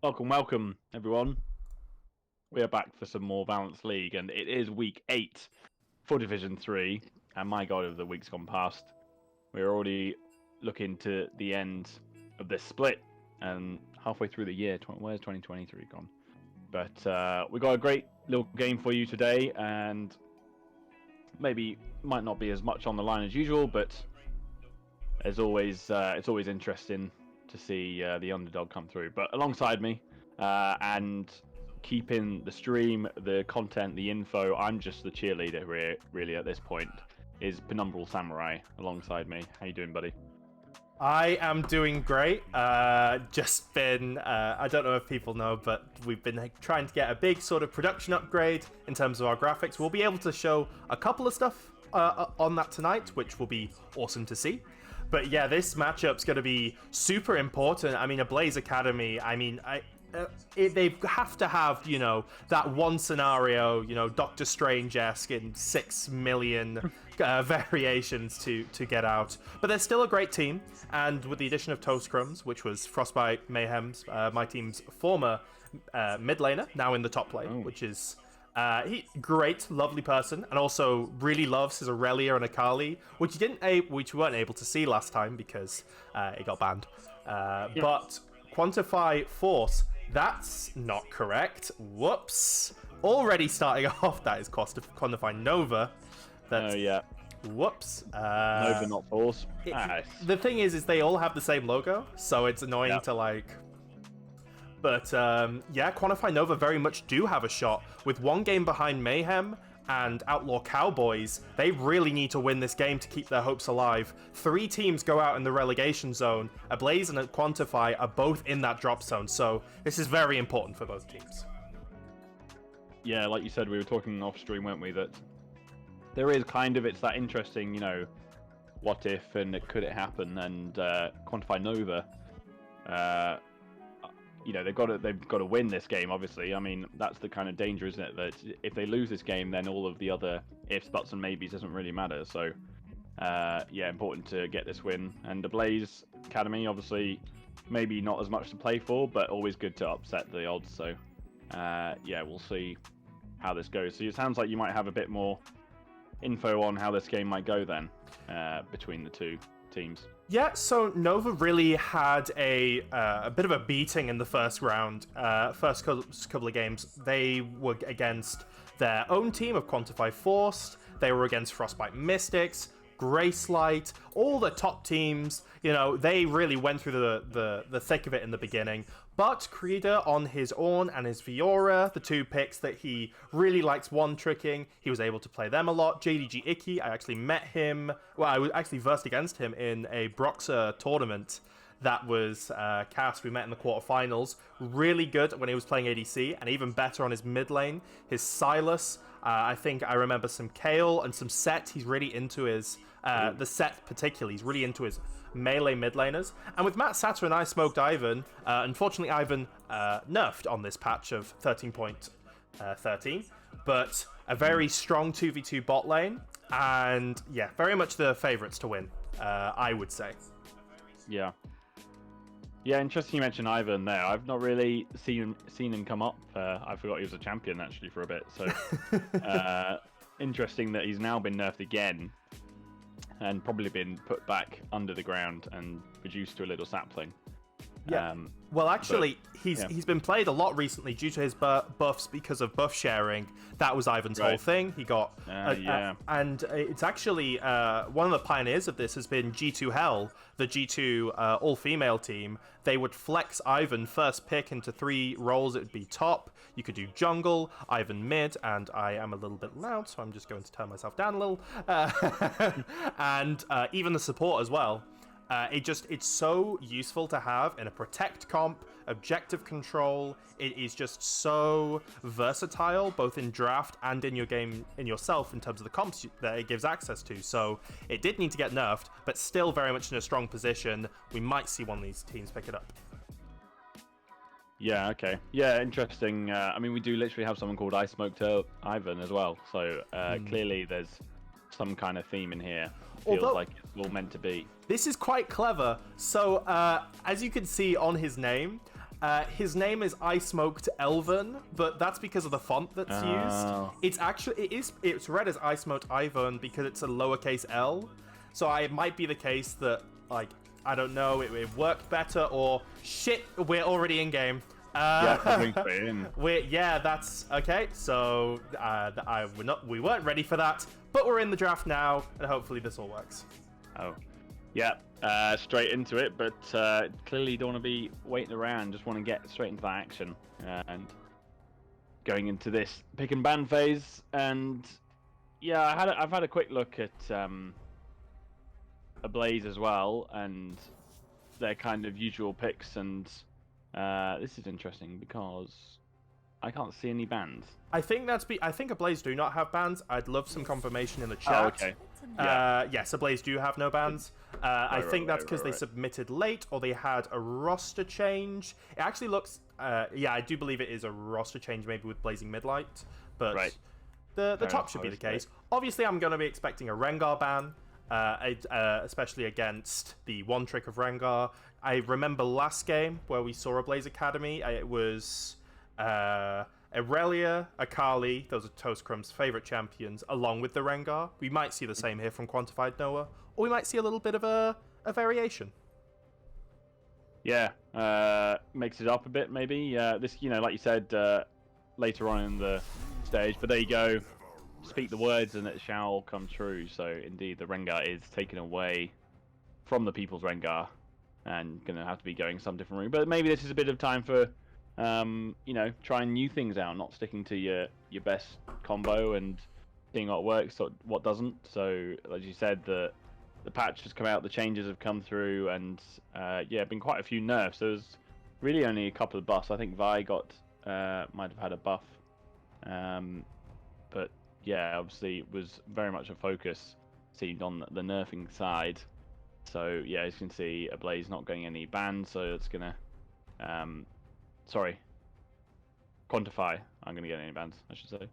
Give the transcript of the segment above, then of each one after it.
Welcome, everyone. We are back for some more Balance League, and it is week 8 for Division 3. And my God, of the week's gone past. We're already looking to the end of this split, and halfway through the year. Where's 2023 gone? But we got a great little game for you today, and maybe might not be as much on the line as usual, but as always, it's always interesting to see the underdog come through. But alongside me, and keeping the stream, the content, the info, I'm just the cheerleader really at this point, is Penumbral Samurai alongside me. How you doing, buddy? I am doing great. Just been, I don't know if people know, but we've been trying to get a big sort of production upgrade in terms of our graphics. We'll be able to show a couple of stuff on that tonight, which will be awesome to see. But yeah, this matchup's going to be super important. I mean, Ablaze Academy, they have to have, that one scenario, Doctor Strange-esque in 6 million variations to get out. But they're still a great team, and with the addition of Toast Crumbs, which was Frostbite Mayhem's, my team's former mid laner, now in the top lane, which is great, lovely person, and also really loves his Aurelia and Akali, which we weren't able to see last time because it got banned. But Quantify Force, that's not correct. Whoops. Already starting off, that is Quantify Nova. Oh, yeah. Whoops. Nova, not Force. The thing is they all have the same logo, so it's annoying to like... But yeah, Quantify Nova very much do have a shot. With one game behind Mayhem and Outlaw Cowboys, they really need to win this game to keep their hopes alive. 3 teams go out in the relegation zone. Ablaze and Quantify are both in that drop zone, so this is very important for both teams. Yeah, like you said, we were talking off stream, weren't we, that there is kind of, it's that interesting, what if and could it happen, and Quantify Nova, they've got to win this game, obviously. I mean, that's the kind of danger, isn't it? That if they lose this game, then all of the other ifs, buts, and maybes doesn't really matter. So, yeah, important to get this win. And the Blaze Academy, obviously, maybe not as much to play for, but always good to upset the odds. So, yeah, we'll see how this goes. So it sounds like you might have a bit more info on how this game might go then, between the two teams. Yeah, so Nova really had a bit of a beating in the first round. First couple of games, they were against their own team of Quantify Forced. They were against Frostbite Mystics, Gracelight, all the top teams. They really went through the thick of it in the beginning. But Krieger on his Ornn and his Fiora, the 2 picks that he really likes one-tricking, he was able to play them a lot. JDG Icky, I actually met him, I was actually versed against him in a Broxer tournament that was cast. We met in the quarterfinals. Really good when he was playing ADC, and even better on his mid lane. His Silas, I think I remember some Kale and some Set. He's really into his, the Set particularly, he's really into his melee mid laners. And with Matt Satter and I smoked Ivan. Unfortunately, Ivan nerfed on this patch of 13.13, but a very strong 2v2 bot lane, and yeah, very much the favourites to win, I would say. Yeah, interesting you mentioned Ivan there. I've not really seen him come up. I forgot he was a champion actually for a bit. So interesting that he's now been nerfed again and probably been put back under the ground and reduced to a little sapling. Yeah. Well, actually, he's been played a lot recently due to his buffs because of buff sharing. That was Ivan's whole thing. He got and it's actually one of the pioneers of this has been G2 Hell, the G2 all-female team. They would flex Ivan first pick into 3 roles. It would be top. You could do jungle, Ivan mid, and I am a little bit loud, so I'm just going to turn myself down a little. And even the support as well. It's so useful to have in a protect comp, objective control. It is just so versatile, both in draft and in your game, in yourself, in terms of the comps that it gives access to. So it did need to get nerfed, but still very much in a strong position. We might see one of these teams pick it up. Yeah, okay. Yeah, interesting. I mean, we do literally have someone called I Smoked Ivan as well. So clearly there's some kind of theme in here. Feels like it's all meant to be. This is quite clever. So, as you can see on his name, His name is I Smoked Elven, but that's because of the font that's used. It's actually it's read as I Smoked Ivan because it's a lowercase L. So it might be the case that like I don't know, it worked better or shit. We're already in game. That's okay. So we weren't ready for that, but we're in the draft now, and hopefully this all works. Oh, yeah. Straight into it, but clearly don't want to be waiting around. Just want to get straight into that action and going into this pick and ban phase. And yeah, I've had a quick look at Ablaze as well, and their kind of usual picks. And this is interesting because I can't see any bans. I think Ablaze do not have bans. I'd love some confirmation in the chat. Oh, okay. Yes, Ablaze do have no bans. I think that's because they submitted late or they had a roster change. It actually looks... I do believe it is a roster change, maybe with Blazing Midlight. But the top should be the case. Obviously, I'm going to be expecting a Rengar ban, especially against the one trick of Rengar. I remember last game where we saw Ablaze Academy. It was... Aurelia, Akali, those are Toastcrumb's favourite champions, along with the Rengar. We might see the same here from Quantified Noah, or we might see a little bit of a variation. Yeah, mix it up a bit maybe. This, like you said, later on in the stage, but there you go. Speak the words and it shall come true. So indeed, the Rengar is taken away from the people's Rengar and going to have to be going some different route. But maybe this is a bit of time for... trying new things out, not sticking to your best combo and seeing what works or what doesn't. So, as you said, the patch has come out, the changes have come through, and been quite a few nerfs. There's really only a couple of buffs. I think Vi might have had a buff, but yeah, obviously it was very much a focus seemed on the nerfing side. So yeah, as you can see, Ablaze not getting any bans, so it's gonna Quantify. I'm going to get any bans, I should say.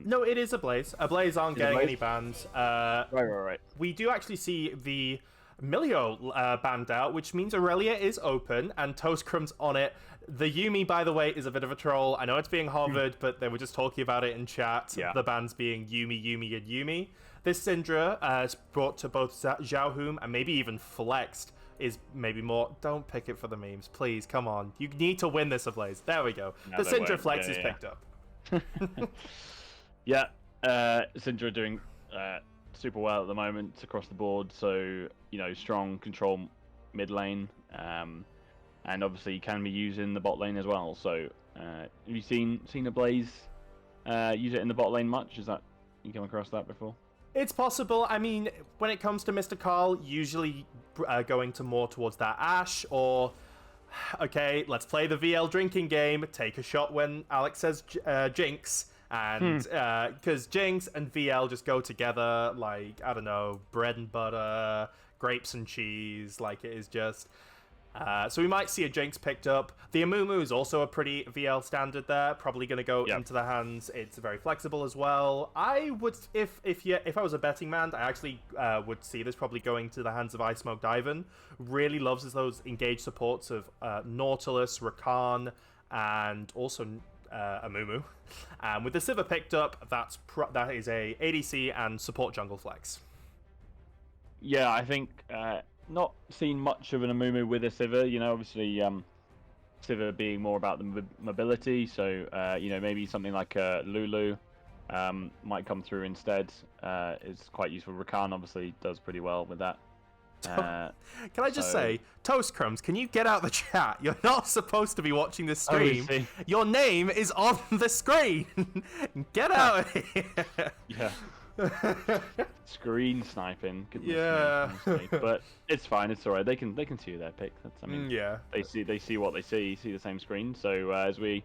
No, it is Ablaze. Ablaze aren't getting any bans. Right. We do actually see the Milio banned out, which means Aurelia is open and Toastcrumb's on it. The Yuumi, by the way, is a bit of a troll. I know it's being hovered, but they were just talking about it in chat. Yeah. The bans being Yuumi, and Yuumi. This Syndra is brought to both Xiaohum and maybe even flexed. Is maybe more... Don't pick it for the memes, please. Come on. You need to win this, Ablaze. There we go. No, the Syndra flex is picked up. Yeah. Syndra doing super well at the moment across the board. So, strong control mid lane. And obviously you can be using the bot lane as well. So, have you seen Ablaze use it in the bot lane much? You come across that before? It's possible. I mean, when it comes to Mr. Carl, usually going to more towards that Ashe or, okay, let's play the VL drinking game, take a shot when Alex says Jinx, and because Jinx and VL just go together like, I don't know, bread and butter, grapes and cheese, like it is just... so we might see a Jinx picked up. The Amumu is also a pretty VL standard there. Probably going to go into the hands. It's very flexible as well. I would, if I was a betting man, I actually would see this probably going to the hands of I Smoked Ivan. Really loves those engaged supports of Nautilus, Rakan, and also Amumu. With the Sivir picked up, that is a ADC and support jungle flex. Yeah, I think... not seen much of an Amumu with a Sivir, obviously Sivir being more about the mobility, so maybe something like a Lulu might come through instead. Is quite useful. Rakan obviously does pretty well with that. Can I just say, Toastcrumbs, can you get out the chat? You're not supposed to be watching this stream. Your name is on the screen. Get out of here. Yeah. Screen sniping. But it's fine. It's all right. They can see their pick. They see what they see. See the same screen. So as we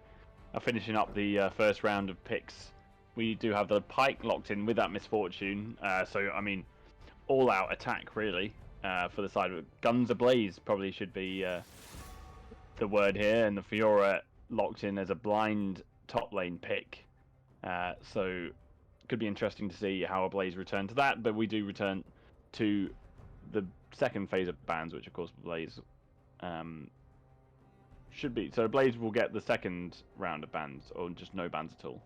are finishing up the first round of picks, we do have the Pyke locked in with that Misfortune. So I mean, all out attack really for the side of Guns Ablaze probably should be the word here, and the Fiora locked in as a blind top lane pick. So. Could be interesting to see how Ablaze return to that, but we do return to the second phase of bans, which of course Ablaze should be. So Ablaze will get the second round of bans, or just no bans at all.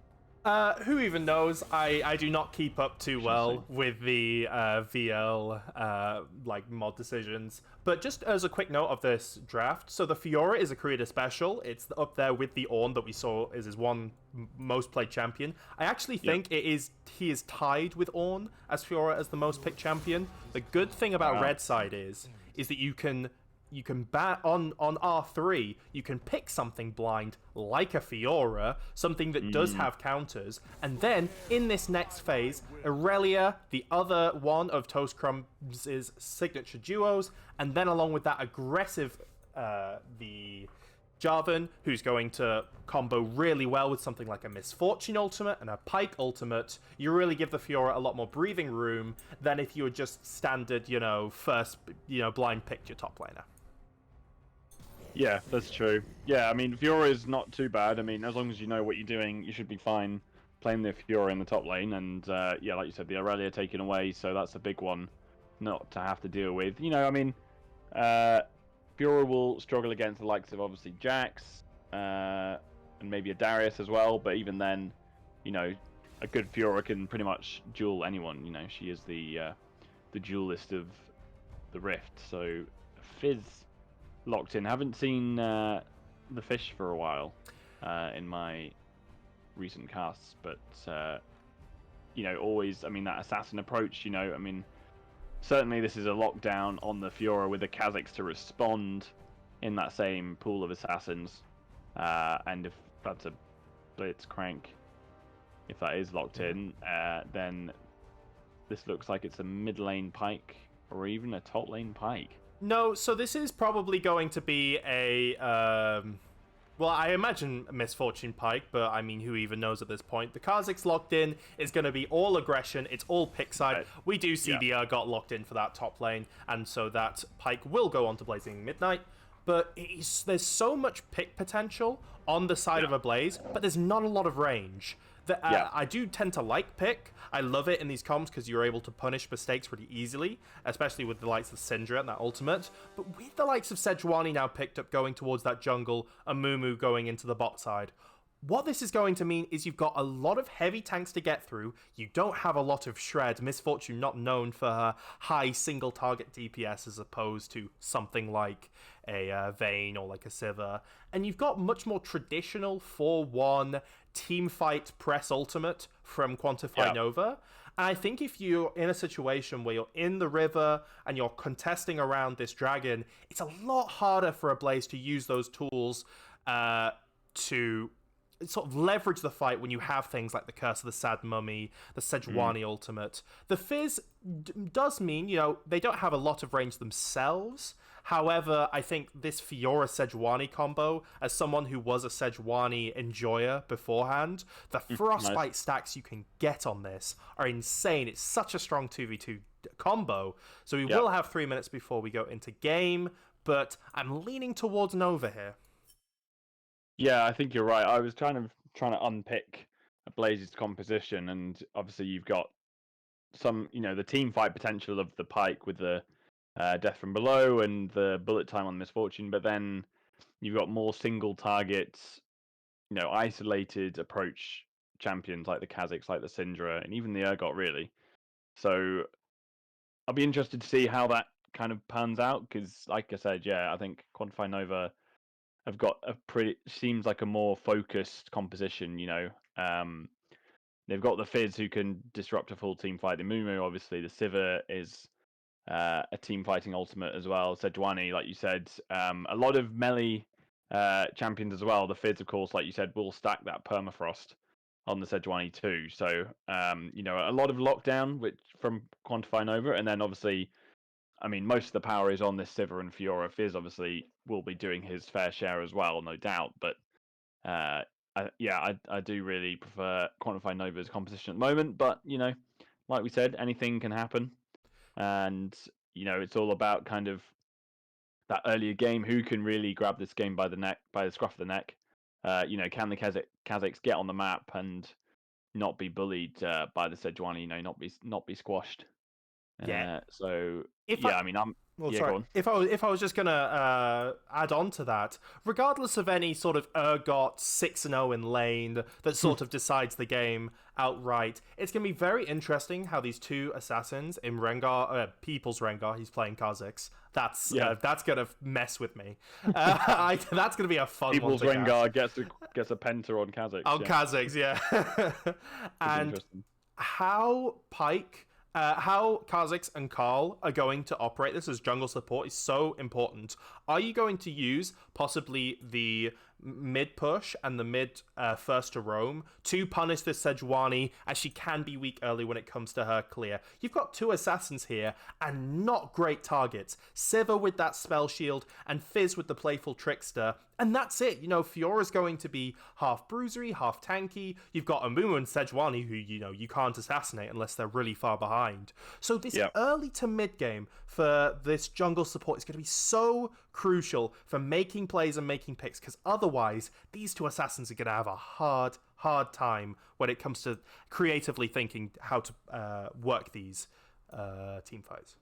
Who even knows? I do not keep up too Shall well see. with the VL like mod decisions. But just as a quick note of this draft, so the Fiora is a creator special. It's up there with the Ornn that we saw is his most played champion. I actually think he is tied with Ornn as Fiora as the most picked champion. The good thing about Red Side is that you can bat on R3, you can pick something blind like a Fiora, something that does have counters, and then in this next phase, Aurelia, the other one of Toast Crumbs' signature duos, and then along with that aggressive the Jarvan, who's going to combo really well with something like a Misfortune ultimate and a Pike ultimate. You really give the Fiora a lot more breathing room than if you were just standard, first, blind picked your top laner. Yeah, that's true. Yeah, I mean, Fiora is not too bad. I mean, as long as you know what you're doing, you should be fine playing the Fiora in the top lane. And yeah, like you said, the Aurelia taken away, so that's a big one not to have to deal with. I mean, Fiora will struggle against the likes of obviously Jax and maybe a Darius as well. But even then, a good Fiora can pretty much duel anyone. She is the duelist of the Rift. So Fizz locked in. Haven't seen the fish for a while in my recent casts, but always. I mean, that assassin approach. I mean, certainly this is a lockdown on the Fiora with the Kha'Zix to respond in that same pool of assassins, and if that's a Blitzcrank, if that is locked in, then this looks like it's a mid lane Pike or even a top lane Pike. No, so this is probably going to be a, well, I imagine Misfortune Pike, but I mean, who even knows at this point? The Kha'Zix locked in is going to be all aggression, it's all pick side. Right. We do see the got locked in for that top lane, and so that Pike will go on to Blazing Midnight, but there's so much pick potential on the side of Ablaze, but there's not a lot of range. I do tend to like pick. I love it in these comps because you're able to punish mistakes pretty easily, especially with the likes of Syndra and that ultimate. But with the likes of Sejuani now picked up going towards that jungle, and Mumu going into the bot side, what this is going to mean is you've got a lot of heavy tanks to get through. You don't have a lot of shred. Misfortune not known for her high single target DPS as opposed to something like a Vayne or like a Sivir. And you've got much more traditional 4-1 team fight press ultimate from Quantify Nova. And I think if you're in a situation where you're in the river and you're contesting around this dragon, it's a lot harder for Ablaze to use those tools to sort of leverage the fight when you have things like the Curse of the Sad Mummy, the Sejuani ultimate. The Fizz does mean, they don't have a lot of range themselves. However, I think this Fiora Sejuani combo, as someone who was a Sejuani enjoyer beforehand, the Frostbite stacks you can get on this are insane. It's such a strong 2v2 combo. So we will have 3 minutes before we go into game, but I'm leaning towards Nova here. Yeah, I think you're right. I was trying to unpick Blaze's composition, and obviously you've got some, the team fight potential of the Pike with the Death from Below and the bullet time on Misfortune, but then you've got more single targets, isolated approach champions like the Kha'Zix, like the Syndra, and even the Urgot, really. So I'll be interested to see how that kind of pans out, because like I said, I think Quantify Nova have got seems like a more focused composition, They've got the Fizz who can disrupt a full team fight. The Mumu, obviously, the Sivir is a team fighting ultimate as well. Sejuani, like you said, a lot of melee champions as well. The Fizz, of course, like you said, will stack that permafrost on the Sejuani too. So, a lot of lockdown from Quantify Nova, and then obviously, I mean, most of the power is on this Sivir and Fiora. Fizz obviously will be doing his fair share as well, no doubt. But I do really prefer Quantify Nova's composition at the moment. But like we said, anything can happen, and it's all about kind of that earlier game. Who can really grab this game by the scruff of the neck? Can the Kha'Zix get on the map and not be bullied by the Sejuani? Not be squashed. Yeah. So If yeah, I mean, Well, yeah, sorry. go on. If I was just gonna add on to that, regardless of any sort of ergot 6-0 in lane that sort of decides the game outright, it's gonna be very interesting how these two assassins in Rengar, People's Rengar, he's playing Kha'Zix. Yeah, That's gonna mess with me. That's gonna be a fun one People's to catch. Rengar gets a penta on Kha'Zix. On Yeah, Kha'Zix, yeah. could be And interesting. how Pike, how Kha'Zix and Carl are going to operate this as jungle support is so important. Are you going to use possibly the mid push and the mid first to roam to punish this Sejuani, as she can be weak early when it comes to her clear? You've got two assassins here and not great targets. Sivir with that spell shield and Fizz with the playful trickster. And that's it. You know, Fiora's going to be half bruisery, half tanky. You've got Amumu and Sejuani who, you know, you can't assassinate unless they're really far behind. So this Yeah. early to mid game for this jungle support is going to be so crucial for making plays and making picks, because otherwise these two assassins are going to have a hard time when it comes to creatively thinking how to work these team fights.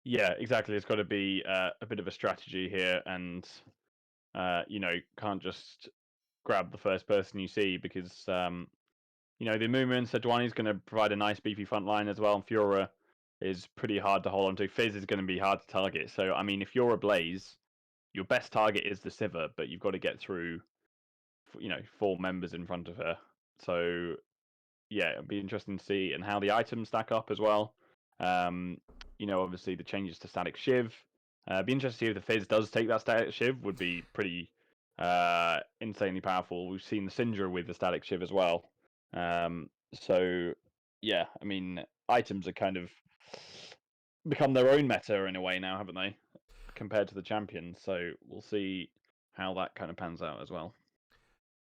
Yeah, exactly. It's got to be a bit of a strategy here, and you know, can't just grab the first person you see because you know, the Mumu and Sejuani is going to provide a nice beefy front line as well. And Fiora is pretty hard to hold on to. Fizz is going to be hard to target. So I mean, if you're Ablaze, your best target is the Sivir, but you've got to get through, you know, 4 members in front of her. So yeah, it'll be interesting to see and how the items stack up as well. You know, obviously the changes to static shiv. Be interesting to see if the Fizz does take that static shiv. Would be pretty insanely powerful. We've seen the Syndra with the static shiv as well. So yeah, I mean, items are kind of become their own meta in a way now, haven't they? Compared to the champions. So we'll see how that kind of pans out as well.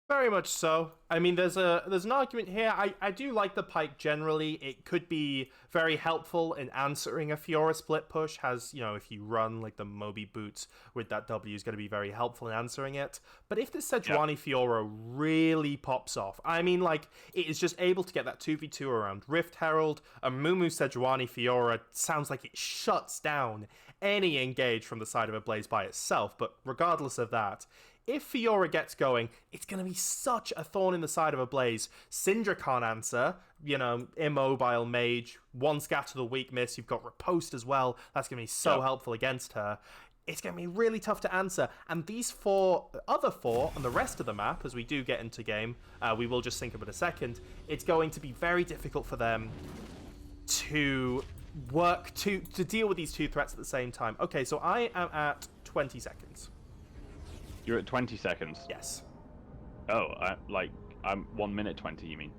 Very much so. I mean, there's an argument here. I do like the Pike generally. It could be very helpful in answering a Fiora split push. Has, you know, if you run like the Moby boots with that W is going to be very helpful in answering it. But if this Sejuani Fiora really pops off, I mean, like, it is just able to get that 2v2 around Rift Herald, a Mumu Sejuani Fiora sounds like it shuts down any engage from the side of Ablaze by itself. But regardless of that, if Fiora gets going, it's going to be such a thorn in the side of Ablaze. Syndra can't answer, you know, immobile mage, one scatter the weak miss, you've got Riposte as well, that's going to be so helpful against her. It's going to be really tough to answer, and these other four on the rest of the map, as we do get into game, we will just sync up in a second, it's going to be very difficult for them to work, to deal with these two threats at the same time. Okay, so I am at 20 seconds. You're at 20 seconds. Yes. Oh, I'm 1 minute 20. You mean?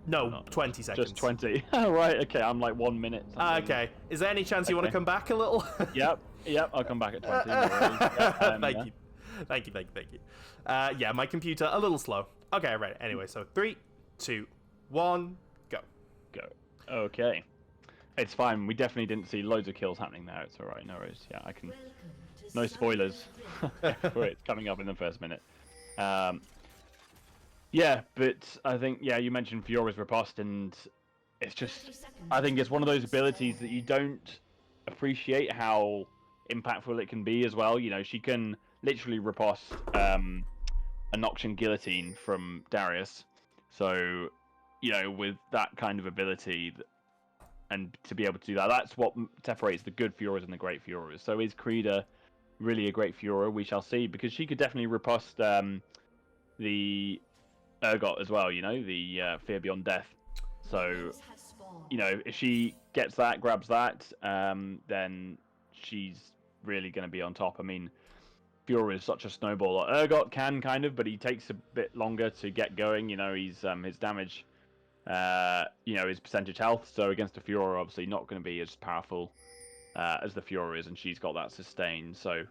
No, 20 seconds. Just 20. Right. Okay. I'm like 1 minute. Okay. Is there any chance you want to come back a little? Yep. I'll come back at 20. No worries. Thank you. Thank you. Yeah, my computer a little slow. Okay, right. Anyway, so 3, 2, 1, go. Go. Okay. It's fine. We definitely didn't see loads of kills happening there. It's all right. No worries. Yeah, I can. No spoilers for it coming up in the first minute. Yeah, but I think, yeah, you mentioned Fiora's riposte, and it's just, I think it's one of those abilities that you don't appreciate how impactful it can be as well. You know, she can literally riposte a Noxian Guillotine from Darius. So, you know, with that kind of ability, and to be able to do that, that's what separates the good Fioras and the great Fioras. So is Krida really a great Fiora? We shall see, because she could definitely riposte the Urgot as well, you know, the Fear Beyond Death. So, you know, if she gets that, grabs that, then she's really going to be on top. I mean, Fiora is such a snowball. Urgot can kind of, but he takes a bit longer to get going. You know, he's his damage, you know, his percentage health. So against a Fiora, obviously not going to be as powerful as the Fiora is, and she's got that sustain. So,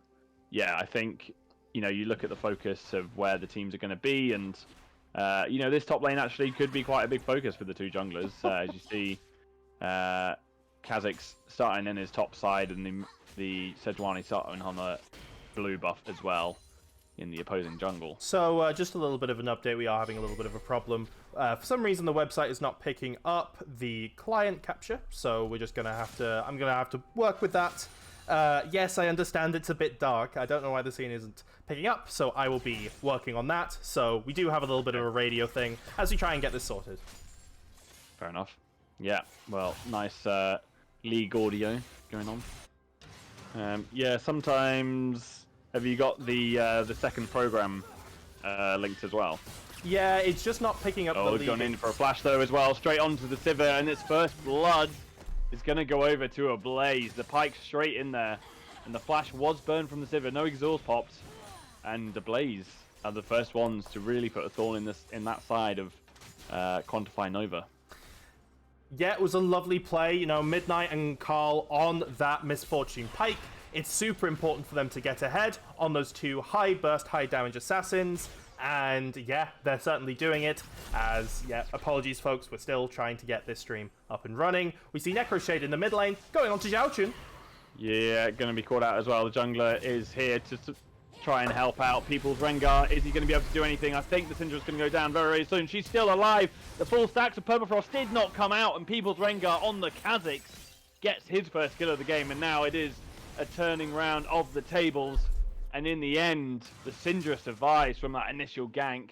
yeah, I think, you know, you look at the focus of where the teams are going to be, and you know, this top lane actually could be quite a big focus for the two junglers. As you see, Kha'Zix starting in his top side, and the Sejuani starting on the blue buff as well. in the opposing jungle. So, just a little bit of an update. We are having a little bit of a problem. For some reason, the website is not picking up the client capture, so we're just gonna have to. I'm gonna have to work with that. Yes, I understand it's a bit dark. I don't know why the scene isn't picking up, so I will be working on that. So we do have a little bit of a radio thing as we try and get this sorted. Fair enough. Yeah. Well, nice league audio going on. Yeah. Sometimes. Have you got the second program linked as well? Yeah, it's just not picking up the we've gone in for a flash though as well, straight onto the Sivir, and its first blood is going to go over to Ablaze. The pike straight in there, and the flash was burned from the Sivir. No exhaust popped, and Ablaze are the first ones to really put a thorn in that side of Quantify Nova. Yeah, it was a lovely play. You know, Midnight and Carl on that Misfortune pike. It's super important for them to get ahead on those two high burst, high damage assassins. And yeah, they're certainly doing it. As, yeah, apologies folks, we're still trying to get this stream up and running. We see Necroshade in the mid lane, going on to Xiaochun. Yeah, going to be caught out as well. The jungler is here to try and help out People's Rengar. Is he going to be able to do anything? I think the Syndra's going to go down very, very soon. She's still alive. The full stacks of Permafrost did not come out, and People's Rengar on the Kha'Zix gets his first kill of the game, and now it is a turning round of the tables, and in the end the Syndra survives from that initial gank,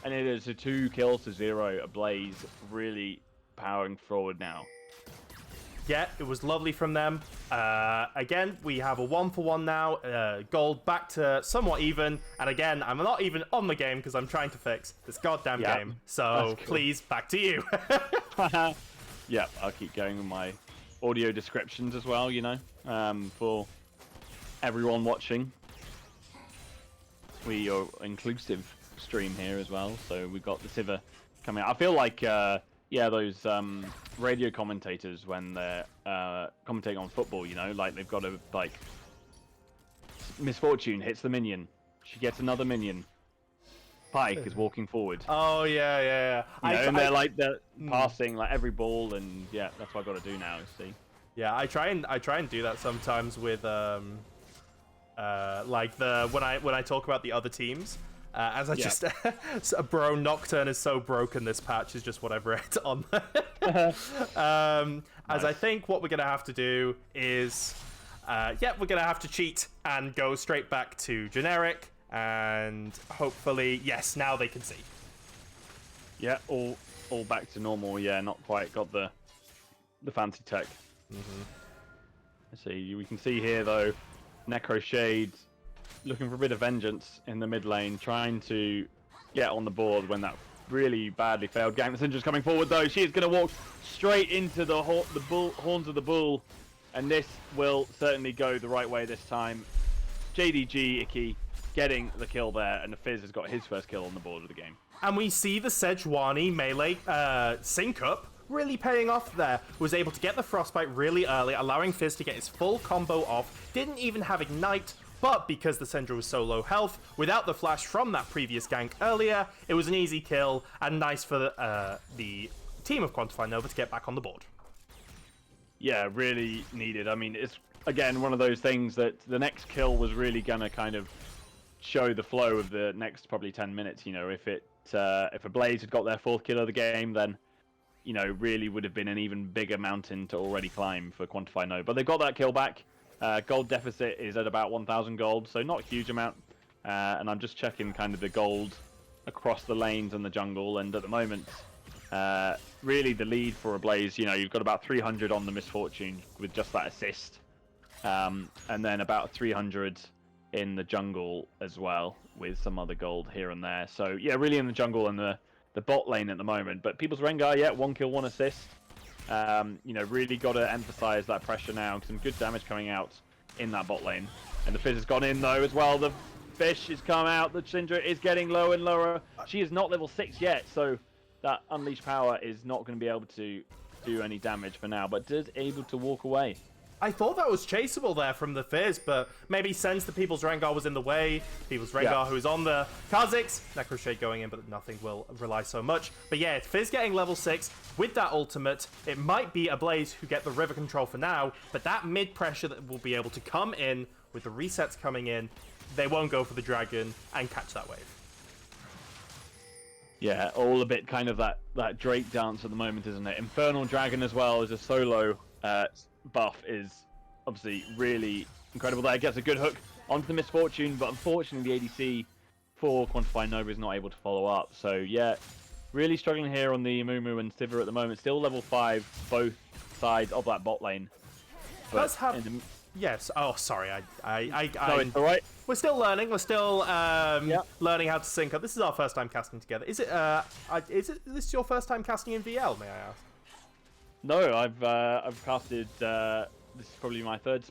and it is a 2-0. Ablaze really powering forward now. Yeah, it was lovely from them. Again, we have a 1-for-1 now. Gold back to somewhat even, and again, I'm not even on the game because I'm trying to fix this goddamn game. So cool. Please, back to you. Yeah, I'll keep going with my audio descriptions as well, you know, for everyone watching. We are inclusive stream here as well, so we've got the Sivir coming out. I feel like, yeah, those radio commentators when they're commentating on football, you know, like they've got a, like, Misfortune hits the minion, she gets another minion, Pike is walking forward. Oh yeah. You know, and they're passing like every ball, and yeah, that's what I've got to do now. See. Yeah, I try and do that sometimes with like when I talk about the other teams. As I just bro Nocturne is so broken this patch is just what I've read on there. As I think what we're gonna have to do is we're gonna have to cheat and go straight back to generic. And hopefully, yes, now they can see. Yeah, all back to normal. Yeah, not quite got the fancy tech. Let's see, we can see here though, Necroshade looking for a bit of vengeance in the mid lane, trying to get on the board when that really badly failed game. The Syndra's coming forward though. She is going to walk straight into the horns of the bull, and this will certainly go the right way this time. JDG Icky getting the kill there, and the Fizz has got his first kill on the board of the game. And we see the Sejuani melee sync up really paying off there. Was able to get the Frostbite really early, allowing Fizz to get his full combo off. Didn't even have Ignite, but because the Syndra was so low health, without the flash from that previous gank earlier, it was an easy kill, and nice for the team of Quantify Nova to get back on the board. Yeah, really needed. I mean, it's, again, one of those things that the next kill was really going to kind of show the flow of the next probably 10 minutes. You know, if Ablaze had got their fourth kill of the game, then, you know, really would have been an even bigger mountain to already climb for Quantify Nova. But they got that kill back. Gold deficit is at about 1,000 gold, so not a huge amount. And I'm just checking kind of the gold across the lanes and the jungle, and at the moment, really the lead for Ablaze, you know, you've got about 300 on the Misfortune with just that assist. And then about 300 in the jungle as well, with some other gold here and there. So yeah, really in the jungle and the bot lane at the moment. But People's Rengar, yeah, 1 kill, 1 assist. You know, really got to emphasize that pressure now. Some good damage coming out in that bot lane. And the Fizz has gone in though as well. The fish has come out. The Syndra is getting lower and lower. She is not level 6 yet, so that unleashed power is not going to be able to do any damage for now, but is able to walk away. I thought that was chaseable there from the Fizz, but maybe since the People's Rengar was in the way, People's Rengar who's on the Kha'Zix, Necroshade going in, but nothing will rely so much. But yeah, Fizz getting level 6 with that ultimate. It might be Ablaze who get the river control for now, but that mid pressure that will be able to come in with the resets coming in they won't go for the dragon and catch that wave. Yeah, all a bit kind of that Drake dance at the moment, isn't it? Infernal Dragon as well as a solo buff is obviously really incredible there. Gets a good hook onto the Misfortune, but unfortunately the ADC for Quantify Nova is not able to follow up. So yeah, really struggling here on the Amumu and Sivir at the moment. Still level 5, both sides of that bot lane. But Does have... Yes. Oh, sorry. No, it's all right. We're still learning. We're still learning how to sync up. This is our first time casting together. Is this your first time casting in VL? May I ask? No, I've casted. This is probably my third,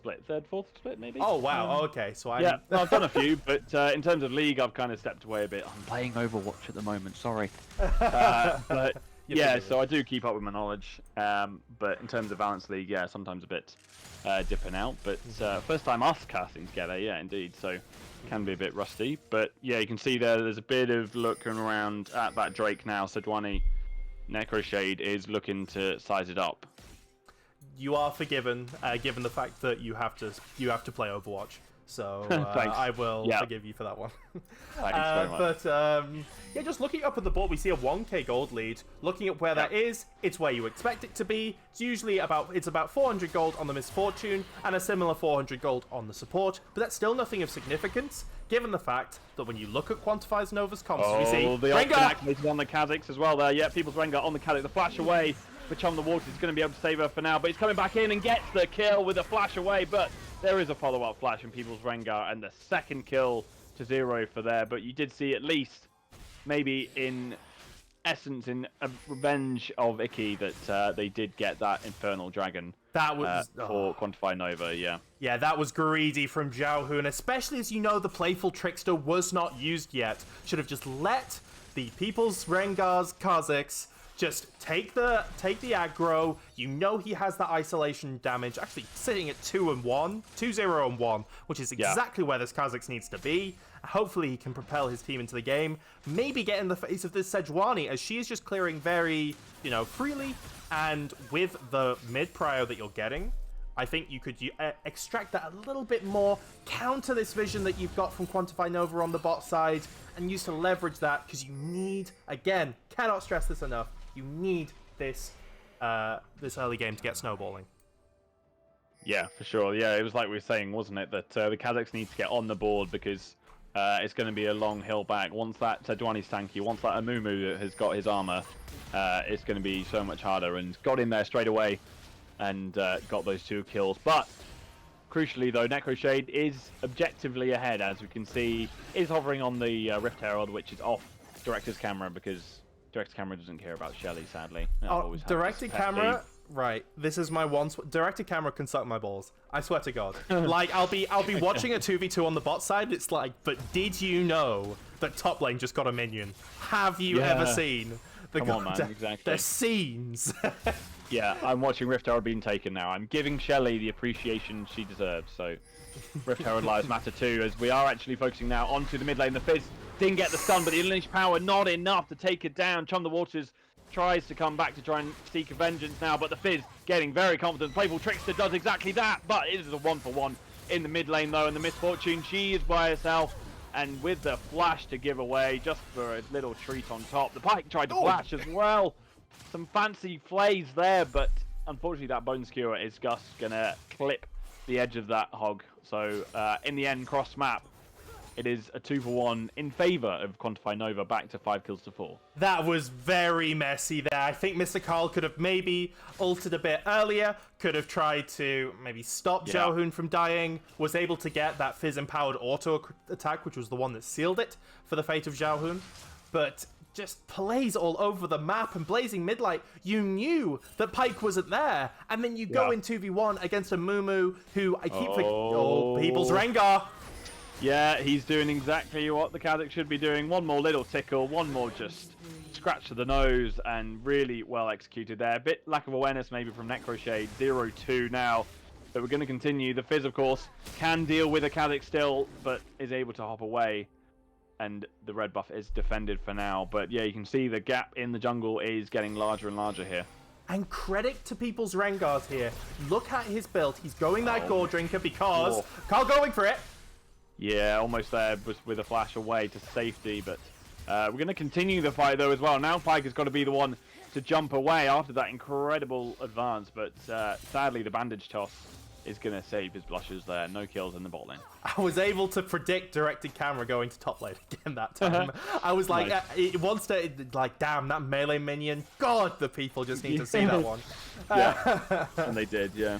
fourth split, maybe. Oh wow. Okay, so yeah, no, I've done a few, but in terms of League, I've kind of stepped away a bit. I'm playing Overwatch at the moment. Sorry. But yeah, so I do keep up with my knowledge. But in terms of Balance League, yeah, sometimes a bit dipping out. But first time us casting together, yeah, indeed. So can be a bit rusty. But yeah, you can see there's a bit of looking around at that Drake now. Sedwani Necroshade is looking to size it up. You are forgiven, given the fact that you have to play Overwatch. So I will forgive you for that one. Thanks very much. But yeah, just looking up at the board, we see a 1k gold lead. Looking at where that is, it's where you expect it to be. It's usually about 400 gold on the Misfortune and a similar 400 gold on the support. But that's still nothing of significance, given the fact that when you look at Quantify's Nova's comps, we see the Rengar activated on the Kazakhs as well there. Yeah, people's Rengar on the Kazakh. The flash away for Chum the Water is going to be able to save her for now, but he's coming back in and gets the kill with a flash away, but there is a follow-up flash in people's Rengar and the second kill to 0 for there. But you did see at least, maybe in essence, in a revenge of Icky, that they did get that Infernal Dragon. That was for Quantify Nova, yeah. Yeah, that was greedy from Xiaohun, especially as you know the Playful Trickster was not used yet. Should have just let the people's Rengar's Kazakhs just take the aggro. You know he has the isolation damage, actually sitting at 2-0-1, which is exactly where this Kazakhs needs to be. Hopefully he can propel his team into the game. Maybe get in the face of this Sejuani, as she is just clearing very, freely. And with the mid prio that you're getting, I think you could extract that a little bit more, counter this vision that you've got from Quantify Nova on the bot side, and use to leverage that, because you need, again, cannot stress this enough, you need this this early game to get snowballing. Yeah, for sure. Yeah, it was like we were saying, wasn't it, that the Kazakhs need to get on the board, because it's going to be a long hill back. Once that Sejuani's tanky, once that Amumu has got his armor, it's going to be so much harder, and got in there straight away and got those 2 kills. But crucially though, Necroshade is objectively ahead, as we can see, is hovering on the Rift Herald, which is off Director's camera, because Director's camera doesn't care about Shelly, sadly. Directed camera? Right, this is my one. Directed camera can suck my balls. I swear to God. Like, I'll be watching a 2v2 on the bot side. It's like, but did you know that top lane just got a minion? Have you ever seen the Come on, man, exactly. the scenes? Yeah, I'm watching Rift Herald being taken now. I'm giving Shelly the appreciation she deserves. So, Rift Herald lives matter too, as we are actually focusing now onto the mid lane. The Fizz didn't get the stun, but the unleashed power not enough to take it down. Chum the Waters tries to come back to try and seek a vengeance now, but the Fizz getting very confident. Playful Trickster does exactly that, but it is a 1-for-1 in the mid lane though, and the Misfortune, she is by herself, and with the flash to give away just for a little treat on top. The Pike tried to flash as well. Some fancy plays there, but unfortunately that Bone Skewer is just gonna clip the edge of that hog. So in the end, cross map, it is a 2-for-1 in favor of Quantify Nova, back to 5 kills to 4. That was very messy there. I think Mr. Carl could have maybe ulted a bit earlier, could have tried to maybe stop Xiaohun from dying, was able to get that Fizz-empowered auto attack, which was the one that sealed it for the fate of Xiaohun. But just plays all over the map, and blazing midlight, you knew that Pike wasn't there, and then you go in 2v1 against a Mumu who I keep people's Rengar. Yeah, he's doing exactly what the Kazakh should be doing. One more little tickle, one more just scratch to the nose, and really well executed there. A bit lack of awareness maybe from Necroshade. 0-2 now, but we're going to continue. The Fizz, of course, can deal with a Kazakh still, but is able to hop away. And the red buff is defended for now. But yeah, you can see the gap in the jungle is getting larger and larger here. And credit to people's Rengars here. Look at his build. He's going that Gore Drinker because... Carl going for it. Yeah, almost there with a flash away to safety, but we're going to continue the fight though as well. Now Pyke has got to be the one to jump away after that incredible advance, but sadly the bandage toss is going to save his blushes there. No kills in the bot lane. I was able to predict directed camera going to top lane again that time. I was like, Nice. it wants to, like, damn, that melee minion. God, the people just need to see that one. Yeah, and they did, yeah.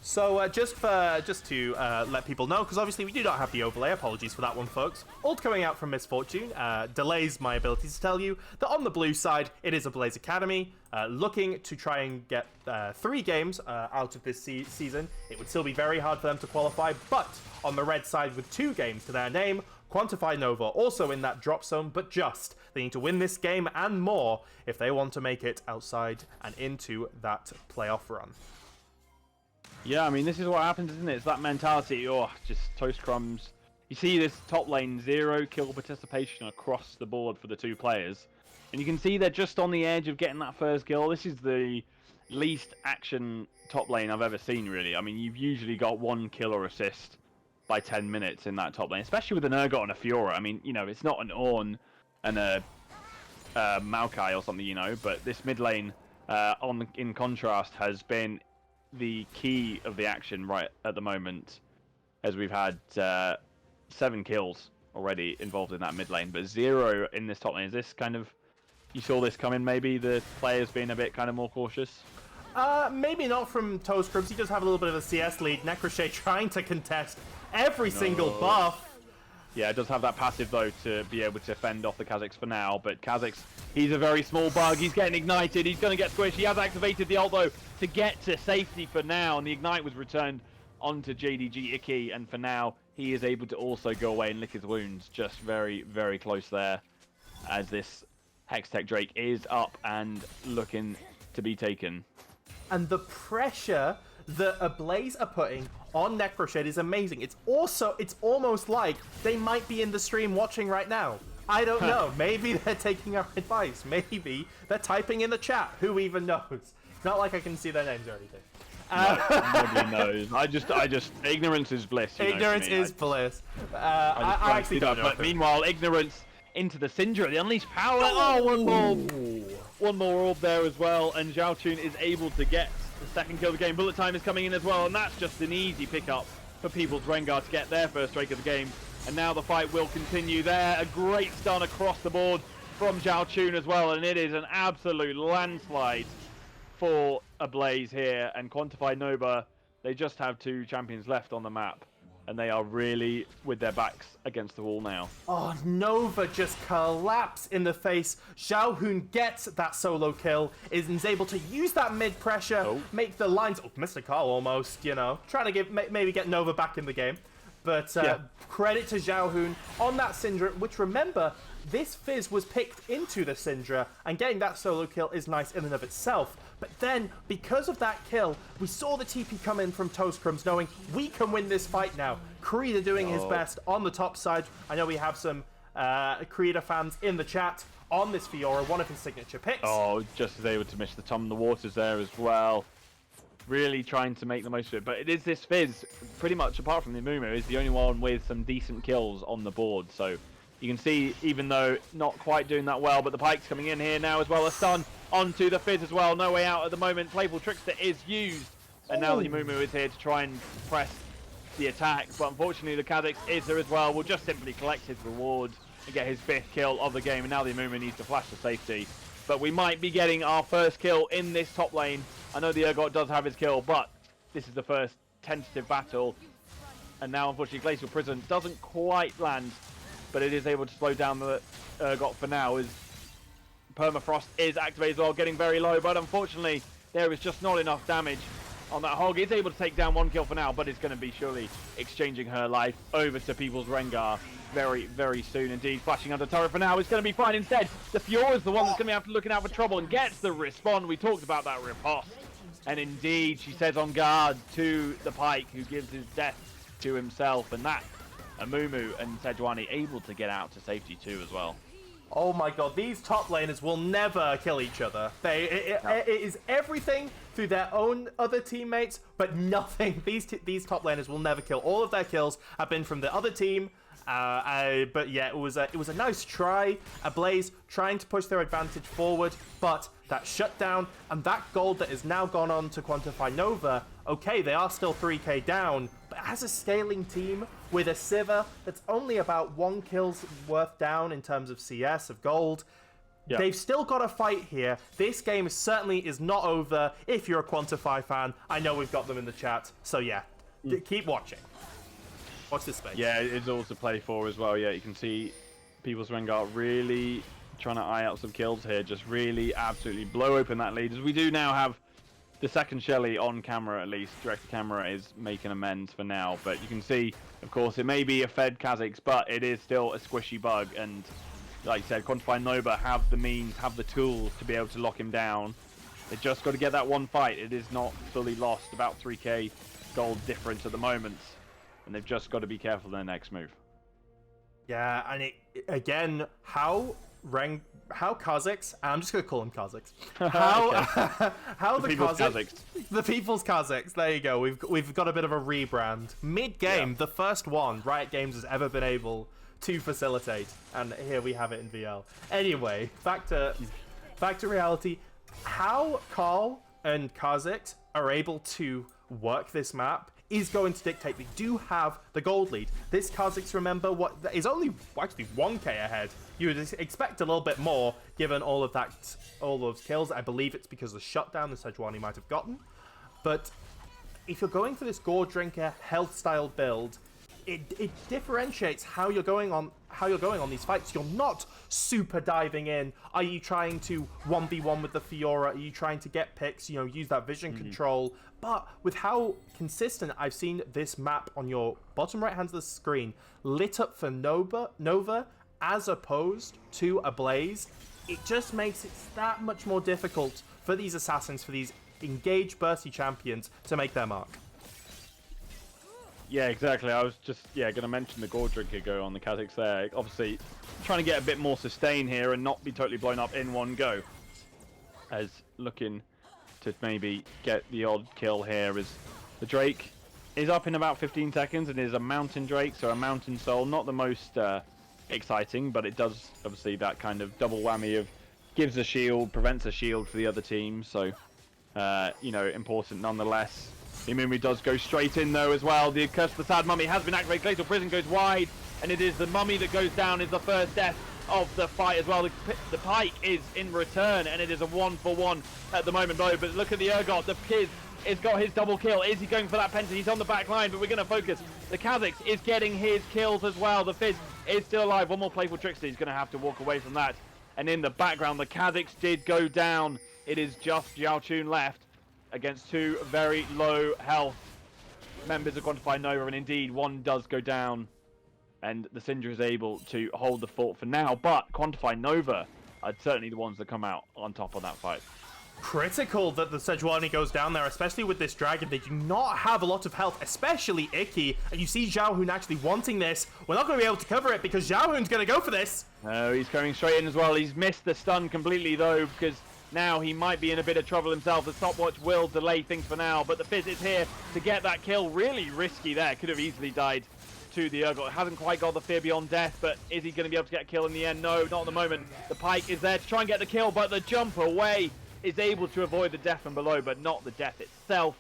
So just to let people know, because obviously we do not have the overlay, apologies for that one, folks. Ult coming out from Misfortune delays my ability to tell you that on the blue side, it is Ablaze Academy, looking to try and get 3 games out of this season. It would still be very hard for them to qualify, but on the red side with 2 games to their name, Quantify Nova also in that drop zone, but just they need to win this game and more if they want to make it outside and into that playoff run. Yeah, I mean, this is what happens, isn't it? It's that mentality, just toast crumbs. You see this top lane, 0 kill participation across the board for the 2 players. And you can see they're just on the edge of getting that first kill. This is the least action top lane I've ever seen, really. I mean, you've usually got 1 kill or assist by 10 minutes in that top lane, especially with an Urgot and a Fiora. I mean, you know, it's not an Ornn and a Maokai or something, you know, but this mid lane, in contrast, has been the key of the action right at the moment, as we've had 7 kills already involved in that mid lane, but 0 in this top lane. Is this kind of, you saw this coming, maybe the players being a bit kind of more cautious? Maybe not from Toast Cribs. He does have a little bit of a CS lead. Necrochet trying to contest every single buff. Yeah, it does have that passive, though, to be able to fend off the Kha'Zix for now. But Kha'Zix, he's a very small bug. He's getting ignited. He's going to get squished. He has activated the ult, though, to get to safety for now. And the ignite was returned onto JDG Icky. And for now, he is able to also go away and lick his wounds. Just very, very close there. As this Hextech Drake is up and looking to be taken. And the pressure that Ablaze are putting on Necrochet is amazing. It's almost like they might be in the stream watching right now. I don't know. Maybe they're taking our advice. Maybe they're typing in the chat. Who even knows? It's not like I can see their names or anything. Nobody knows. I just ignorance is bliss. Ignorance is bliss. I actually don't know. But meanwhile, ignorance into the Syndra, the unleashed power. Oh, one more orb there as well, and Zhao Chun is able to get the second kill of the game. Bullet time is coming in as well, and that's just an easy pickup for People's Rengar to get their first strike of the game. And now the fight will continue there. A great stun across the board from Zhao Chun as well, and it is an absolute landslide for Ablaze here. And Quantify Nova, they just have 2 champions left on the map, and they are really with their backs against the wall now. Oh, Nova just collapse in the face. Zhao Hun gets that solo kill, is able to use that mid pressure, make the lines. Oh, missed a call almost, you know. Trying to maybe get Nova back in the game. But credit to Zhao Hun on that Syndra, which remember, this Fizz was picked into the Syndra, and getting that solo kill is nice in and of itself. But then, because of that kill, we saw the TP come in from Toast Crumbs, knowing we can win this fight now. Creeder doing his best on the top side. I know we have some Creeder fans in the chat on this Fiora, one of his signature picks. Oh, just as able to miss the Tom in the waters there as well. Really trying to make the most of it. But it is this Fizz, pretty much apart from the Mumu, is the only one with some decent kills on the board. So you can see, even though not quite doing that well, but the Pyke's coming in here now as well. A stun onto the Fizz as well. No way out at the moment. Playful Trickster is used. And now the Mumu is here to try and press the attack. But unfortunately, the Kha'Zix is there as well. Will just simply collect his reward and get his 5th kill of the game. And now the Mumu needs to flash to safety. But we might be getting our first kill in this top lane. I know the Urgot does have his kill, but this is the first tentative battle. And now, unfortunately, Glacial Prison doesn't quite land, but it is able to slow down the Urgot for now, as Permafrost is activated as well, getting very low. But unfortunately, there is just not enough damage on that Hog. Is able to take down 1 kill for now, but it's going to be surely exchanging her life over to People's Rengar very, very soon indeed. Flashing under turret for now. It's going to be fine instead. The Fiora's the one that's going to be looking out for trouble and gets the respawn. We talked about that riposte. And indeed, she says on guard to the Pyke, who gives his death to himself. And that, Amumu and Sejuani able to get out to safety too as well. Oh my god, these top laners will never kill each other. It is everything through their own other teammates, but nothing. These top laners will never kill. All of their kills have been from the other team. But yeah, it was a nice try. Ablaze trying to push their advantage forward, but that shutdown and that gold that is now gone on to Quantify Nova. Okay, they are still 3k down, but as a scaling team with a Sivir that's only about 1 kill's worth down in terms of CS of gold, they've still got a fight here. This game certainly is not over. If you're a Quantify fan, I know we've got them in the chat. So yeah, keep watching. Watch this space. Yeah, it's all to play for as well. Yeah, you can see People's Vanguard really trying to eye out some kills here. Just really absolutely blow open that lead. As we do now have the second Shelly on camera, at least. Direct camera is making amends for now. But you can see, of course, it may be a fed Kha'Zix, but it is still a squishy bug. And like I said, Quantify Nova have the means, have the tools to be able to lock him down. They just got to get that one fight. It is not fully lost. About 3k gold difference at the moment. And they've just got to be careful in their next move. Yeah, and again, how Kha'Zix, I'm just going to call him Kha'Zix. How the people's Kha'Zix. The people's Kha'Zix, there you go. We've got a bit of a rebrand. Mid-game, the first one Riot Games has ever been able to facilitate. And here we have it in VL. Anyway, back to reality. How Carl and Kha'Zix are able to work this map is going to dictate. They do have the gold lead. This Kha'Zix, remember, what is only actually 1k ahead. You would expect a little bit more given all those kills. I believe it's because of the shutdown the Sejuani might have gotten. But if you're going for this Gore Drinker health style build, it differentiates how you're going on these fights. You're not super diving in. Are you trying to 1v1 with the Fiora? Are you trying to get picks, use that vision control? But with how consistent I've seen this map on your bottom right hand of the screen lit up for Nova as opposed to Ablaze, it just makes it that much more difficult for these assassins, for these engaged bursty champions to make their mark. Yeah, exactly. I was just going to mention the Gore Drinker go on the Kha'Zix there. Obviously, trying to get a bit more sustain here and not be totally blown up in one go. As looking to maybe get the odd kill here as the Drake is up in about 15 seconds and is a Mountain Drake, so a Mountain Soul. Not the most exciting, but it does obviously that kind of double whammy of gives a shield, prevents a shield for the other team. So, important nonetheless. The Mummy does go straight in though as well. The Curse of the Sad Mummy has been activated. Glacial Prison goes wide, and it is the Mummy that goes down is the first death of the fight as well. The Pike is in return, and it is a 1-for-1 at the moment though. But look at the Urgot. The Kiz has got his double kill. Is he going for that Penta? He's on the back line, but we're going to focus. The Kha'Zix is getting his kills as well. The Fizz is still alive. One more playful Trickster. He's going to have to walk away from that. And in the background, the Kha'Zix did go down. It is just Zhao Chun left against two very low health members of Quantify Nova, and indeed one does go down, and the Syndra is able to hold the fort for now, but Quantify Nova are certainly the ones that come out on top of that fight. Critical that the Sejuani goes down there, especially with this dragon. They do not have a lot of health, especially Icky, and you see Zhao Hun actually wanting this. We're not going to be able to cover it because Zhao Hun's going to go for this. No, he's going straight in as well. He's missed the stun completely though, because now he might be in a bit of trouble himself. The stopwatch will delay things for now, but the Fizz is here to get that kill. Really risky there. Could have easily died to the Urgot. Hasn't quite got the Fear Beyond Death, but is he going to be able to get a kill in the end? No, not at the moment. The Pike is there to try and get the kill, but the jump away is able to avoid the death from below, but not the death itself.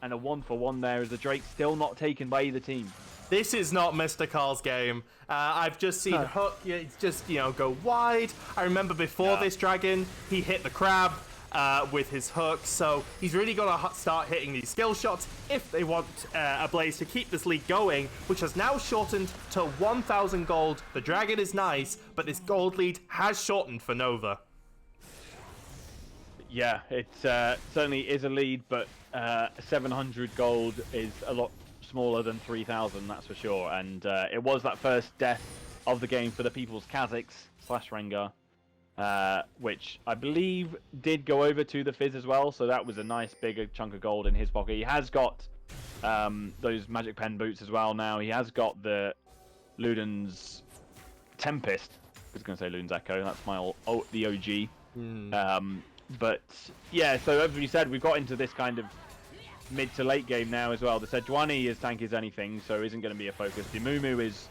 And a 1-for-1 there as the Drake still not taken by either team. This is not Mr. Carl's game. I've just seen Hook, it's just, go wide. I remember before this dragon, he hit the crab with his hook, so he's really got to start hitting these skill shots if they want Ablaze to keep this lead going, which has now shortened to 1,000 gold. The dragon is nice, but this gold lead has shortened for Nova. Yeah, it certainly is a lead, but 700 gold is a lot smaller than 3,000, that's for sure. And it was that first death of the game for the People's Kha'Zix / Rengar, which I believe did go over to the Fizz as well. So that was a nice big chunk of gold in his pocket. He has got those Magic Pen boots as well now. He has got the Luden's Tempest was going to say Loon's Echo. That's my the OG. But yeah, so as we said, we've got into this kind of mid to late game now as well. The Sejuani is tanky as anything, so isn't going to be a focus. The Mumu is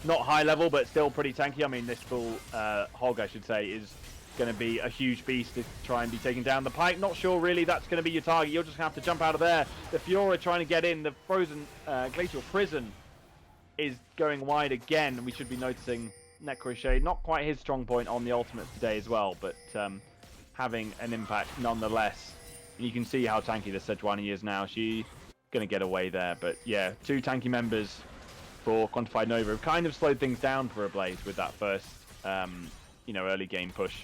not high level, but still pretty tanky. I mean, this full Hog, I should say, is going to be a huge beast to try and be taking down the Pike. Not sure really that's going to be your target. You'll just have to jump out of there. The Fiora trying to get in. The frozen glacial prison is going wide again. We should be noticing Necroshade, not quite his strong point on the ultimate today as well, but having an impact nonetheless. You can see how tanky the Sejuani is now. She's going to get away there. But yeah, 2 tanky members for Quantify Nova have kind of slowed things down for Ablaze with that first, early game push.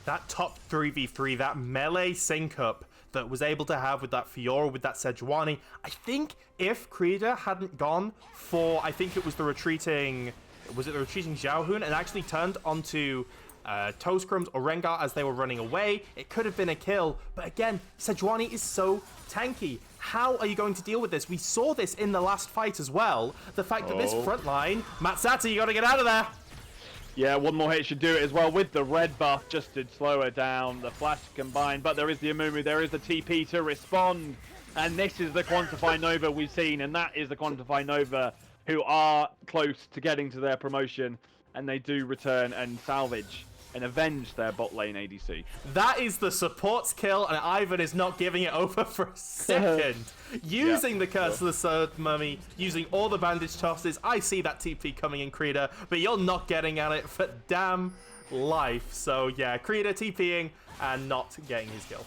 That top 3v3, that melee sync-up that was able to have with that Fiora, with that Sejuani, I think if Krida hadn't gone for, I think it was the retreating, Xiaohun, and actually turned onto Toescrums or Rengar as they were running away, it could have been a kill. But again, Sejuani is so tanky. How are you going to deal with this? We saw this in the last fight as well. The fact that this front line, Matsata, you got to get out of there. Yeah, one more hit should do it as well with the red buff just to slow her down. The flash combined, but there is the Amumu, there is the TP to respond. And this is the Quantify Nova we've seen, and that is the Quantify Nova who are close to getting to their promotion, and they do return and salvage and avenge their bot lane ADC. That is the support's kill, and Ivan is not giving it over for a second. Using the Curse of the Sword Mummy, using all the bandage tosses. I see that TP coming in, Krida, but you're not getting at it for damn life. So yeah, Krida TPing and not getting his kill.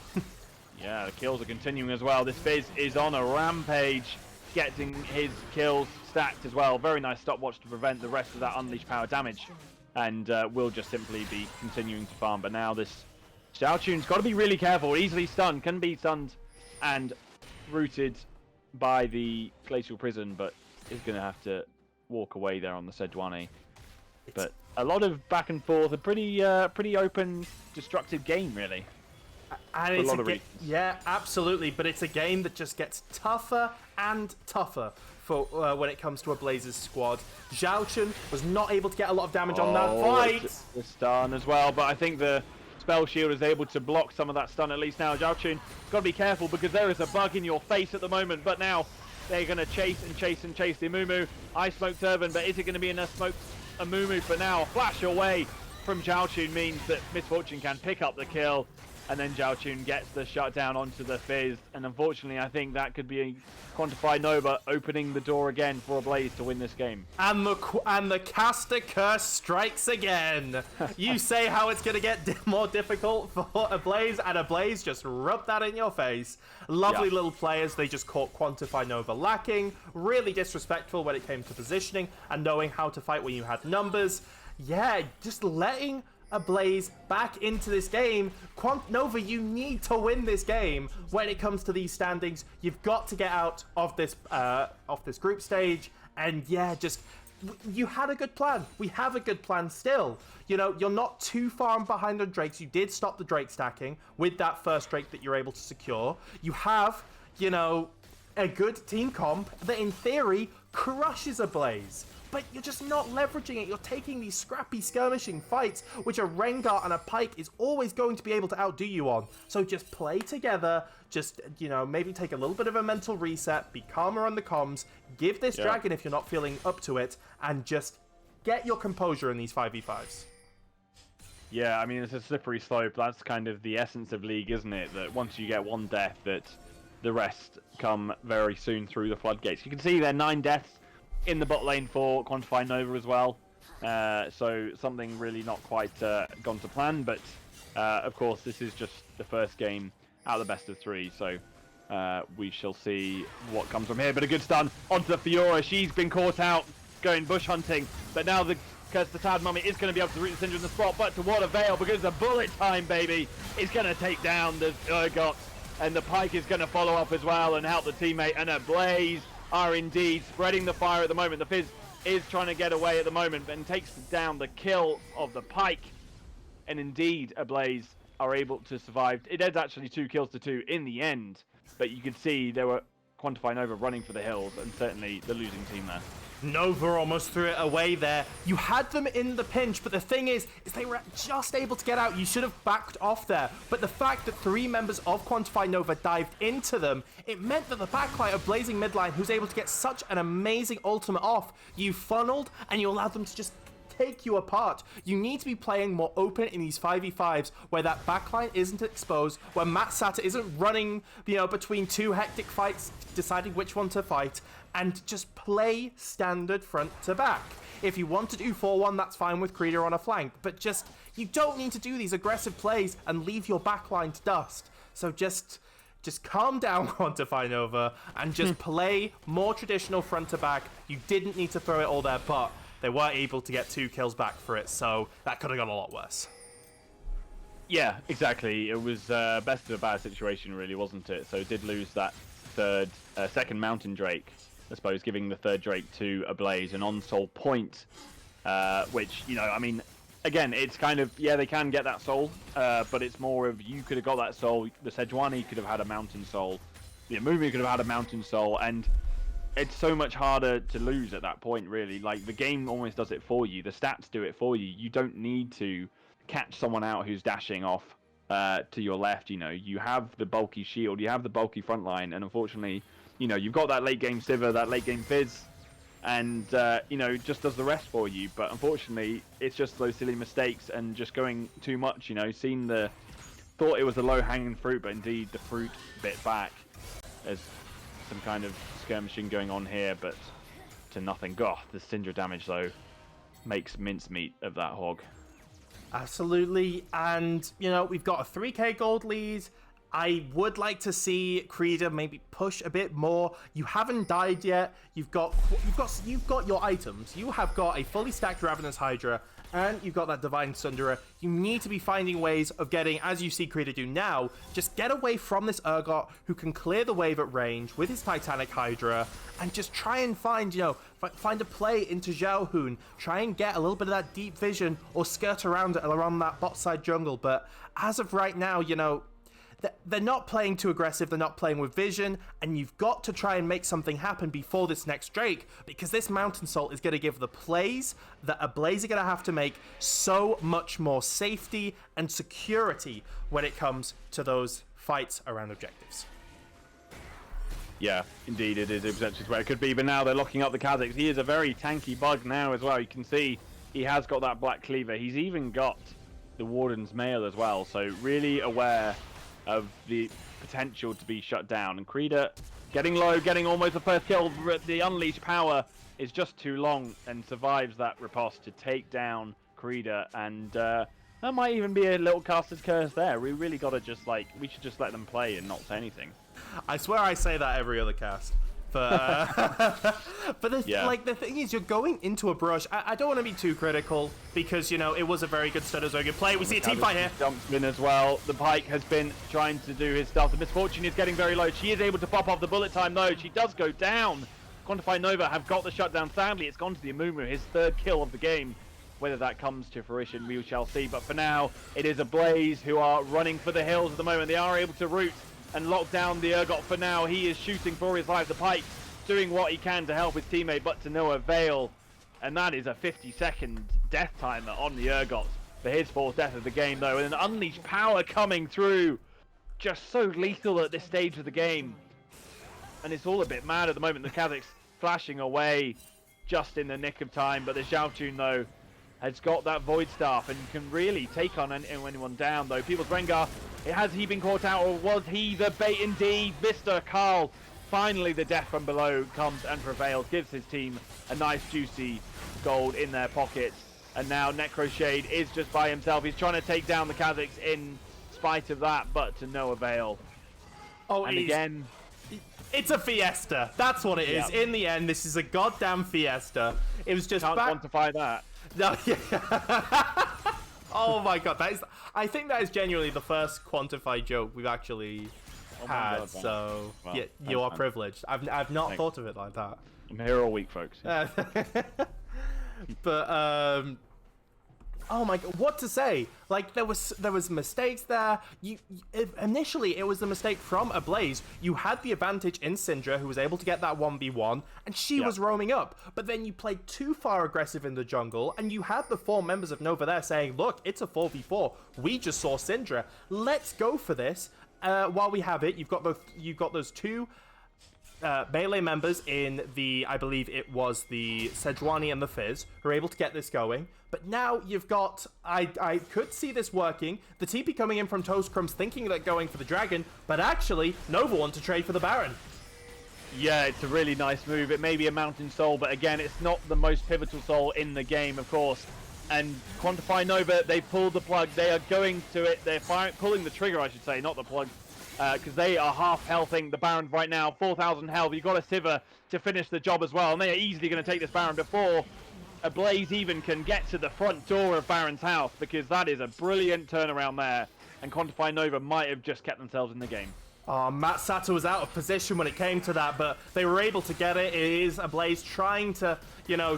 Yeah, the kills are continuing as well. This Fizz is on a rampage, getting his kills stacked as well. Very nice stopwatch to prevent the rest of that unleashed power damage. And will just simply be continuing to farm. But now this Xiaochun's got to be really careful. Easily stunned, can be stunned and rooted by the Glacial Prison, but is going to have to walk away there on the Sejuani. But a lot of back and forth, a pretty open, destructive game, really. And it's yeah, absolutely. But it's a game that just gets tougher and tougher for when it comes to Ablaze's squad. Xiaochun was not able to get a lot of damage on that fight. The stun as well, but I think the spell shield is able to block some of that stun at least now. Xiaochun got to be careful because there is a bug in your face at the moment. But now they're going to chase and chase and chase the Amumu. Ice Smoke Turban, but is it going to be enough smoke Amumu for now? Flash away from Xiaochun means that Misfortune can pick up the kill. And then Xiaochun gets the shutdown onto the Fizz. And unfortunately, I think that could be a Quantify Nova opening the door again for Ablaze to win this game. And the caster curse strikes again. You say how it's going to get more difficult for Ablaze, and Ablaze just rubbed that in your face. Lovely little players. They just caught Quantify Nova lacking. Really disrespectful when it came to positioning and knowing how to fight when you had numbers. Yeah, just letting Ablaze back into this game. Nova, you need to win this game when it comes to these standings. You've got to get out of this group stage. And yeah, just you had a good plan. We have a good plan still. You know, you're not too far behind on Drakes. You did stop the Drake stacking with that first Drake that you're able to secure. You have, you know, a good team comp that in theory crushes Ablaze. But you're just not leveraging it. You're taking these scrappy skirmishing fights, which a Rengar and a Pike is always going to be able to outdo you on. So just play together. Just, you know, maybe take a little bit of a mental reset. Be calmer on the comms. Give this dragon if you're not feeling up to it. And just get your composure in these 5v5s. Yeah, I mean, it's a slippery slope. That's kind of the essence of League, isn't it? That once you get one death, that the rest come very soon through the floodgates. You can see there are 9 deaths in the bot lane for Quantify Nova as well. So something really not quite gone to plan, but of course this is just the first game out of the best of 3, so we shall see what comes from here. But a good stun onto the Fiora. She's been caught out going bush hunting, but now the Curse the Tad Mummy is going to be able to reach the Syndra in the spot, but to what avail, because the bullet time, baby, is going to take down the Urgot, and the Pike is going to follow up as well and help the teammate, and Ablaze are indeed spreading the fire at the moment. The Fizz is trying to get away at the moment and takes down the kill of the Pike. And indeed, Ablaze are able to survive. It is actually 2 kills to 2 in the end. But you could see there were Quantify Nova running for the hills and certainly the losing team there. Nova almost threw it away there. You had them in the pinch, but the thing is they were just able to get out. You should have backed off there. But the fact that 3 members of Quantify Nova dived into them, it meant that the backline of Blazing Midline, who's able to get such an amazing ultimate off, you funneled and you allowed them to just take you apart. You need to be playing more open in these 5v5s where that backline isn't exposed, where Matt Satter isn't running, between 2 hectic fights, deciding which one to fight, and just play standard front to back. If you want to do 4-1, that's fine with Creeder on a flank, but you don't need to do these aggressive plays and leave your backline to dust. So just calm down, Quantify Nova, and just play more traditional front to back. You didn't need to throw it all there, but they were able to get 2 kills back for it, so that could have gone a lot worse. Yeah, exactly. It was best of a bad situation, really, wasn't it? So it did lose that second Mountain Drake, I suppose, giving the third Drake to Ablaze, an on-soul point, which, I mean, again, it's kind of, they can get that soul, but it's more of, you could have got that soul, the Sejuani could have had a Mountain Soul, the Amumu could have had a Mountain Soul, and it's so much harder to lose at that point, really. Like, the game almost does it for you. The stats do it for you. You don't need to catch someone out who's dashing off to your left. You have the bulky shield, you have the bulky front line, and unfortunately, you've got that late game Sivir, that late game Fizz, and just does the rest for you. But unfortunately, it's just those silly mistakes and just going too much. Thought it was a low hanging fruit, but indeed the fruit bit back. There's some kind of skirmishing going on here, but to nothing. God, the Syndra damage though makes mincemeat of that hog. Absolutely, and we've got a 3k gold lead. I would like to see Creeder maybe push a bit more. You haven't died yet. You've got your items. You have got a fully stacked Ravenous Hydra, and you've got that Divine Sunderer. You need to be finding ways of getting, as you see Creeder do now, just get away from this Urgot who can clear the wave at range with his Titanic Hydra, and just try and find a play into Xiaohun. Try and get a little bit of that deep vision or skirt around that bot side jungle. But as of right now, they're not playing too aggressive, they're not playing with vision, and you've got to try and make something happen before this next Drake, because this Mountain Soul is going to give the plays that Ablaze are going to have to make so much more safety and security when it comes to those fights around objectives. Yeah, indeed, it is essentially where it could be, but now they're locking up the Kazakhs. He is a very tanky bug now as well. You can see he has got that Black Cleaver. He's even got the Warden's Mail as well, so really aware of the potential to be shut down. And Creeder getting low, getting almost the first kill. The unleashed power is just too long and survives that riposte to take down Creeder. And that might even be a little caster's curse there. We really got to we should just let them play and not say anything. I swear I say that every other cast. But the thing is, you're going into a brush. I don't want to be too critical because it was a very good start, very good play. We see a team fight here. Jumps in as well. The Pike has been trying to do his stuff. The Misfortune is getting very low. She is able to pop off the bullet time though. She does go down. Quantify Nova have got the shutdown. Sadly, it's gone to the Amumu, his 3rd kill of the game. Whether that comes to fruition, we shall see. But for now, it is Ablaze who are running for the hills at the moment. They are able to root and lock down the Urgot for now. He is shooting for his life. The Pike doing what he can to help his teammate, but to no avail. And that is a 50-second death timer on the Urgot for his 4th death of the game, though. And an unleashed power coming through. Just so lethal at this stage of the game. And it's all a bit mad at the moment. The Kazakhs flashing away just in the nick of time. But the Xiaotun, though, has got that Void Staff and can really take on anyone down, though. People's Rengar, has he been caught out, or was he the bait indeed? Mr. Carl, finally the death from below comes and prevails, gives his team a nice juicy gold in their pockets. And now Necroshade is just by himself. He's trying to take down the Kazakhs in spite of that, but to no avail. Oh, and again, it's a fiesta. That's what it is. Yep. In the end, this is a goddamn fiesta. It was just can't quantify that. No, yeah. Oh my god, I think that is genuinely the first Quantify joke we've actually had. God, so well, yeah, you are privileged. I've not thought of it like that. I'm here all week, folks. But oh my god, what to say? Like there was mistakes there. Initially it was the mistake from Ablaze. You had the advantage in Syndra, who was able to get that 1v1, and she was roaming up. But then you played too far aggressive in the jungle, and you had the 4 members of Nova there saying, "Look, it's a 4v4. We just saw Syndra. Let's go for this." While we have it, you've got those 2 melee members in the, I believe it was the Sejuani and the Fizz, who are able to get this going. But now you've got, I could see this working, the TP coming in from Toast Crumbs thinking they're going for the Dragon, but actually, Nova want to trade for the Baron. Yeah, it's a really nice move. It may be a Mountain Soul, but again, it's not the most pivotal soul in the game, of course. And Quantify Nova, they pulled the plug. They are going to it. They're pulling the trigger, I should say, not the plug. Because they are half healthing the Baron right now. 4,000 health. You've got a Sivir to finish the job as well. And they are easily going to take this Baron before Ablaze even can get to the front door of Baron's house. Because that is a brilliant turnaround there. And Quantify Nova might have just kept themselves in the game. Matt Sato was out of position when it came to that, but they were able to get it. It is Ablaze trying to,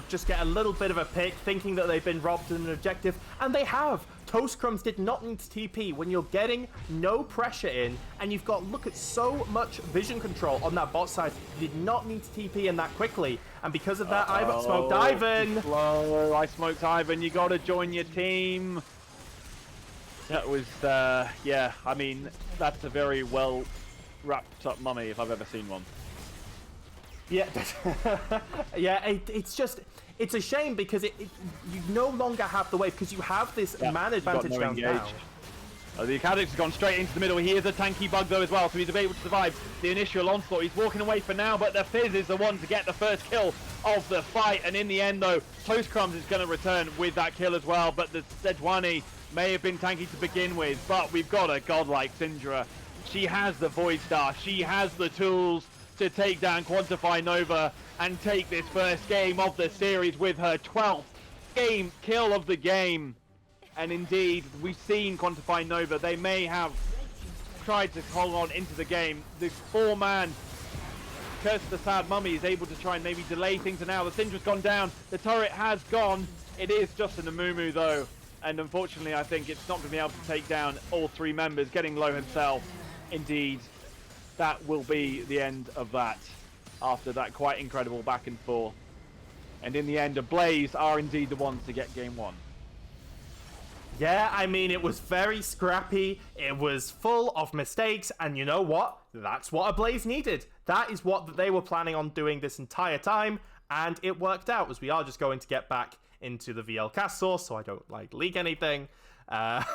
just get a little bit of a pick, thinking that they've been robbed in an objective, and they have. Toast Crumbs did not need to TP when you're getting no pressure in, and you've got, look at so much vision control on that bot side. You did not need to TP in that quickly, and because of that, I smoked Ivan. Slow. I smoked Ivan. You got to join your team. That was, yeah, I mean, that's a very well wrapped up mummy if I've ever seen one. Yeah, yeah, it's a shame because you no longer have the wave because you have this man advantage down now. The Acadix has gone straight into the middle. He is a tanky bug though as well, so he's able to survive the initial onslaught. He's walking away for now, but the Fizz is the one to get the first kill of the fight. And in the end though, Toast Crumbs is going to return with that kill as well, but the Sejuani may have been tanky to begin with, but we've got a godlike Syndra. She has the Void Star. She has the tools to take down Quantify Nova and take this first game of the series with her 12th kill of the game. And indeed, we've seen Quantify Nova. They may have tried to hold on into the game. The 4-man Curse of the Sad Mummy is able to try and maybe delay things, and now the Syndra's gone down. The turret has gone. It is just an Amumu though. And unfortunately, I think it's not going to be able to take down all 3 members, getting low himself. Indeed, that will be the end of that after that quite incredible back and forth. And in the end, Ablaze are indeed the ones to get game 1. Yeah, I mean, it was very scrappy. It was full of mistakes. And you know what? That's what Ablaze needed. That is what they were planning on doing this entire time. And it worked out, as we are just going to get back into the VL cast source, so I don't leak anything. But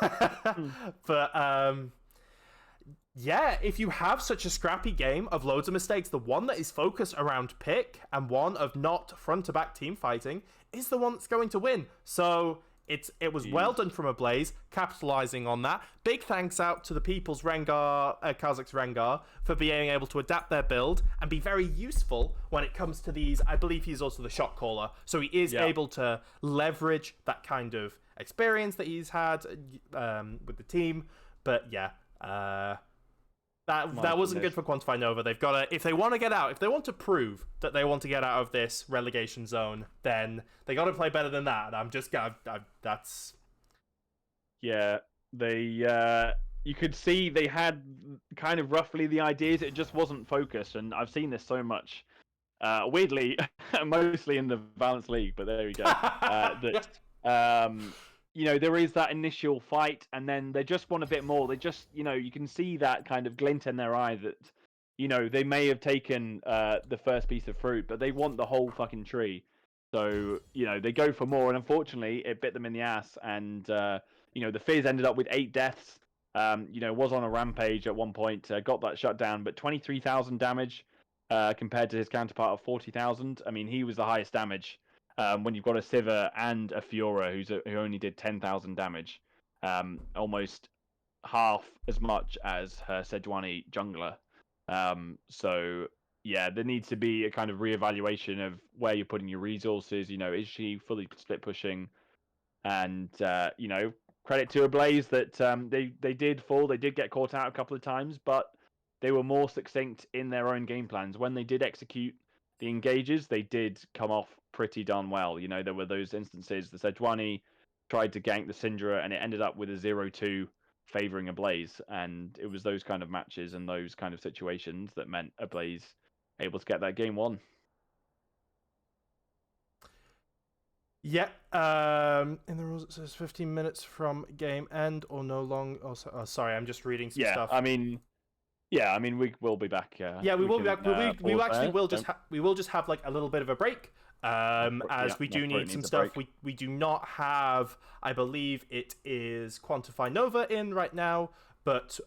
yeah, if you have such a scrappy game of loads of mistakes, the one that is focused around pick and one of not front to back team fighting is the one that's going to win. So it was well done from Ablaze, capitalizing on that. Big thanks out to the People's Rengar, Kazakh's Rengar, for being able to adapt their build and be very useful when it comes to these. I believe he's also the shot caller, so he is able to leverage that kind of experience that he's had with the team. But yeah, that wasn't good for Quantify Nova. They've got to, if they want to get out, if they want to prove that they want to get out of this relegation zone, then they got to play better than that. And that's. Yeah, they. You could see they had kind of roughly the ideas. It just wasn't focused, and I've seen this so much. Weirdly, mostly in the Balance League, but there we go. There is that initial fight, and then they just want a bit more. They just, you can see that kind of glint in their eye that, they may have taken the first piece of fruit, but they want the whole fucking tree. So, they go for more, and unfortunately, it bit them in the ass. And, the Fizz ended up with 8 deaths. Was on a rampage at one point, got that shut down, but 23,000 damage compared to his counterpart of 40,000. I mean, he was the highest damage. When you've got a Sivir and a Fiora who only did 10,000 damage, almost half as much as her Sejuani jungler. So yeah, there needs to be a kind of reevaluation of where you're putting your resources. Is she fully split pushing? And credit to Ablaze that they did fall, they did get caught out a couple of times, but they were more succinct in their own game plans. When they did execute the engages, they did come off pretty darn well. There were those instances, the Sejuani tried to gank the Syndra, and it ended up with a 0-2 favoring Ablaze. And it was those kind of matches and those kind of situations that meant Ablaze able to get that game won. Yeah. In the rules it says 15 minutes from game end or no long. Oh, sorry, I'm just reading some stuff. I mean, we will be back. Yeah, we will be back. We actually will just we will just have like a little bit of a break. As we do need some stuff. We do not have, I believe it is Quantify Nova in right now, but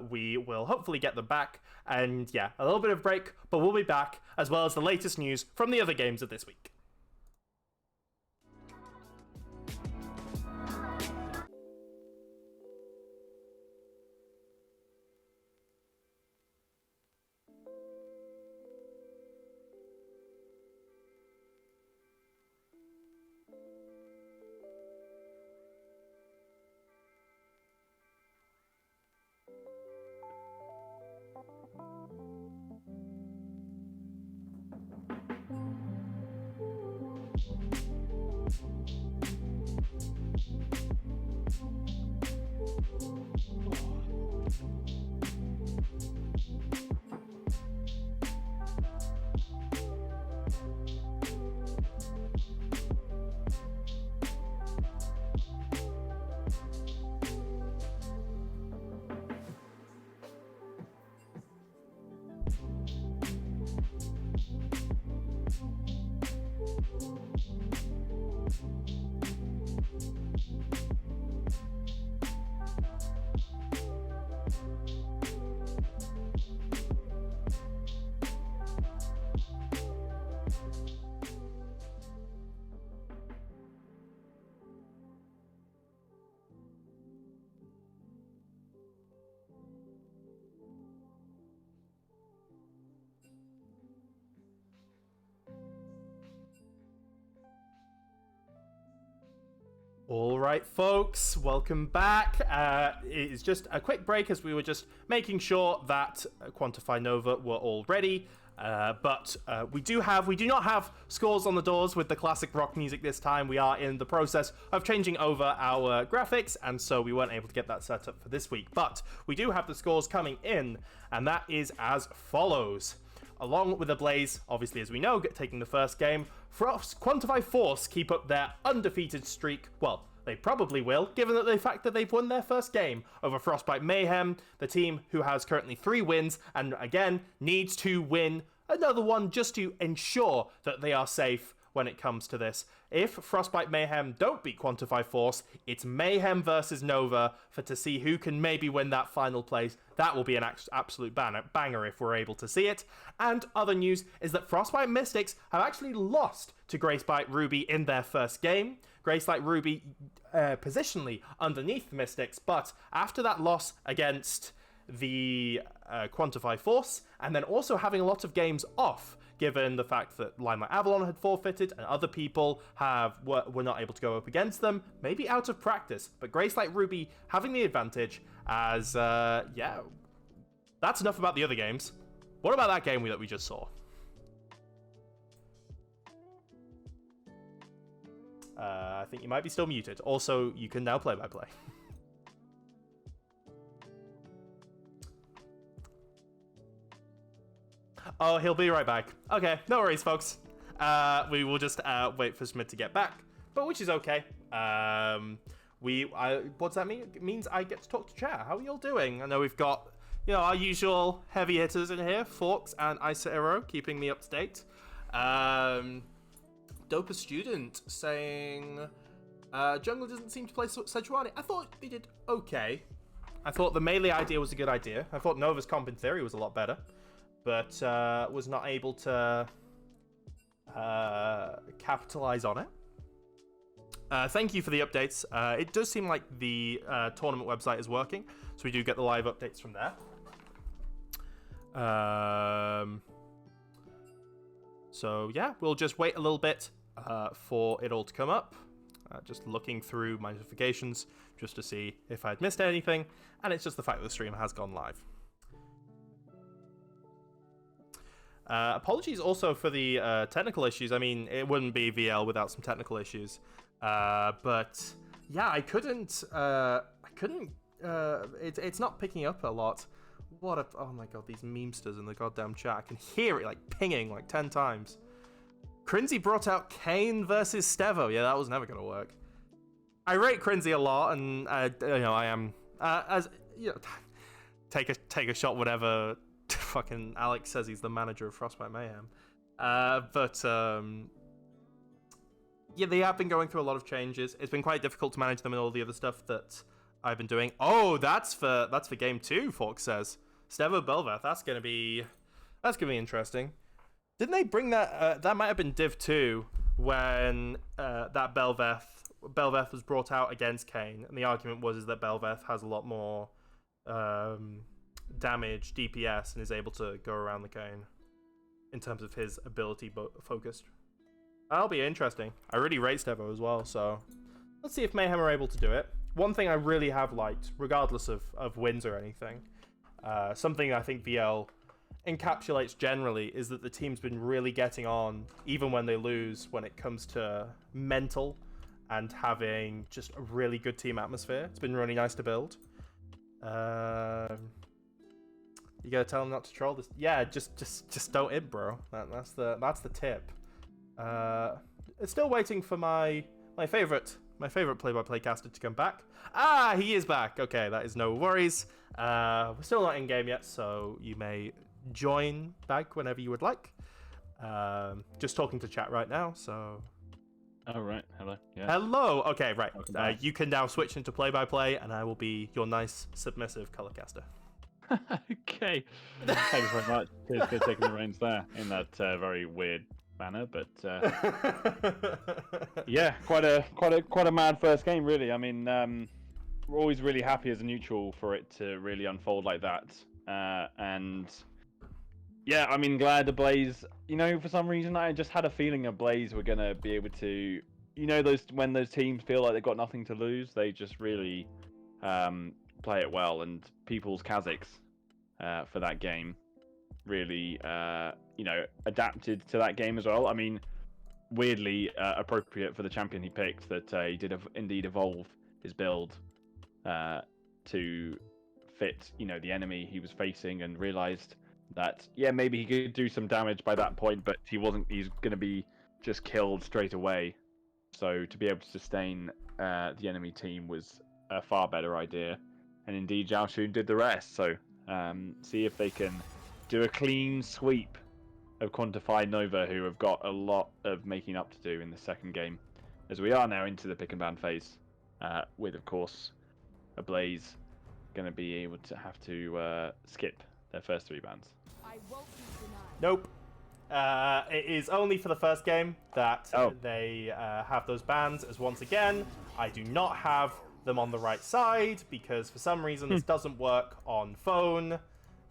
we will hopefully get them back. And yeah, a little bit of break, but we'll be back, as well as the latest news from the other games of this week. All right, folks, welcome back. It is just a quick break as we were just making sure that Quantify Nova were all ready. But we do not have scores on the doors with the classic rock music this time. We are in the process of changing over our graphics, and so we weren't able to get that set up for this week. But we do have the scores coming in, and that is as follows. Along with Ablaze, obviously, as we know, taking the first game, Quantify Force keep up their undefeated streak. Well, they probably will, given the fact that they've won their first game over Frostbite Mayhem, the team who has currently 3 wins, and again, needs to win another one just to ensure that they are safe when it comes to this. If Frostbite Mayhem don't beat Quantify Force, it's Mayhem versus Nova to see who can maybe win that final place. That will be an absolute banger if we're able to see it. And other news is that Frostbite Mystics have actually lost to Gracebite Ruby in their first game. Gracebite Ruby positionally underneath the Mystics, but after that loss against the Quantify Force, and then also having a lot of games off, given the fact that Limelight Avalon had forfeited and other people were not able to go up against them, maybe out of practice. But Gracelight Ruby having the advantage as, yeah, that's enough about the other games. What about that game that we just saw? I think you might be still muted. Also, you can now play-by-play. Oh, he'll be right back. Okay, no worries, folks. We will just wait for Smith to get back, but which is okay. What's that mean? It means I get to talk to chat. How are y'all doing? I know we've got, our usual heavy hitters in here, Forks and Isa Arrow, keeping me up to date. Doper Student saying, Jungle doesn't seem to play Sejuani. I thought they did okay. I thought the melee idea was a good idea. I thought Nova's comp in theory was a lot better, but was not able to capitalize on it. Thank you for the updates. It does seem like the tournament website is working, so we do get the live updates from there. So yeah, we'll just wait a little bit for it all to come up. Just looking through my notifications just to see if I'd missed anything, and it's just the fact that the stream has gone live. Apologies also for the technical issues. I mean, it wouldn't be VL without some technical issues. But yeah, I couldn't. It's not picking up a lot. Oh my god, these memesters in the goddamn chat. I can hear it like pinging like 10 times. Crinzy brought out Kane versus Stevo. Yeah, that was never gonna work. I rate Crinzy a lot, and I am as take a shot whenever fucking Alex says he's the manager of Frostbite Mayhem. Yeah, they have been going through a lot of changes. It's been quite difficult to manage them and all the other stuff that I've been doing. Oh, that's for game 2, Fox says. Stevo Belveth, that's gonna be interesting. Didn't they bring that? That might have been Div 2 when that Belveth was brought out against Kane, and the argument was that Belveth has a lot more damage, DPS, and is able to go around the Kane in terms of his ability focused. That'll be interesting. I really rate Stevo as well, so let's see if Mayhem are able to do it. One thing I really have liked, regardless of wins or anything, something I think VL encapsulates generally, is that the team's been really getting on, even when they lose, when it comes to mental and having just a really good team atmosphere. It's been really nice to build. You gotta tell them not to troll this. Yeah, just don't imp, bro. That's the tip. Still waiting for my favorite play-by-play caster to come back. Ah, he is back. Okay, that is no worries. We're still not in game yet, so you may join back whenever you would like. Just talking to chat right now, so. Oh right, hello. Yeah. Hello. Okay, right. You can now switch into play-by-play, and I will be your nice submissive color caster. Okay. Thanks very much. Cheers for taking the reins there in that very weird manner, but yeah, quite a mad first game, really. I mean, we're always really happy as a neutral for it to really unfold like that, and yeah, I mean, glad Ablaze. For some reason, I just had a feeling Ablaze were gonna be able to, when those teams feel like they've got nothing to lose, they just really play it well, and people's Kazakhs for that game really adapted to that game as well. I mean, weirdly appropriate for the champion he picked, that he did indeed evolve his build to fit the enemy he was facing, and realized that maybe he could do some damage by that point, but he's going to be just killed straight away. So to be able to sustain the enemy team was a far better idea, and indeed Zhao Xun did the rest. So see if they can do a clean sweep of Quantify Nova, who have got a lot of making up to do in the second game, as we are now into the pick and ban phase, with of course Ablaze going to be able to have to skip their first 3 bans. Nope. It is only for the first game that they have those bans, as once again I do not have them on the right side, because for some reason this doesn't work on phone.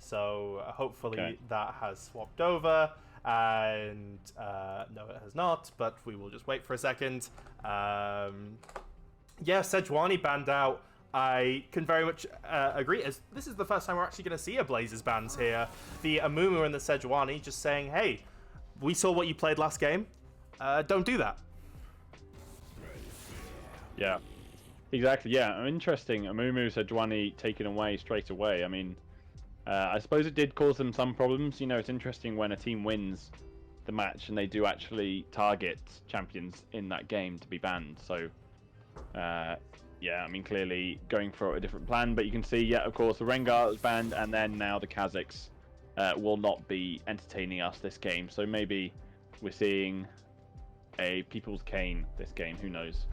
So hopefully that has swapped over, and no, it has not, but we will just wait for a second. Yeah, Sejuani banned out. I can very much agree, as this is the first time we're actually going to see Ablaze's bans here. The Amumu and the Sejuani just saying, hey, we saw what you played last game, don't do that. Yeah, exactly. Yeah, interesting. Amumu, Sejuani taken away straight away. I mean, I suppose it did cause them some problems. It's interesting when a team wins the match and they do actually target champions in that game to be banned. So, yeah, I mean, clearly going for a different plan. But you can see, of course, the Rengar was banned, and then now the Kazakhs will not be entertaining us this game. So maybe we're seeing a People's Kane this game. Who knows?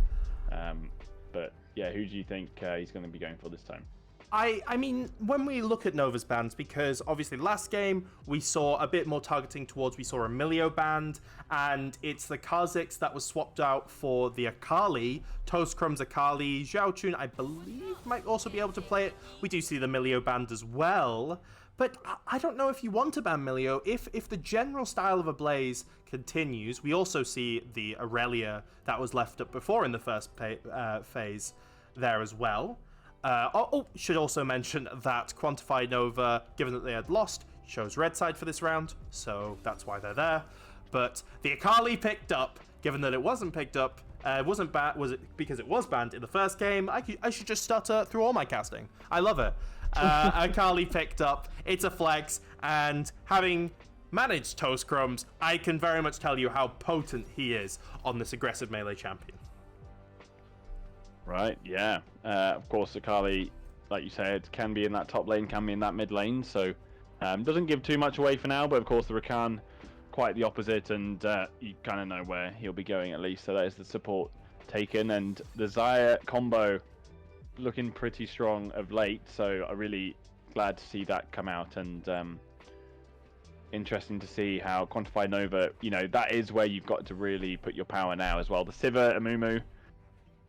But yeah, who do you think he's going to be going for this time? I mean, when we look at Nova's bans, because obviously last game we saw a bit more targeting towards, we saw Emilio banned, and it's the Kazakhs that was swapped out for the Akali, Toast Crumb's Akali. Zhao Xun, I believe, might also be able to play it. We do see the Emilio banned as well, but I don't know if you want to ban Emilio. If the general style of Ablaze continues, we also see the Aurelia that was left up before in the first phase there as well. Should also mention that Quantify Nova, given that they had lost, chose red side for this round, so that's why they're there. But the Akali picked up, given that it wasn't picked up Wasn't was it because it was banned in the first game? I should just stutter through all my casting. I love it. Akali picked up. It's a flex, and having managed Toast Crumbs, I can very much tell you how potent he is on this aggressive melee champion. Right, yeah. Of course, Akali, like you said, can be in that top lane, can be in that mid lane, so doesn't give too much away for now, but of course the Rakan, quite the opposite, and you kind of know where he'll be going at least, so that is the support taken, and the Xayah combo looking pretty strong of late, so I'm really glad to see that come out, and interesting to see how Quantify Nova, that is where you've got to really put your power now as well. The Sivir Amumu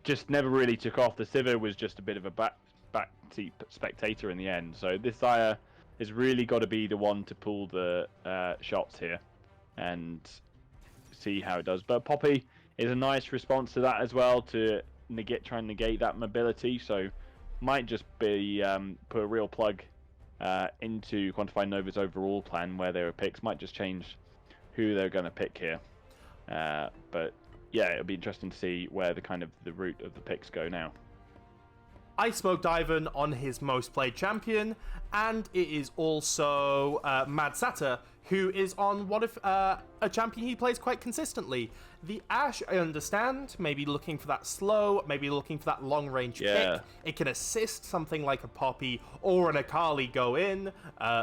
just never really took off. The Sivir was just a bit of a backseat spectator in the end. So this Xayah has really got to be the one to pull the shots here and see how it does. But Poppy is a nice response to that as well, to try and negate that mobility. So might just be put a real plug into Quantify Nova's overall plan where their picks might just change who they're going to pick here. But yeah, it'll be interesting to see where the route of the picks go now. I smoked Ivan on his most played champion, and it is also Mad Satter, who is on a champion he plays quite consistently. The Ashe, I understand, maybe looking for that slow, maybe looking for that long range pick. It can assist something like a Poppy or an Akali go in,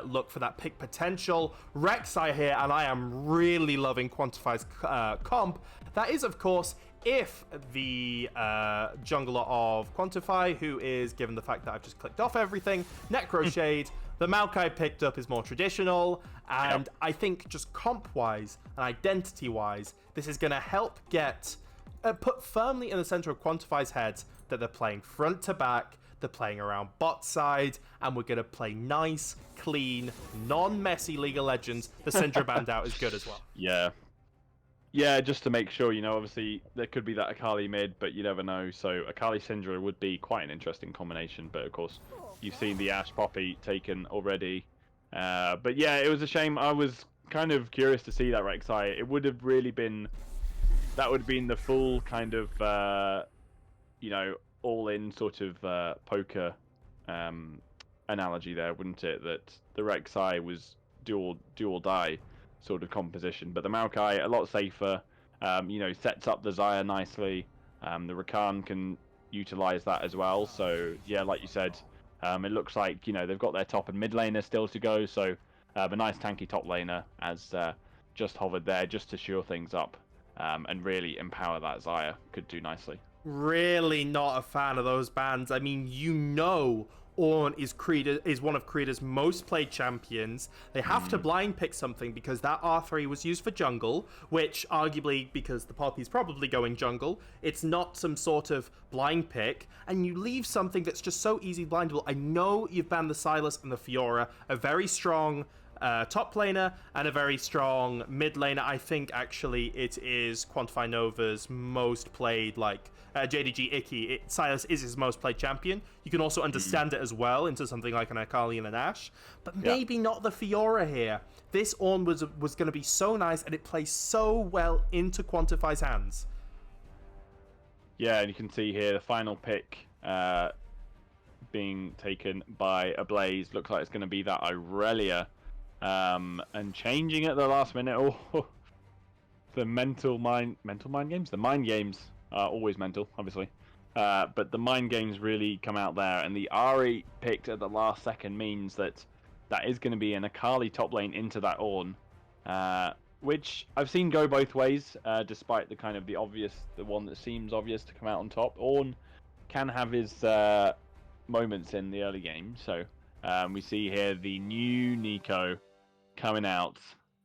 look for that pick potential. Rek'Sai here, and I am really loving Quantify's comp. That is, of course, if the jungler of Quantify, who is, given the fact that I've just clicked off everything, Necro Shade, the Maokai picked up is more traditional, and I think just comp-wise and identity-wise, this is going to help get put firmly in the center of Quantify's head that they're playing front to back, they're playing around bot side, and we're going to play nice, clean, non-messy League of Legends. The Syndra band out is good as well. Yeah, just to make sure, obviously there could be that Akali mid, but you never know. So Akali Syndra would be quite an interesting combination, but of course you've seen the Ashe Poppy taken already. But yeah, it was a shame. I was kind of curious to see that Rek'Sai. It would have really been, that would have been the full kind of, all-in sort of poker analogy there, wouldn't it? That the Rek'Sai was do or die sort of composition, but the Maokai a lot safer, sets up the Xayah nicely. The Rakan can utilize that as well, so yeah, like you said, it looks like they've got their top and mid laner still to go, so a nice tanky top laner as just hovered there just to shore things up and really empower that Xayah. Could do nicely. Really not a fan of those bans. I mean, Ornn is one of Creed's most played champions. They have to blind pick something because that R3 was used for jungle, which arguably, because the Poppy's probably going jungle, it's not some sort of blind pick, and you leave something that's just so easy blindable. I know you've banned the Sylas and the Fiora, a very strong top laner and a very strong mid laner. I think actually it is Quantify Nova's most played, JDG Icky. Sylas is his most played champion. You can also understand it as well into something like an Akali and an Ashe, but maybe not the Fiora here. This Ornn was going to be so nice, and it plays so well into Quantify's hands. Yeah, and you can see here the final pick being taken by Ablaze. Looks like it's going to be that Irelia. And changing at the last minute. Oh, the mind games. The mind games are always mental, obviously. But the mind games really come out there, and the Ahri picked at the last second means that is going to be an Akali top lane into that Ornn, which I've seen go both ways. Despite the kind of the one that seems obvious to come out on top, Ornn can have his moments in the early game. So we see here the new Neeko coming out,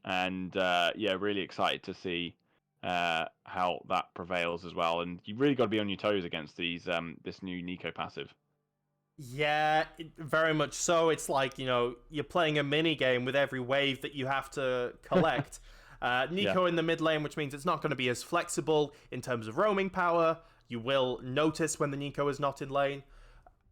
and really excited to see how that prevails as well. And you've really got to be on your toes against these this new Neeko passive. Yeah, very much so. It's like, you're playing a mini game with every wave that you have to collect. Neeko in the mid lane, which means it's not going to be as flexible in terms of roaming power. You will notice when the Neeko is not in lane.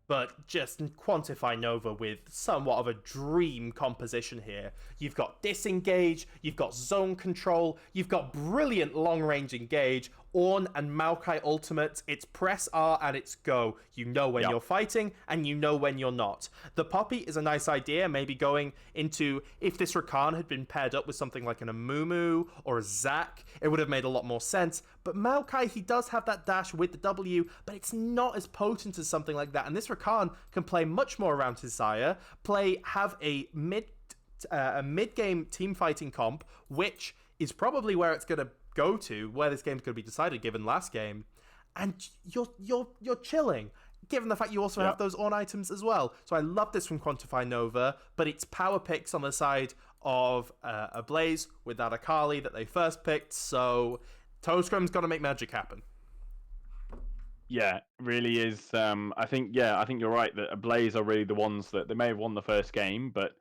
But just Quantify Nova with somewhat of a dream composition here. You've got disengage, you've got zone control, you've got brilliant long-range engage, Ornn and Maokai ultimates, it's press R and it's go. You know when you're fighting, and you know when you're not. The Poppy is a nice idea, maybe going into, if this Rakan had been paired up with something like an Amumu or a Zac, it would have made a lot more sense. But Maokai, he does have that dash with the W, but it's not as potent as something like that. And this Rakan can play much more around his Xayah, have a mid-game team fighting comp, which is probably where it's going to go to, where this game's going to be decided given last game, and you're chilling, given the fact you also have those Ornn items as well. So I love this from Quantify Nova, but it's power picks on the side of Ablaze with that Akali that they first picked, so Toe Scrum's got to make magic happen. Yeah, really is. I think you're right that Ablaze are really the ones that they may have won the first game, but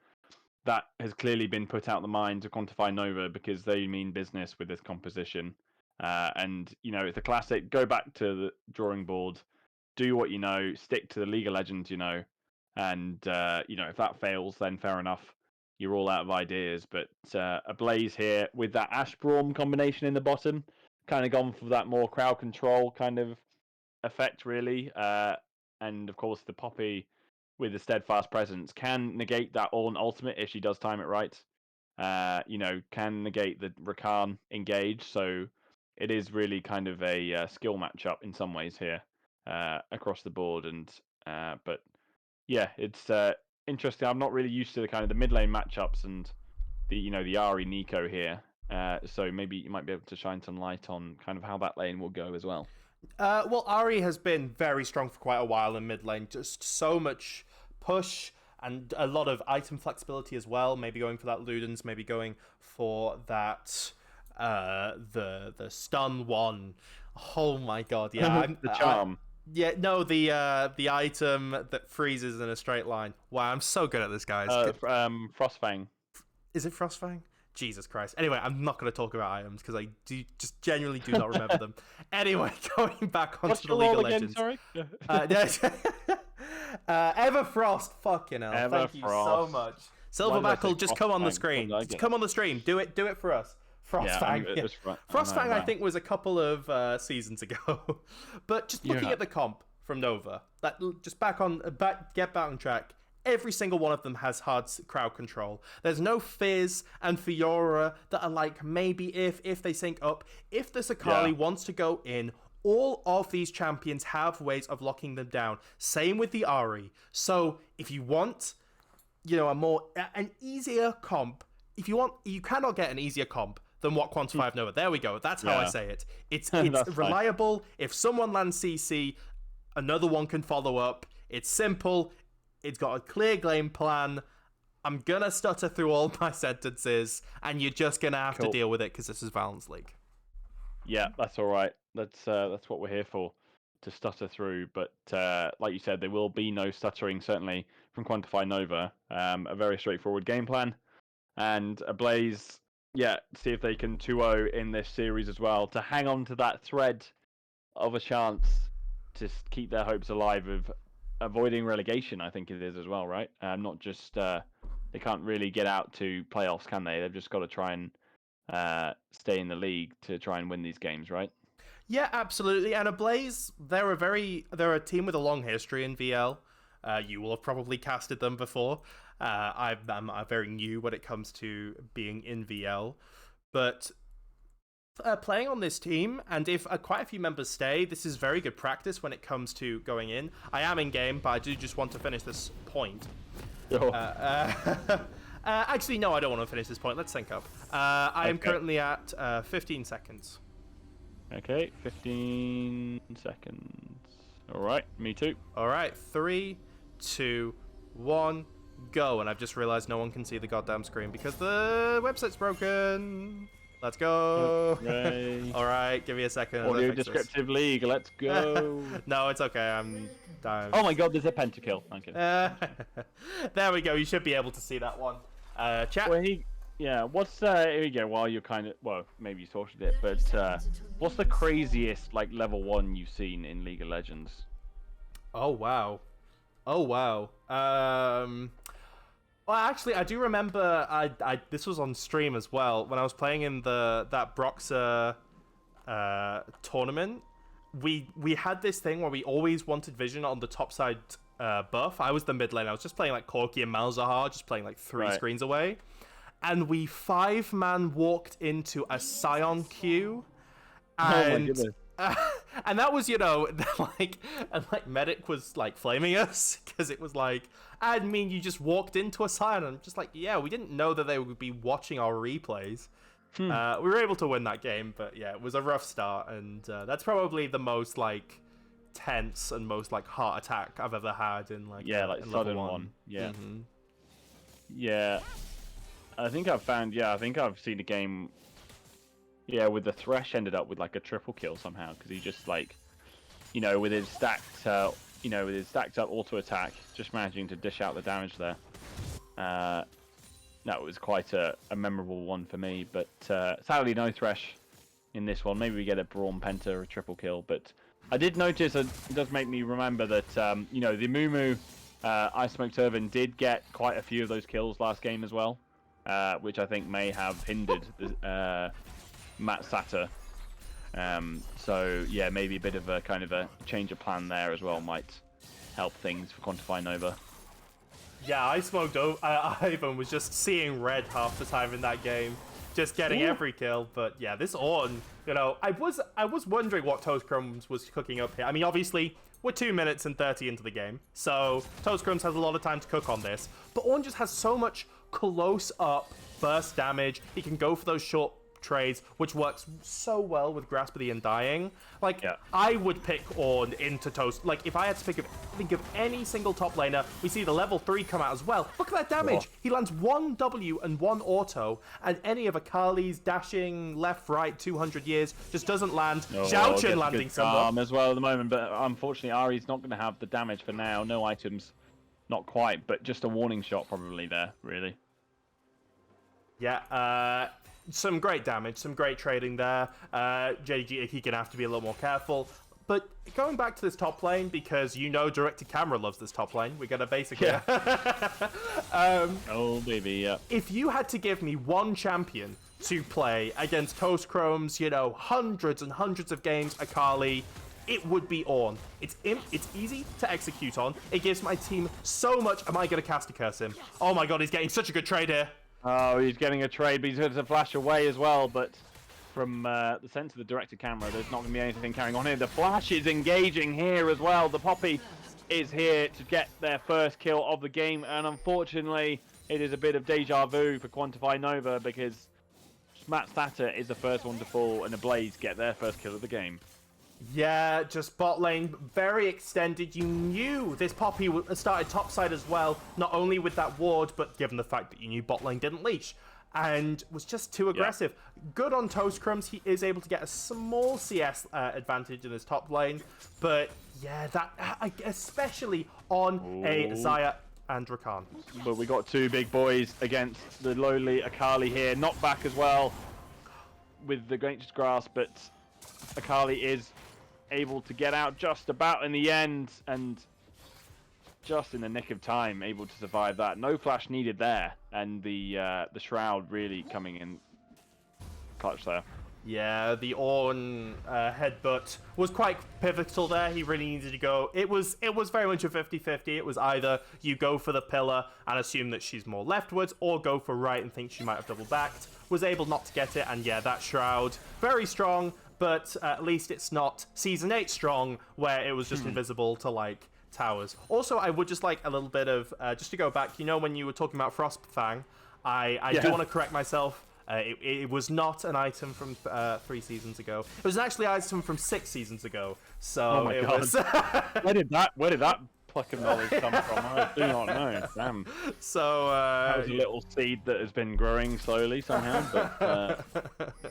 that has clearly been put out of the mind to Quantify Nova because they mean business with this composition. And, it's a classic. Go back to the drawing board, do what you know, stick to the League of Legends, and, if that fails, then fair enough. You're all out of ideas. But Ablaze here with that Ash Braum combination in the bottom, kind of gone for that more crowd control kind of effect, really. And, of course, the Poppy with the steadfast presence can negate that Ornn ultimate if she does time it right. Can negate the Rakan engage. So it is really kind of a skill matchup in some ways here across the board. And but yeah, it's interesting. I'm not really used to the kind of the mid lane matchups and the the Ari Nico here. So maybe you might be able to shine some light on kind of how that lane will go as well. Well, Ari has been very strong for quite a while in mid lane. Just so much push and a lot of item flexibility as well. Maybe going for that Ludens, maybe going for that the stun one. Oh my god, yeah. The charm. The item that freezes in a straight line. Wow, I'm so good at this, guys. Frostfang. Is it Frostfang? Jesus Christ. Anyway, I'm not going to talk about items because I genuinely do not remember them. Anyway, going back onto the League of Legends. Sorry? Everfrost. Fucking hell. Thank you so much. Silverback'll just come on the screen. Just come on the stream. Do it for us. Frostfang. Frostfang, I think, was a couple of seasons ago. But just looking at the comp from Nova, get back on track. Every single one of them has hard crowd control. There's no Fizz and Fiora that are like maybe if they sync up. If the Akali wants to go in, all of these champions have ways of locking them down. Same with the Ari. So if you want, an easier comp, you cannot get an easier comp than what Quantify Nova. There we go. That's how I say it. It's reliable. Fine. If someone lands CC, another one can follow up. It's simple. It's got a clear game plan. I'm gonna stutter through all my sentences, and you're just gonna have to deal with it because this is Valence League. Yeah, that's all right. That's what we're here for, to stutter through. But like you said, there will be no stuttering, certainly from Quantify Nova. A very straightforward game plan, and Ablaze, see if they can 2-0 in this series as well to hang on to that thread of a chance to keep their hopes alive of avoiding relegation. I think it is as well, right? Not just they can't really get out to playoffs, can they? They've just got to try and stay in the league to try and win these games, right? Yeah, absolutely. And Ablaze, they're a team with a long history in VL. You will have probably casted them before. I'm very new when it comes to being in VL, but playing on this team, and if quite a few members stay, this is very good practice when it comes to going in. I am in game, but I do just want to finish this point. Actually, no, I don't want to finish this point. Let's sync up. I am currently at 15 seconds. Okay, 15 seconds. All right, me too. All right, 3, 2, 1, go. And I've just realized no one can see the goddamn screen because the website's broken. Let's go. Okay. All right, give me a second. Audio descriptive league. Let's go. No, it's okay. I'm dying. Oh my god, there's a pentakill. Thank you. There we go. You should be able to see that one. Chat. Well, what's here we go. While you're maybe you sorted it, but what's the craziest level 1 you've seen in League of Legends? Oh wow. Well, actually, I do remember. This was on stream as well when I was playing in that Broxer tournament, we had this thing where we always wanted vision on the top side buff. I was the mid lane. I was just playing like Corki and Malzahar, just playing like three screens away. And we 5-man walked into a Scion queue. And, oh my goodness. And that was, like Medic was like flaming us because it was like, I mean, you just walked into a Scion and I'm just like, yeah, we didn't know that they would be watching our replays. We were able to win that game, but yeah, it was a rough start, and that's probably the most like tense and most like heart attack I've ever had in like in sudden level one. Yeah. Yeah. I think I've seen a game. Yeah, with the Thresh ended up with like a triple kill somehow because he just like, with his stacked up auto attack, just managing to dish out the damage there. That was quite a memorable one for me, but sadly no Thresh in this one. Maybe we get a Braum Penta or a triple kill, but I did notice, it does make me remember that, the Mumu Ice Smoke Turban did get quite a few of those kills last game as well, which I think may have hindered Matt Satter. So yeah, maybe a bit of a kind of a change of plan there as well might help things for Quantify Nova. Yeah, I smoked Ivan was just seeing red half the time in that game, just getting every kill. But yeah, this Ornn, I was wondering what Toast Crumbs was cooking up here. I mean, obviously we're 2 minutes and 30 into the game, so Toast Crumbs has a lot of time to cook on this. But Ornn just has so much close up burst damage. He can go for those short trades, which works so well with Grasp of the Undying. Like, I would pick Ornn into Toast. Like, if I had to think of any single top laner, we see the level 3 come out as well. Look at that damage. Whoa. He lands 1 W and 1 auto, and any of Akali's dashing left, right, 200 years just doesn't land. Xiao Chun landing someone as well at the moment, but unfortunately Ari's not going to have the damage for now. No items, not quite, but just a warning shot probably there, really. Yeah, some great damage, some great trading there. JG, he gonna have to be a little more careful. But going back to this top lane, because direct-to-camera loves this top lane, we're gonna basically... oh, baby, yeah. If you had to give me one champion to play against Toast Chrome's, hundreds and hundreds of games, Akali, it would be Ornn. It's easy to execute on. It gives my team so much... Am I gonna cast a curse him? Oh my god, he's getting such a good trade here. Oh, he's getting a trade, but he's going to flash away as well. But from the sense of the directed camera, there's not going to be anything carrying on here. The flash is engaging here as well. The Poppy is here to get their first kill of the game. And unfortunately, it is a bit of deja vu for Quantify Nova because Matt Statter is the first one to fall and Ablaze get their first kill of the game. Yeah, just bot lane, very extended. You knew this Poppy started topside as well, not only with that ward, but given the fact that you knew bot lane didn't leash, and was just too aggressive. Good on Toast Crumbs, he is able to get a small CS advantage in his top lane, but yeah, that especially on a Xayah and Rakan. But we got 2 big boys against the lowly Akali here, knocked back as well with the Nature's Grasp, but Akali is able to get out just about in the end and just in the nick of time able to survive that. No flash needed there, and the Shroud really coming in clutch there. Yeah, the Ornn headbutt was quite pivotal there. He really needed to go. It was very much a 50-50. It was either you go for the pillar and assume that she's more leftwards, or go for right and think she might have double backed. Was able not to get it, and yeah, that Shroud, very strong, but at least it's not Season 8 strong, where it was just invisible to, like, towers. Also, I would just like a little bit of, just to go back, when you were talking about Frostfang, I do want to correct myself. It was not an item from 3 seasons ago. It was actually an item from 6 seasons ago. So oh my God. was... Where did that pluck of knowledge come from? I do not know. Damn. So that was a little seed that has been growing slowly somehow, but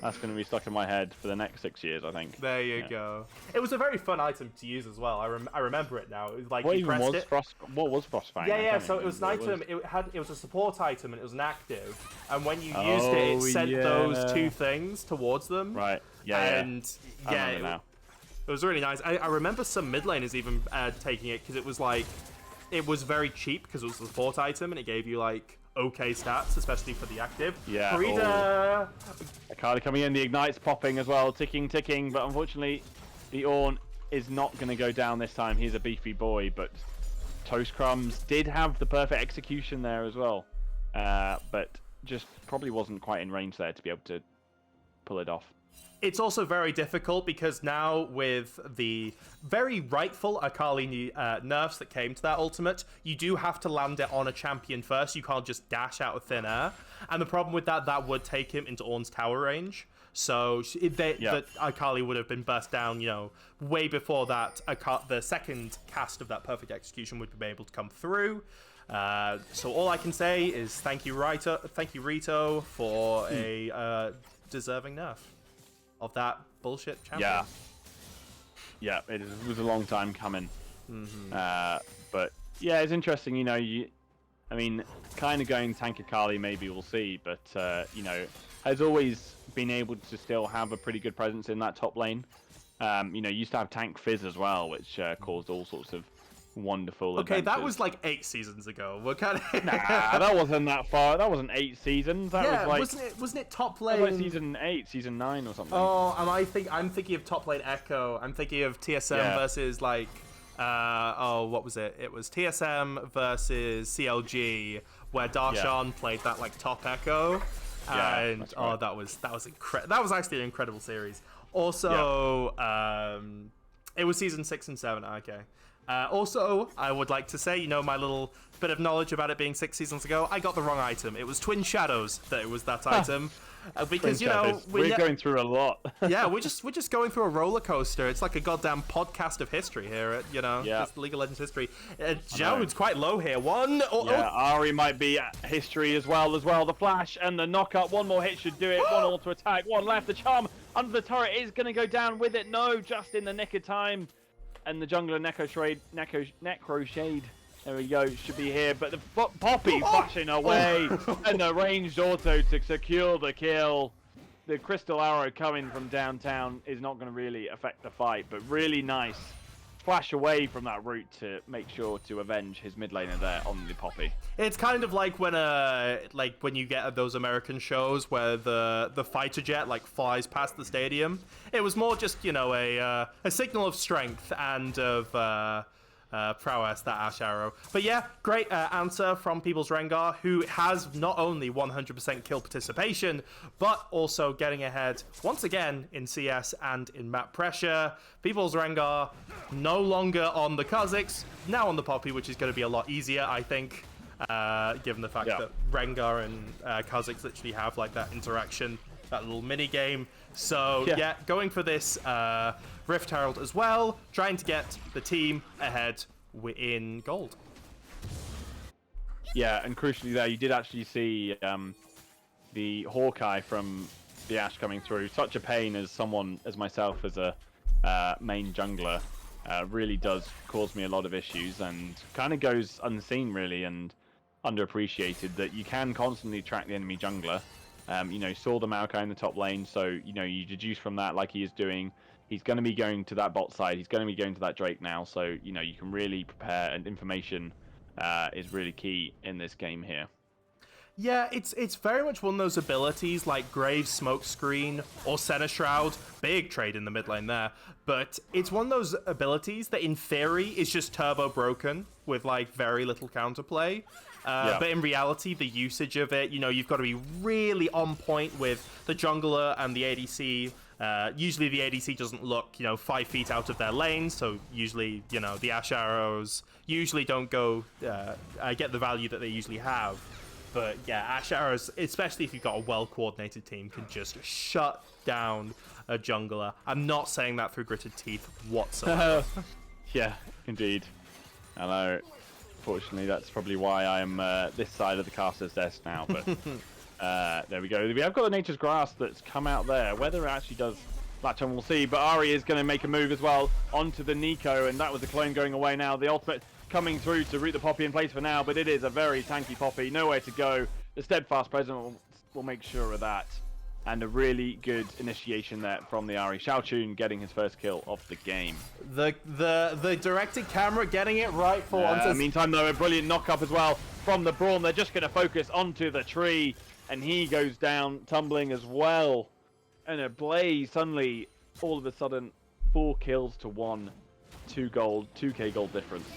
that's going to be stuck in my head for the next 6 years, I think. There you go. It was a very fun item to use as well. I remember it now. It was like what you pressed it. What was Frostfang? Yeah. So it was an item. It was a support item, and it was an active. And when you used it sent those 2 things towards them. Right. Yeah. And yeah. It was really nice. I remember some mid laners even taking it because it was very cheap because it was a support item and it gave you like okay stats, especially for the active. Yeah. Farida... Akali coming in, the Ignite's popping as well, ticking, but unfortunately, the Ornn is not going to go down this time. He's a beefy boy, but Toast Crumbs did have the perfect execution there as well, but just probably wasn't quite in range there to be able to pull it off. It's also very difficult because now with the very rightful Akali nerfs that came to that ultimate, you do have to land it on a champion first. You can't just dash out of thin air. And the problem with that would take him into Ornn's tower range. So the Akali would have been burst down, way before that. The second cast of that perfect execution would be able to come through. So all I can say is thank you, Rito, for a deserving nerf of that bullshit champion. Yeah, it was a long time coming. But yeah, it's interesting. I mean, kind of going tank Akali, maybe we'll see, but has always been able to still have a pretty good presence in that top lane. Used to have tank Fizz as well, which caused all sorts of wonderful Okay, adventures. that was like 8 seasons ago. We're kind of... Nah, that wasn't that far. That wasn't 8 seasons. That was like... wasn't it top lane? Like season 8, season 9 or something. Oh, I'm thinking of top lane Echo. I'm thinking of TSM versus like... what was it? It was TSM versus CLG, where Darshan played that like top Echo. And right. that was incredible. That was actually an incredible series. Also, it was season 6 and 7. Okay. Also, I would like to say, my little bit of knowledge about it being 6 seasons ago, I got the wrong item. It was Twin Shadows that it was that item. Because, we're going through a lot. Yeah, we're just going through a roller coaster. It's like a goddamn podcast of history here, just League of Legends history. Joe's quite low here. Ari might be history as well. The flash and the knockup. One more hit should do it. One all to attack. One left. The charm under the turret is going to go down with it. No, just in the nick of time. And the jungler Necro Shade, there we go, should be here. But the Poppy flashing away, and the ranged auto to secure the kill. The crystal arrow coming from downtown is not going to really affect the fight, but really nice flash away from that route to make sure to avenge his mid laner there on the Poppy. It's kind of like when you get those American shows where the fighter jet flies past the stadium. It was more just a signal of strength and of prowess, that Ash Arrow. But yeah, great answer from People's Rengar, who has not only 100% kill participation, but also getting ahead once again in CS and in map pressure. People's Rengar no longer on the Kha'Zix, now on the Poppy, which is going to be a lot easier, I think, given the fact that Rengar and Kha'Zix literally have that interaction, that little mini game. So going for this Rift Herald as well, trying to get the team ahead in gold. Yeah, and crucially there, you did actually see the Hawkeye from the Ashe coming through. Such a pain as someone, as myself, as a main jungler, really does cause me a lot of issues and kind of goes unseen, really, and underappreciated that you can constantly track the enemy jungler. Saw the Maokai in the top lane, so, you deduce from that, like he is doing, he's going to be going to that bot side, he's going to be going to that Drake now, so, you can really prepare, and information is really key in this game here. Yeah, it's very much one of those abilities like Graves Smokescreen or Senna Shroud, big trade in the mid lane there, but it's one of those abilities that in theory is just turbo broken with very little counterplay. But in reality, the usage of it, you've got to be really on point with the jungler and the ADC. Usually the ADC doesn't look, 5 feet out of their lane, so usually, the Ash Arrows usually don't go get the value that they usually have. But yeah, Ash Arrows, especially if you've got a well-coordinated team, can just shut down a jungler. I'm not saying that through gritted teeth whatsoever. Yeah, indeed. I know. Fortunately, that's probably why I'm this side of the caster's desk now. But there we go. We have got the Nature's Grass that's come out there. Whether it actually does latch on, we'll see. But Ari is going to make a move as well onto the Nico, and that was the clone going away now. The ultimate coming through to root the Poppy in place for now, but it is a very tanky Poppy. Nowhere to go. The Steadfast President will make sure of that. And a really good initiation there from the Ari. Xiaochun getting his first kill of the game. The directed camera getting it right for once. Meantime, though, a brilliant knock-up as well from the Brawn. They're just going to focus onto the tree, and he goes down, tumbling as well. And Ablaze suddenly, all of a sudden, 4 kills to 1, 2 gold, 2k gold difference.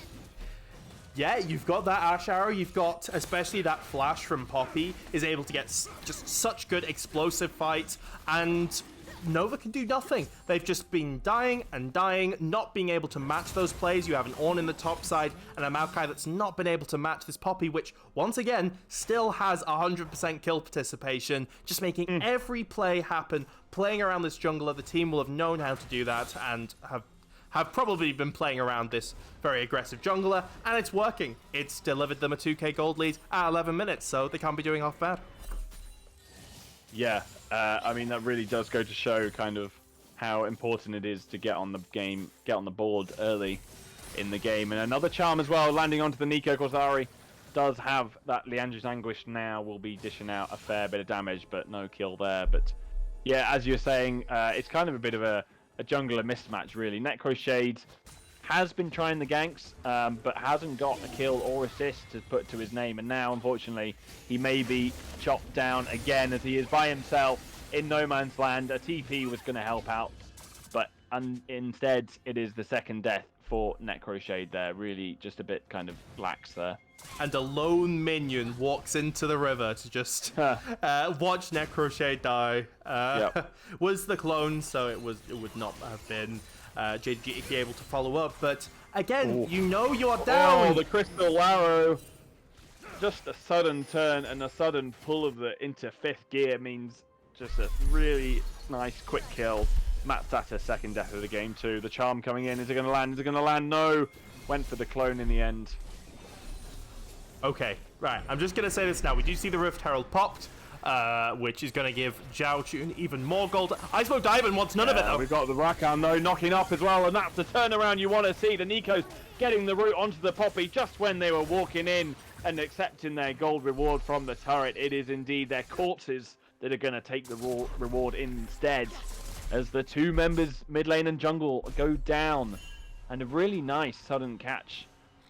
Yeah, you've got that Ash Arrow, you've got, especially that flash from Poppy, is able to get just such good explosive fights, and Nova can do nothing. They've just been dying and dying, not being able to match those plays. You have an Ornn in the top side, and a Maokai that's not been able to match this Poppy, which, once again, still has 100% kill participation, just making every play happen, playing around this jungler. The team will have known how to do that, and have probably been playing around this very aggressive jungler, and it's working. It's delivered them a 2k gold lead at 11 minutes, so they can't be doing half bad. Yeah, I mean, that really does go to show kind of how important it is to get on the game, get on the board early in the game. And another charm as well, landing onto the Nico. Corsari does have that Leandra's Anguish now, will be dishing out a fair bit of damage, but no kill there. But yeah, as you're saying, it's kind of a bit of a jungler mismatch, really. Necroshade has been trying the ganks, but hasn't got a kill or assist to put to his name. And now, unfortunately, he may be chopped down again as he is by himself in no man's land. A TP was going to help out, but instead, it is the second death for Necroshade there. Really just a bit kind of lax there. And a lone minion walks into the river to just watch Necroshade die. Yep. Was the clone, so it would not have been JDG able to follow up. But again, you know you are down. Oh, the Crystal Arrow. Just a sudden turn and a sudden pull of the into 5th gear means just a really nice quick kill. Matt's at a second death of the game too. The charm coming in. Is it going to land? Is it going to land? No. Went for the clone in the end. Okay, right. I'm just going to say this now. We do see the Rift Herald popped, which is going to give Zhao Chun even more gold. Icebo Diamond wants none of it, though. We've got the Rakan, though, knocking up as well, and that's the turnaround you want to see. The Nico's getting the route onto the Poppy just when they were walking in and accepting their gold reward from the turret. It is indeed their corpses that are going to take the reward instead, as the 2 members, mid lane and jungle, go down. And a really nice sudden catch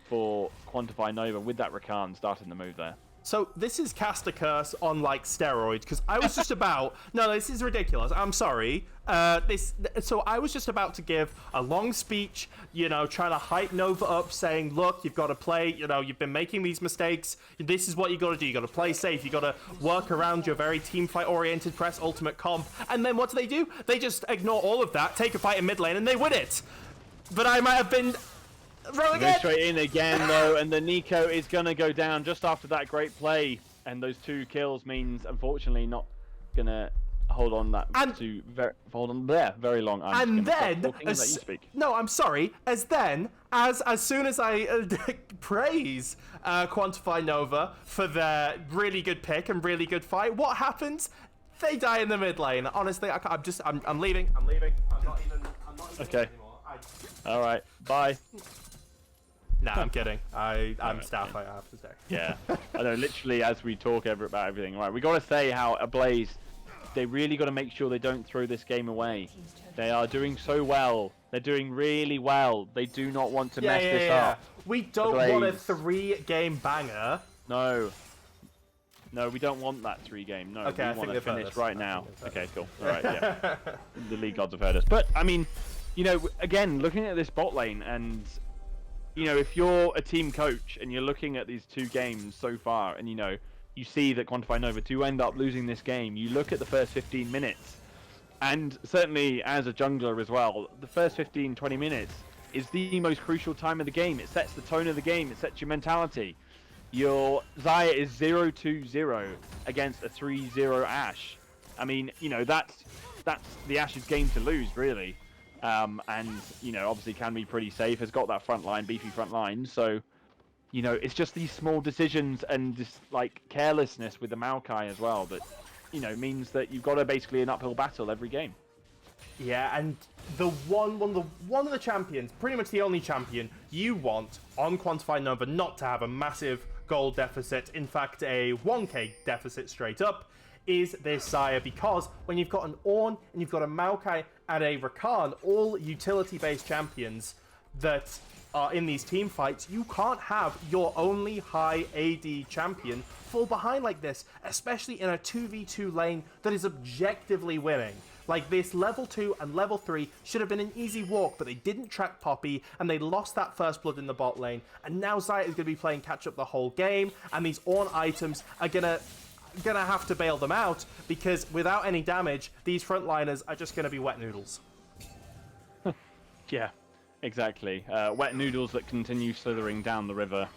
for Quantify Nova with that Rakan starting the move there. So this is Cast a Curse on like steroids, because I was just about no, this is ridiculous. I'm sorry. So I was just about to give a long speech, you know, trying to hype Nova up, saying, look, you've got to play, you know, you've been making these mistakes. This is what you got to do. You got to play safe. You got to work around your very team fight oriented press ultimate comp. And then what do? They just ignore all of that, take a fight in mid lane, and they win it. But I might have been Go straight in again though, and the Nico is gonna go down just after that great play, and those 2 kills means unfortunately not gonna hold on that very long. And then no, I'm sorry. As soon as I praise Quantify Nova for their really good pick and really good fight, what happens? They die in the mid lane. Honestly, I'm leaving. I'm not even okay. Anymore. All right. Bye. Nah, I'm kidding. I'm staff. I have to stay. Yeah, I know. Literally, as we talk about everything, right? We got to say how Ablaze, they really got to make sure they don't throw this game away. They are doing so well. They're doing really well. They do not want to mess this up. We don't want a 3-game banger. No, we don't want that 3-game. No, okay, we want to finish right now. Okay, cool. All right, yeah. The league gods have heard us. But I mean, you know, again, looking at this bot lane and. You know, if you're a team coach and you're looking at these 2 games so far and, you know, you see that Quantify Nova do end up losing this game, you look at the first 15 minutes, and certainly as a jungler as well, the first 15, 20 minutes is the most crucial time of the game. It sets the tone of the game. It sets your mentality. Your Xayah is 0-2-0 against a 3-0 Ashe. I mean, you know, that's the Ashe's game to lose, really. And, you know, obviously can be pretty safe, has got that front line, beefy front line, so, you know, it's just these small decisions and this, like, carelessness with the Maokai as well that, you know, means that you've got to basically an uphill battle every game. Yeah, and the one of the champions, pretty much the only champion you want on Quantify Nova not to have a massive gold deficit, in fact, a 1k deficit straight up, is this Xayah, because when you've got an Ornn and you've got a Maokai and a Rakan, all utility-based champions that in these team fights, you can't have your only high AD champion fall behind like this, especially in a 2v2 lane that is objectively winning. Like, this level 2 and level 3 should have been an easy walk, but they didn't track Poppy, and they lost that first blood in the bot lane, and now Zaya is going to be playing catch-up the whole game, and these Ornn items are gonna have to bail them out, because without any damage, these frontliners are just gonna be wet noodles. Yeah, exactly. Wet noodles that continue slithering down the river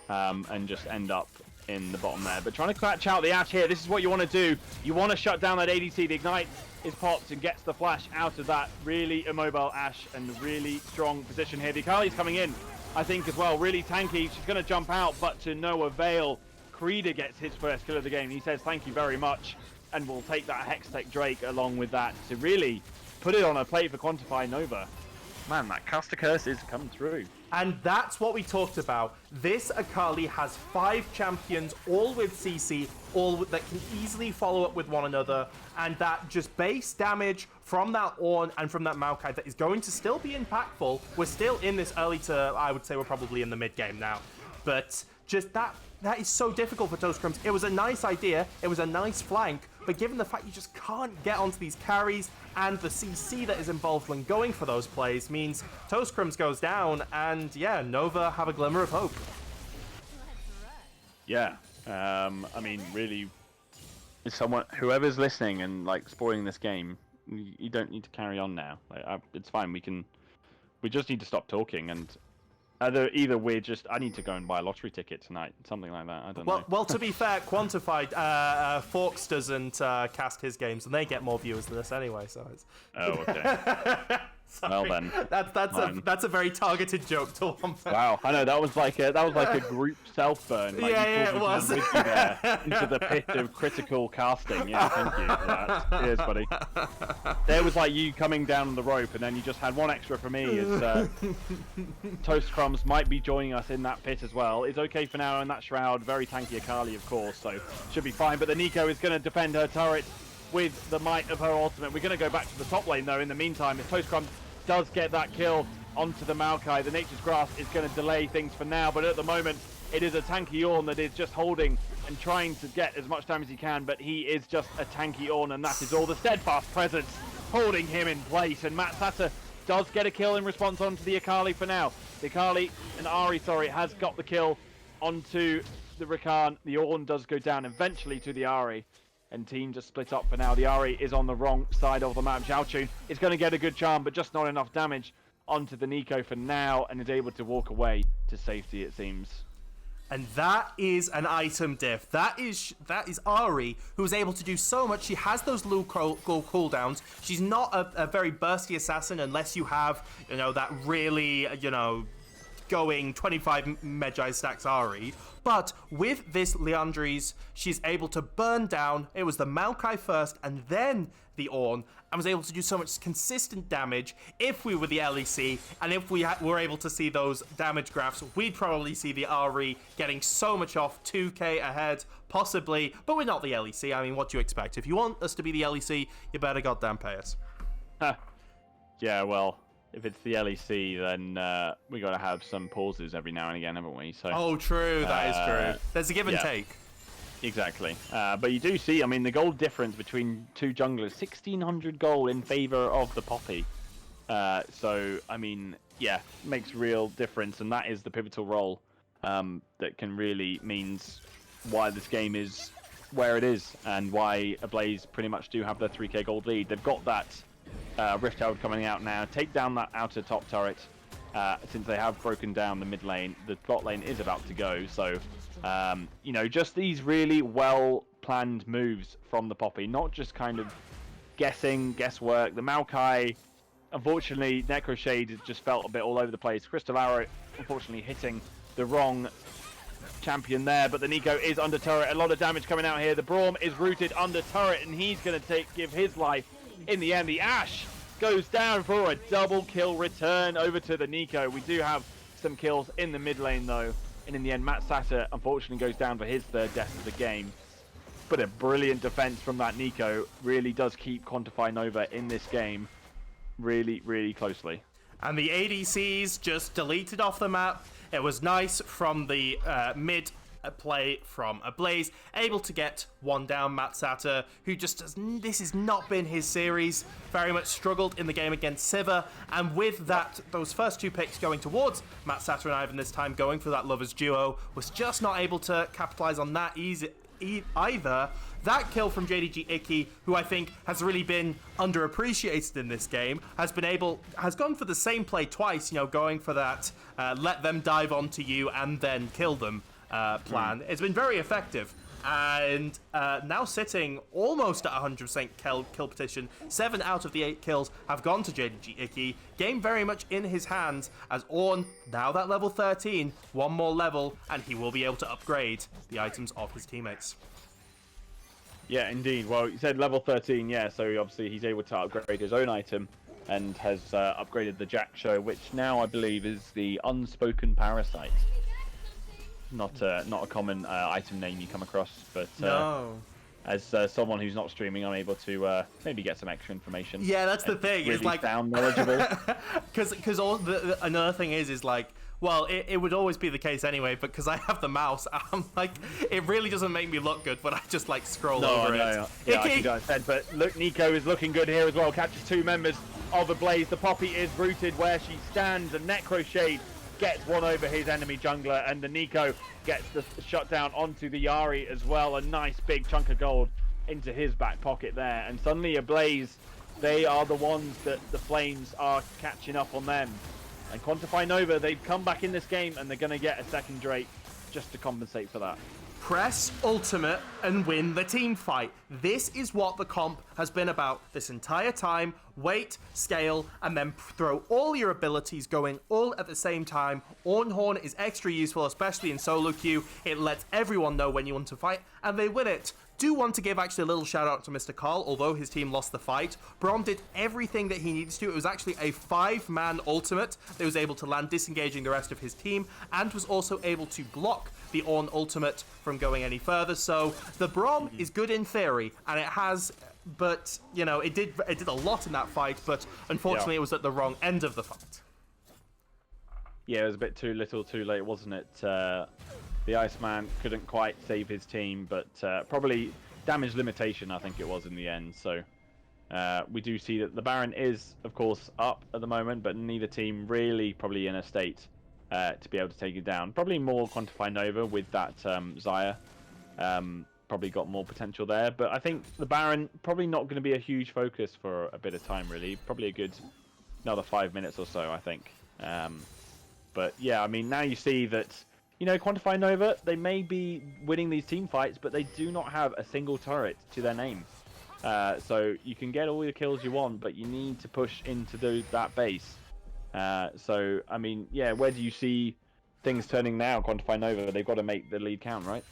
and just end up in the bottom there. But trying to catch out the Ashe here, this is what you want to do. You want to shut down that ADC. The Ignite is popped and gets the flash out of that really immobile Ashe and really strong position here. The Akali's coming in, I think, as well. Really tanky. She's going to jump out, but to no avail. Creeder gets his first kill of the game. He says, thank you very much, and we'll take that Hextech Drake along with that to really put it on a plate for Quantify Nova. Man, that caster curse is coming through. And that's what we talked about. This Akali has 5 champions, all with CC, that can easily follow up with one another, and that just base damage from that Ornn and from that Maokai that is going to still be impactful. We're still in this early to, I would say we're probably in the mid game now. But just that is so difficult for Toastcrumbs. It was a nice idea, it was a nice flank, but given the fact you just can't get onto these carries and the CC that is involved when going for those plays means Toastcrumbs goes down, and yeah, Nova have a glimmer of hope. Yeah, I mean, really, whoever's listening and like spoiling this game, you don't need to carry on now. Like, it's fine. We just need to stop talking, and either I need to go and buy a lottery ticket tonight, something like that. I don't know. Well, to be fair, Quantified, Forks doesn't cast his games, and they get more viewers than us anyway. So it's... Oh, okay. Well then, that's a very targeted joke to one. Wow, I know that was like a group self burn. Like, yeah, it was. With you there into the pit of critical casting. Yeah, thank you for that. Cheers, buddy. There was like you coming down the rope, and then you just had one extra for me. As Toast Crumbs might be joining us in that pit as well. It's okay for now in that shroud. Very tanky Akali, of course, so should be fine. But the Nico is going to defend her turret with the might of her ultimate. We're going to go back to the top lane though in the meantime. If Toastcrumbs does get that kill onto the Maokai, the Nature's Grasp is going to delay things for now, but at the moment it is a tanky Ornn that is just holding and trying to get as much time as he can, but he is just a tanky Ornn, and that is all. The steadfast presence holding him in place, and Matt Sata does get a kill in response onto the Akali for now. The Akali and Ari, has got the kill onto the Rakan. The Ornn does go down eventually to the Ari, and team just split up for now. The Ari is on the wrong side of the map. Zhaochun is going to get a good charm, but just not enough damage onto the Nico for now, and is able to walk away to safety, it seems. And that is an item diff. That is Ari, who's able to do so much. She has those low cooldowns. She's not a very bursty assassin unless you have, that really, going 25 Magi stacks Ari. But with this Liandry's, she's able to burn down. It was the Maokai first and then the Ornn, and was able to do so much consistent damage. If we were the LEC, and if we were able to see those damage graphs, we'd probably see the Ari getting so much off, 2k ahead, possibly, but we're not the LEC. I mean, what do you expect? If you want us to be the LEC, you better goddamn pay us. Yeah, well, if it's the LEC, then we got to have some pauses every now and again, haven't we? So. Oh, true. That is true. There's a give and take. Exactly. But you do see, I mean, the gold difference between two junglers, 1,600 gold in favor of the Poppy. So, I mean, yeah, makes real difference, and that is the pivotal role that can really means why this game is where it is, and why Ablaze pretty much do have their 3k gold lead. They've got that Rift Herald coming out now. Take down that outer top turret. Since they have broken down the mid lane, the bot lane is about to go. So, just these really well-planned moves from the Poppy, not just kind of guesswork. The Maokai, unfortunately, Necro Shade just felt a bit all over the place. Crystal Arrow, unfortunately, hitting the wrong champion there, but the Nico is under turret. A lot of damage coming out here. The Braum is rooted under turret, and he's going to give his life. In the end, the Ashe goes down for a double kill return over to the Nico. We do have some kills in the mid lane though, and in the end Matt Sata unfortunately goes down for his third death of the game. But a brilliant defense from that Nico really does keep Quantify Nova in this game really, really closely. and the ADCs just deleted off the map. It was nice from the mid play from Ablaze, able to get one down. Matt Satter, who just does, this has not been his series, very much struggled in the game against Sivir, and with that, those first 2 picks going towards Matt Satter and Ivan this time, going for that lovers duo, was just not able to capitalize on that either. That kill from JDG Icky, who I think has really been underappreciated in this game, has gone for the same play twice, going for that let them dive onto you and then kill them plan. It's been very effective, and now sitting almost at 100% kill petition. 7 out of the 8 kills have gone to JDG Icky. Game very much in his hands, as Ornn, now that level 13, 1 more level, and he will be able to upgrade the items of his teammates. Yeah, indeed. Well, you said level 13, yeah, so obviously he's able to upgrade his own item and has upgraded the Jack Show, which now I believe is the Unspoken Parasite. Not a common item name you come across, but no. As someone who's not streaming, I'm able to maybe get some extra information. Yeah, that's the thing. Really it's like sound knowledgeable. Because another thing is like, well, it would always be the case anyway, but because I have the mouse, I'm like, it really doesn't make me look good when I just like scroll over it. Yeah, I can said, but look, Nico is looking good here as well. Catches 2 members of Ablaze. The Poppy is rooted where she stands, and Necro Shade gets one over his enemy jungler, and the Nico gets the shutdown onto the Yari as well. A nice big chunk of gold into his back pocket there, and suddenly Ablaze, they are the ones that the Flames are catching up on them. And Quantify Nova, they've come back in this game, and they're going to get a second Drake just to compensate for that. Press ultimate and win the team fight. This is what the comp has been about this entire time. Wait, scale, and then throw all your abilities going all at the same time. Horn is extra useful, especially in solo queue. It lets everyone know when you want to fight, and they win it. Do want to give actually a little shout out to Mr. Carl, although his team lost the fight. Braum did everything that he needed to. It was actually a 5-man ultimate that was able to land, disengaging the rest of his team, and was also able to block the Ornn ultimate from going any further. So the Braum is good in theory, and it has, but it did a lot in that fight, but unfortunately it was at the wrong end of the fight. Yeah, it was a bit too little too late, wasn't it? The Iceman couldn't quite save his team, but probably damage limitation, I think it was in the end. So we do see that the Baron is, of course, up at the moment, but neither team really probably in a state to be able to take it down. Probably more Quantify Nova with that Xayah. Probably got more potential there, but I think the Baron probably not going to be a huge focus for a bit of time, really. Probably a good another 5 minutes or so, I think. But yeah, I mean, now you see that, Quantify Nova, they may be winning these team fights, but they do not have a single turret to their name. So you can get all the kills you want, but you need to push into that base. So, I mean, yeah, where do you see things turning now, Quantify Nova? They've got to make the lead count, right?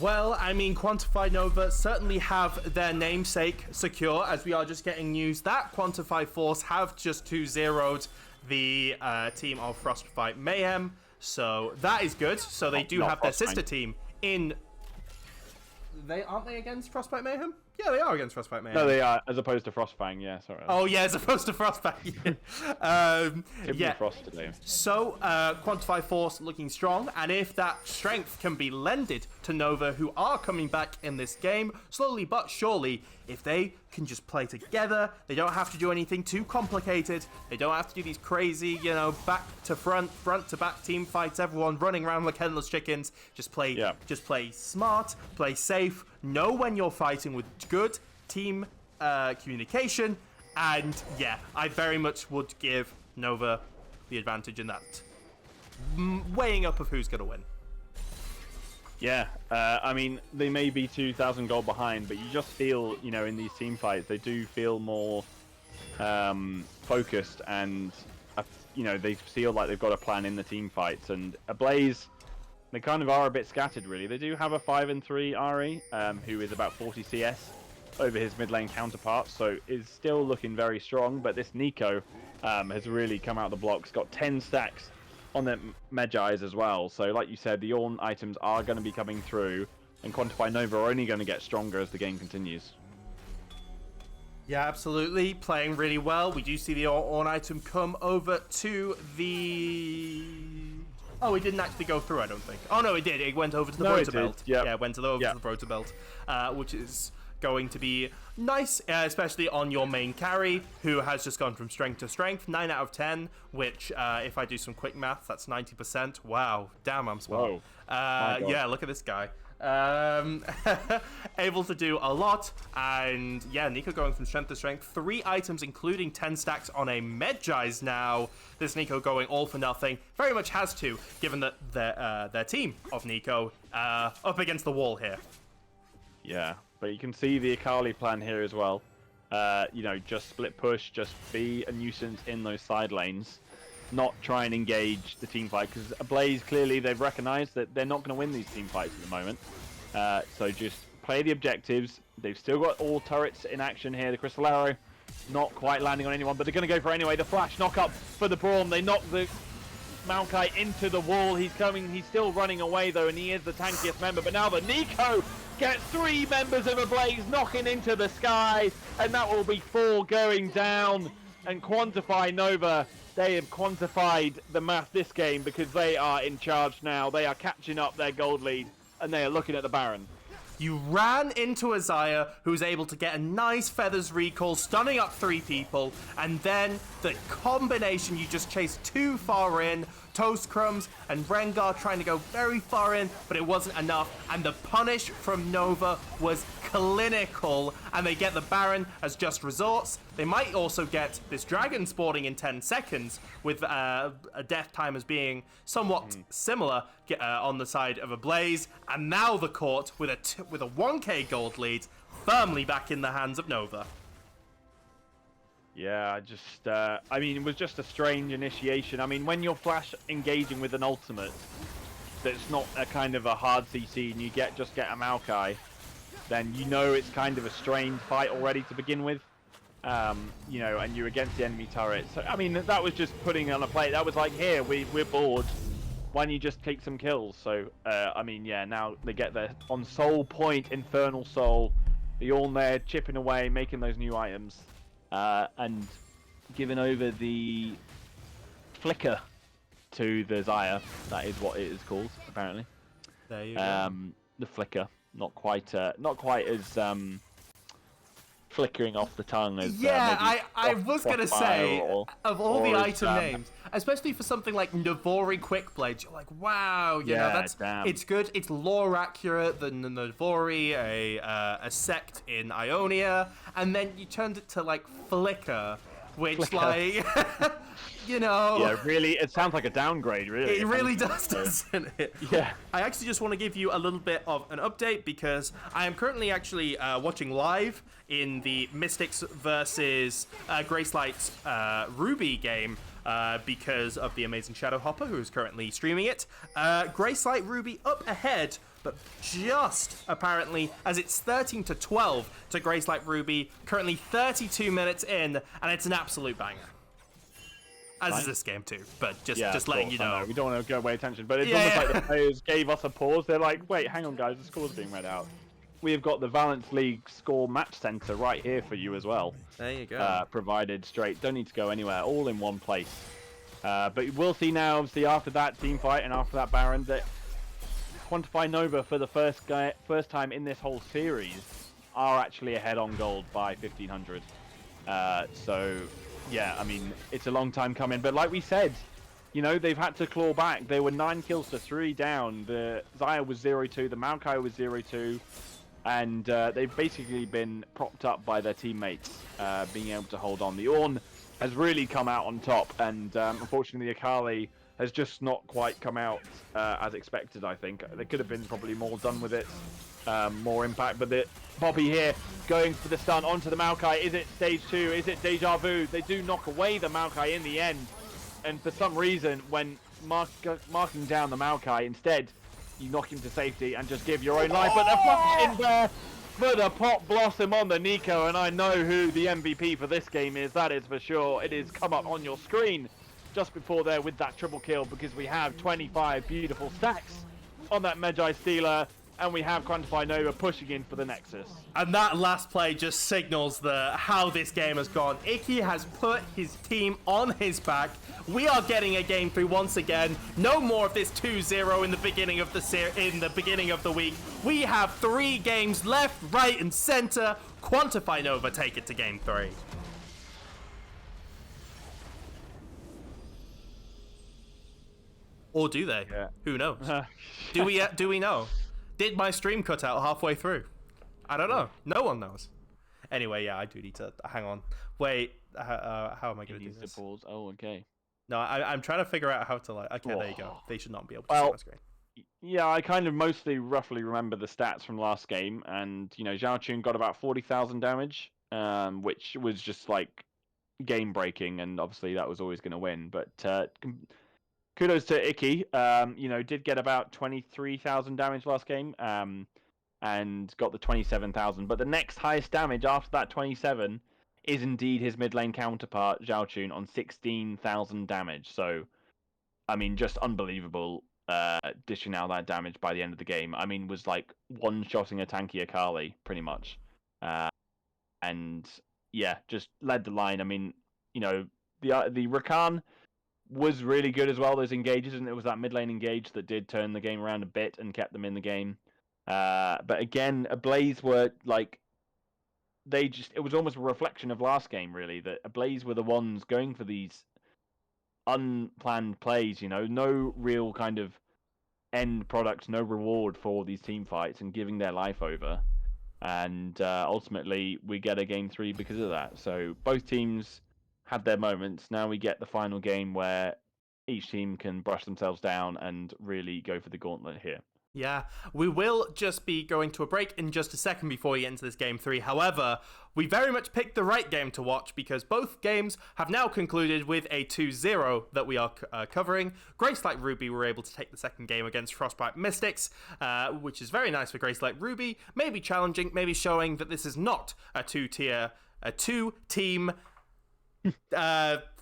Well, I mean, Quantify Nova certainly have their namesake secure, as we are just getting news that Quantify Force have just 2-0'd the team of Frostbite Mayhem. So that is good. So they do have their sister team in... Aren't they against Frostbite Mayhem? Yeah, they are against Frostbite Mayhem. No, they are, as opposed to Frostfang, yeah, sorry. Oh, yeah, as opposed to Frostfang. Yeah. Frost today. So, Quantify Force looking strong, and if that strength can be lended to Nova, who are coming back in this game, slowly but surely, if they can just play together, they don't have to do anything too complicated, they don't have to do these crazy, back to front to back team fights, everyone running around like headless chickens, just play smart, play safe, know when you're fighting with good team communication, and yeah, I very much would give Nova the advantage in that weighing up of who's going to win. Yeah, I mean, they may be 2,000 gold behind, but you just feel, in these team fights, they do feel more focused, and, they feel like they've got a plan in the team fights. And Ablaze, they kind of are a bit scattered, really. They do have a 5-3 Ari, who is about 40 CS over his mid lane counterpart, so is still looking very strong. But this Nico has really come out the blocks, got 10 stacks on the Magi's as well. So like you said, the Ornn items are going to be coming through, and Quantify Nova are only going to get stronger as the game continues. Yeah, absolutely. Playing really well. We do see the on item come over to the... Oh, it didn't actually go through, I don't think. Oh, no, it did. It went over to the Brotor Belt. Yep. Yeah, it went over to the Brotor Belt, which is going to be nice, especially on your main carry, who has just gone from strength to strength, 9 out of 10, which, if I do some quick math, that's 90%. Wow. Damn, I'm smart. Yeah, look at this guy. Able to do a lot, and yeah, Nico going from strength to strength, 3 items including 10 stacks on a Medjai's now. This Nico going all for nothing, very much has to, given that their team of Nico up against the wall here. Yeah, but you can see the Akali plan here as well. You know, just split push, just be a nuisance in those side lanes. Not try and engage the team fight, because Ablaze, clearly they've recognized that they're not going to win these team fights at the moment. So just play the objectives. They've still got all turrets in action here. The Crystal Arrow not quite landing on anyone, but they're going to go for it anyway. The flash knock up for the Braum. They knock the Maokai into the wall. He's coming. He's still running away though, and he is the tankiest member. But now the Nico gets 3 members of Ablaze knocking into the sky, and that will be 4 going down. And Quantify Nova, they have quantified the math this game, because they are in charge now. They are catching up their gold lead, and they are looking at the Baron. You ran into a Xayah who's able to get a nice Feathers recall, stunning up 3 people, and then the combination, you just chased too far in, Toast Crumbs and Rengar trying to go very far in, but it wasn't enough, and the punish from Nova was clinical, and they get the Baron as just resorts. They might also get this Dragon spawning in 10 seconds, with a death time as being somewhat similar on the side of Ablaze, and now the court with a 1k gold lead firmly back in the hands of Nova. Yeah, I mean, it was just a strange initiation. I mean, when you're flash engaging with an ultimate that's not a kind of a hard CC and you just get a Maokai, then you know it's kind of a strange fight already to begin with. You know, and you're against the enemy turret. So, I mean, that was just putting on a plate. That was like, here, we're bored. Why don't you just take some kills? So, I mean, yeah, now they get their on Soul Point, Infernal Soul. The all there chipping away, making those new items. And giving over the flicker to the Xayah. That is what it is called, apparently. There you go. The flicker, not quite as flickering off the tongue as I was gonna say, of all the item as, names, especially for something like Navori Quickblade, you're like, wow, you know, it's good, it's lore accurate than the Navori, a sect in Ionia, and then you turned it to like Flicker, which like you know, yeah, really, it sounds like a downgrade, really. It really does, doesn't it? Yeah. I actually just want to give you a little bit of an update, because I am currently actually watching live in the Mystics versus Gracelight Ruby game, because of the amazing Shadow Hopper, who is currently streaming it. Gracelight Ruby up ahead, but just apparently, as it's 13-12 to Gracelight Ruby, currently 32 minutes in, and it's an absolute banger. As is this game too, but just letting you know. We don't want to go away attention, but it's almost like the players gave us a pause. They're like, wait, hang on guys, the score's being read out. We have got the Valence League score match center right here for you as well. There you go. Provided straight, don't need to go anywhere, all in one place. But we'll see now, obviously, after that team fight and after that Baron, that Quantify Nova for the first time in this whole series are actually ahead on gold by 1,500. So, yeah, I mean, it's a long time coming. But like we said, you know, they've had to claw back. They were 9 kills to 3 down. The Xayah was 0-2. The Maokai was 0-2. And they've basically been propped up by their teammates being able to hold on. The Ornn has really come out on top. And unfortunately, the Akali has just not quite come out as expected, I think. There could have been probably more done with it. More impact, but the Bobby here going for the stun onto the Maokai. Is it stage 2? Is it deja vu? They do knock away the Maokai in the end, and for some reason, when marking down the Maokai, instead you knock him to safety and just give your own life. But the flash in there for the Pop Blossom on the Nico, and I know who the MVP for this game is. That is for sure. It is come up on your screen just before there with that triple kill, because we have 25 beautiful stacks on that Medjai Stealer. and we have Quantify Nova pushing in for the Nexus. And that last play just signals how this game has gone. Icky has put his team on his back. We are getting a game 3 once again. No more of this 2-0 in the beginning of the week. We have 3 games left, right, and center. Quantify Nova take it to game 3. Or do they? Yeah. Who knows? Do we know? Did my stream cut out halfway through? I don't know. No one knows. Anyway, yeah, I do need to hang on. Wait, how am I going to do this? Pause. Oh, okay. No, I'm trying to figure out how to Okay, there you go. They should not be able to see my screen. Yeah, I kind of roughly remember the stats from last game, and Zhao Chun got about 40,000 damage, which was just like game breaking, and obviously that was always going to win. But kudos to Icky. Did get about 23,000 damage last game, and got the 27,000. But the next highest damage after that 27 is indeed his mid lane counterpart Zhao Chun on 16,000 damage. So, I mean, just unbelievable. Dishing out that damage by the end of the game. I mean, was like one-shotting a tanky Akali pretty much, and yeah, just led the line. I mean, the Rakan was really good as well. Those engages, and it was that mid lane engage that did turn the game around a bit and kept them in the game. But again, Ablaze were like it was almost a reflection of last game, really. That Ablaze were the ones going for these unplanned plays, no real kind of end product, no reward for these team fights and giving their life over. And ultimately, we get a game 3 because of that. So both teams had their moments. Now we get the final game where each team can brush themselves down and really go for the gauntlet here. Yeah, we will just be going to a break in just a second before we get into this game 3. However, we very much picked the right game to watch because both games have now concluded with a 2-0 that we are covering. Gracelight Ruby were able to take the second game against Frostbite Mystics, which is very nice for Gracelight Ruby. Maybe challenging, maybe showing that this is not a two-team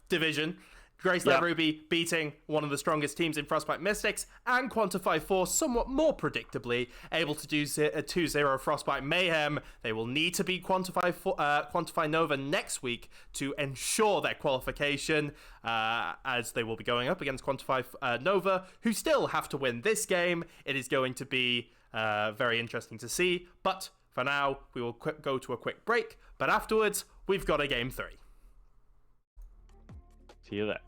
division. Gracelight Ruby beating one of the strongest teams in Frostbite Mystics, and Quantify 4 somewhat more predictably able to do a 2-0 Frostbite Mayhem. They will need to beat Quantify Nova next week to ensure their qualification, as they will be going up against Quantify Nova, who still have to win this game. It is going to be very interesting to see, but for now, we will go to a quick break, but afterwards, we've got a game 3. See you there.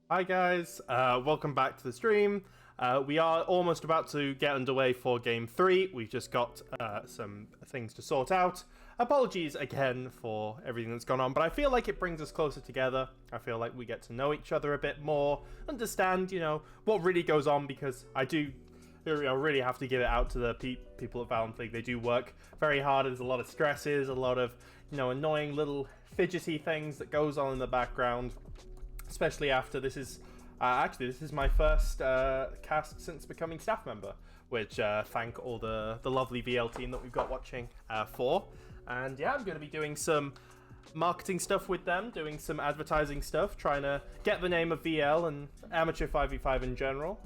Hi guys, welcome back to the stream. We are almost about to get underway for Game 3. We've just got some things to sort out. Apologies again for everything that's gone on, but I feel like it brings us closer together. I feel like we get to know each other a bit more, understand, what really goes on, because I do really have to give it out to the people at Valorant League. They do work very hard. There's a lot of stresses, a lot of, annoying little fidgety things that goes on in the background. Especially after this is my first cast since becoming staff member, which thank all the lovely VL team that we've got watching for. And yeah, I'm going to be doing some marketing stuff with them, doing some advertising stuff, trying to get the name of VL and amateur 5v5 in general.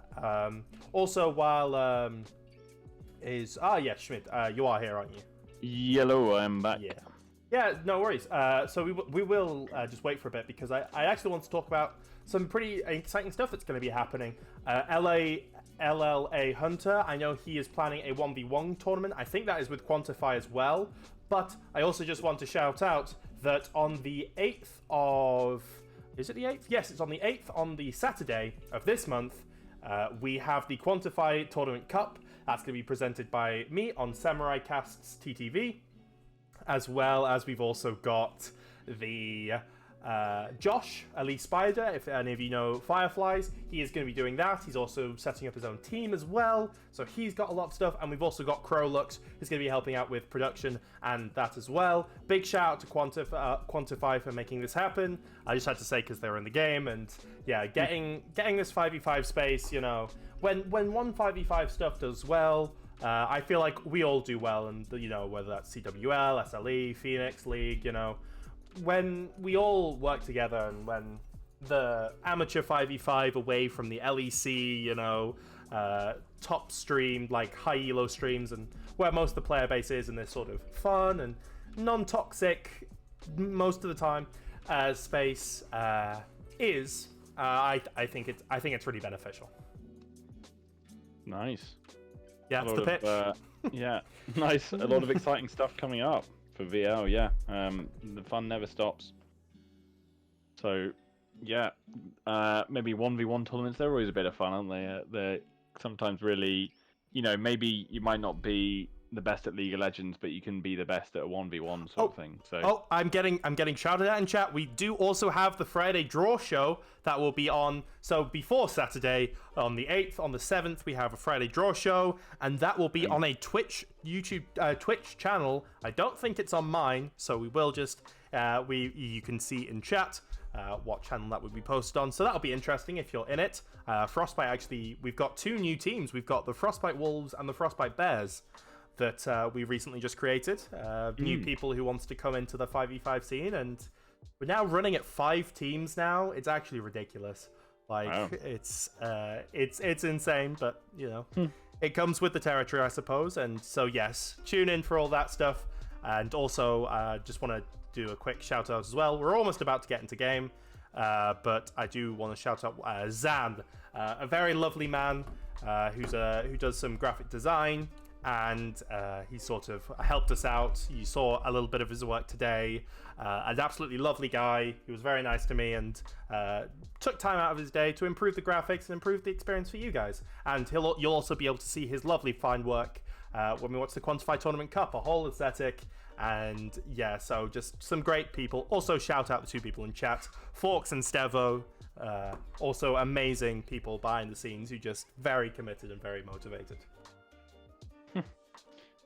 Also, while Schmidt, you are here, aren't you? Yellow, I'm back. Yeah, no worries. So we will just wait for a bit, because I actually want to talk about some pretty exciting stuff that's going to be happening. LLA Hunter, I know he is planning a 1v1 tournament. I think that is with Quantify as well. But I also just want to shout out that on the 8th of... Is it the 8th? Yes, it's on the 8th, on the Saturday of this month. We have the Quantify Tournament Cup. That's going to be presented by me on Samurai Cast's TTV. As well as we've also got the Josh, Elise Spider, if any of you know Fireflies. He is going to be doing that. He's also setting up his own team as well. So he's got a lot of stuff. And we've also got Crowlux, who's going to be helping out with production and that as well. Big shout out to Quantify for making this happen. I just had to say because they were in the game. And yeah, getting this 5v5 space, when one 5v5 stuff does well, I feel like we all do well, and whether that's CWL, SLE, Phoenix League, when we all work together, and when the amateur 5v5 away from the LEC, top stream, like high elo streams, and where most of the player base is in this sort of fun and non-toxic most of the time space is, I think it's really beneficial. Nice. Yeah, that's the pitch. Yeah, nice. A lot of exciting stuff coming up for VL. Yeah, the fun never stops. So, yeah, maybe 1v1 tournaments. They're always a bit of fun, aren't they? They're sometimes really, maybe you might not be the best at League of Legends, but you can be the best at a 1v1 sort of thing. So. I'm getting shouted at in chat. We do also have the Friday draw show that will be on. So before Saturday, on the 8th, on the 7th, we have a Friday draw show, and that will be on a Twitch channel. I don't think it's on mine, so we will just you can see in chat what channel that would be posted on. So that'll be interesting if you're in it. Frostbite, actually, we've got two new teams. We've got the Frostbite Wolves and the Frostbite Bears that we recently just created. New people who wants to come into the 5v5 scene, and we're now running at 5 teams now. It's actually ridiculous. Wow. It's insane, but it comes with the territory, I suppose. And so yes, tune in for all that stuff. And also just want to do a quick shout out as well. We're almost about to get into game, but I do want to shout out Zan, a very lovely man who does some graphic design, and he sort of helped us out. You saw a little bit of his work today. An absolutely lovely guy. He was very nice to me, and took time out of his day to improve the graphics and improve the experience for you guys. And you'll also be able to see his lovely fine work when we watch the Quantify Tournament Cup, a whole aesthetic. And yeah, so just some great people. Also shout out the two people in chat, Forks and Stevo. Also amazing people behind the scenes who just very committed and very motivated.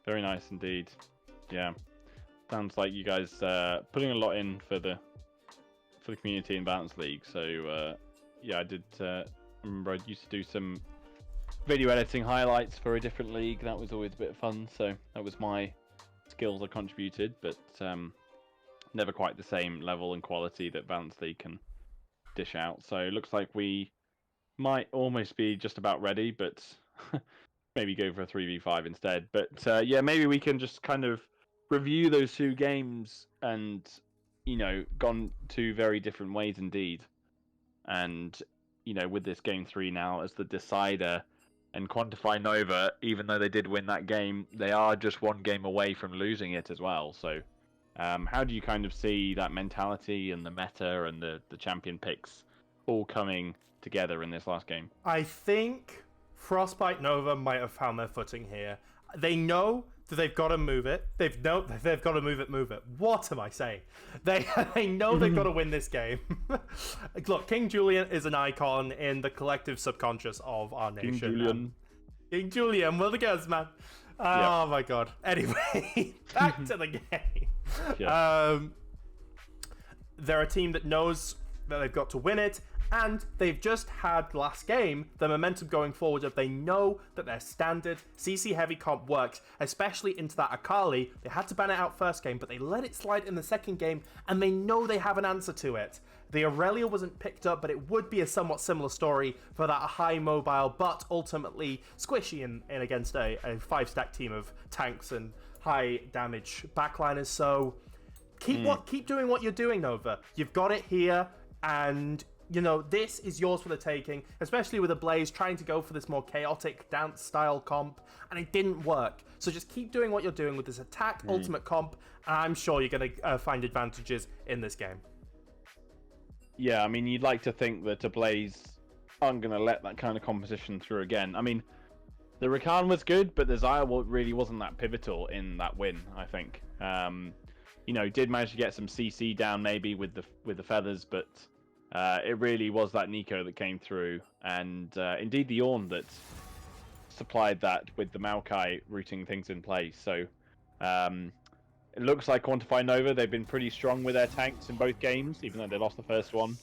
Very nice indeed. Yeah, sounds like you guys putting a lot in for the community in Balance League. So yeah, I did remember I used to do some video editing highlights for a different league. That was always a bit of fun. So that was my skills I contributed, but never quite the same level and quality that Balance League can dish out. So it looks like we might almost be just about ready, but maybe go for a 3v5 instead. But yeah, maybe we can just kind of review those two games and, gone two very different ways indeed. And, with this game 3 now as the decider, and Quantify Nova, even though they did win that game, they are just one game away from losing it as well. So how do you kind of see that mentality and the meta and the champion picks all coming together in this last game. I think Frostbite Nova might have found their footing here. They know that they've got to move it. They've got to move it. What am I saying? They know they've got to win this game. Look, King Julian is an icon in the collective subconscious of our nation. King Julian, well, the guys, man. Oh my god. Anyway, back to the game. Yeah. They're a team that knows that they've got to win it, and they've just had last game the momentum going forward of they know that their standard CC heavy comp works, especially into that Akali. They had to ban it out first game, but they let it slide in the second game, and they know they have an answer to it. The Aurelia wasn't picked up, but it would be a somewhat similar story for that high mobile, but ultimately squishy in against a 5-stack team of tanks and high damage backliners. So keep doing what you're doing, Nova. You've got it here, and you know, this is yours for the taking, especially with Ablaze trying to go for this more chaotic dance style comp, and it didn't work. So just keep doing what you're doing with this attack ultimate comp, and I'm sure you're going to find advantages in this game. Yeah, I mean, you'd like to think that Ablaze aren't going to let that kind of composition through again. I mean, the Rakan was good, but the Xayah really wasn't that pivotal in that win, I think. You know, did manage to get some CC down maybe with the feathers, but it really was that Nico that came through, and indeed the Ornn that supplied that with the Maokai routing things in place. So it looks like Quantify Nova, they've been pretty strong with their tanks in both games, even though they lost the first one.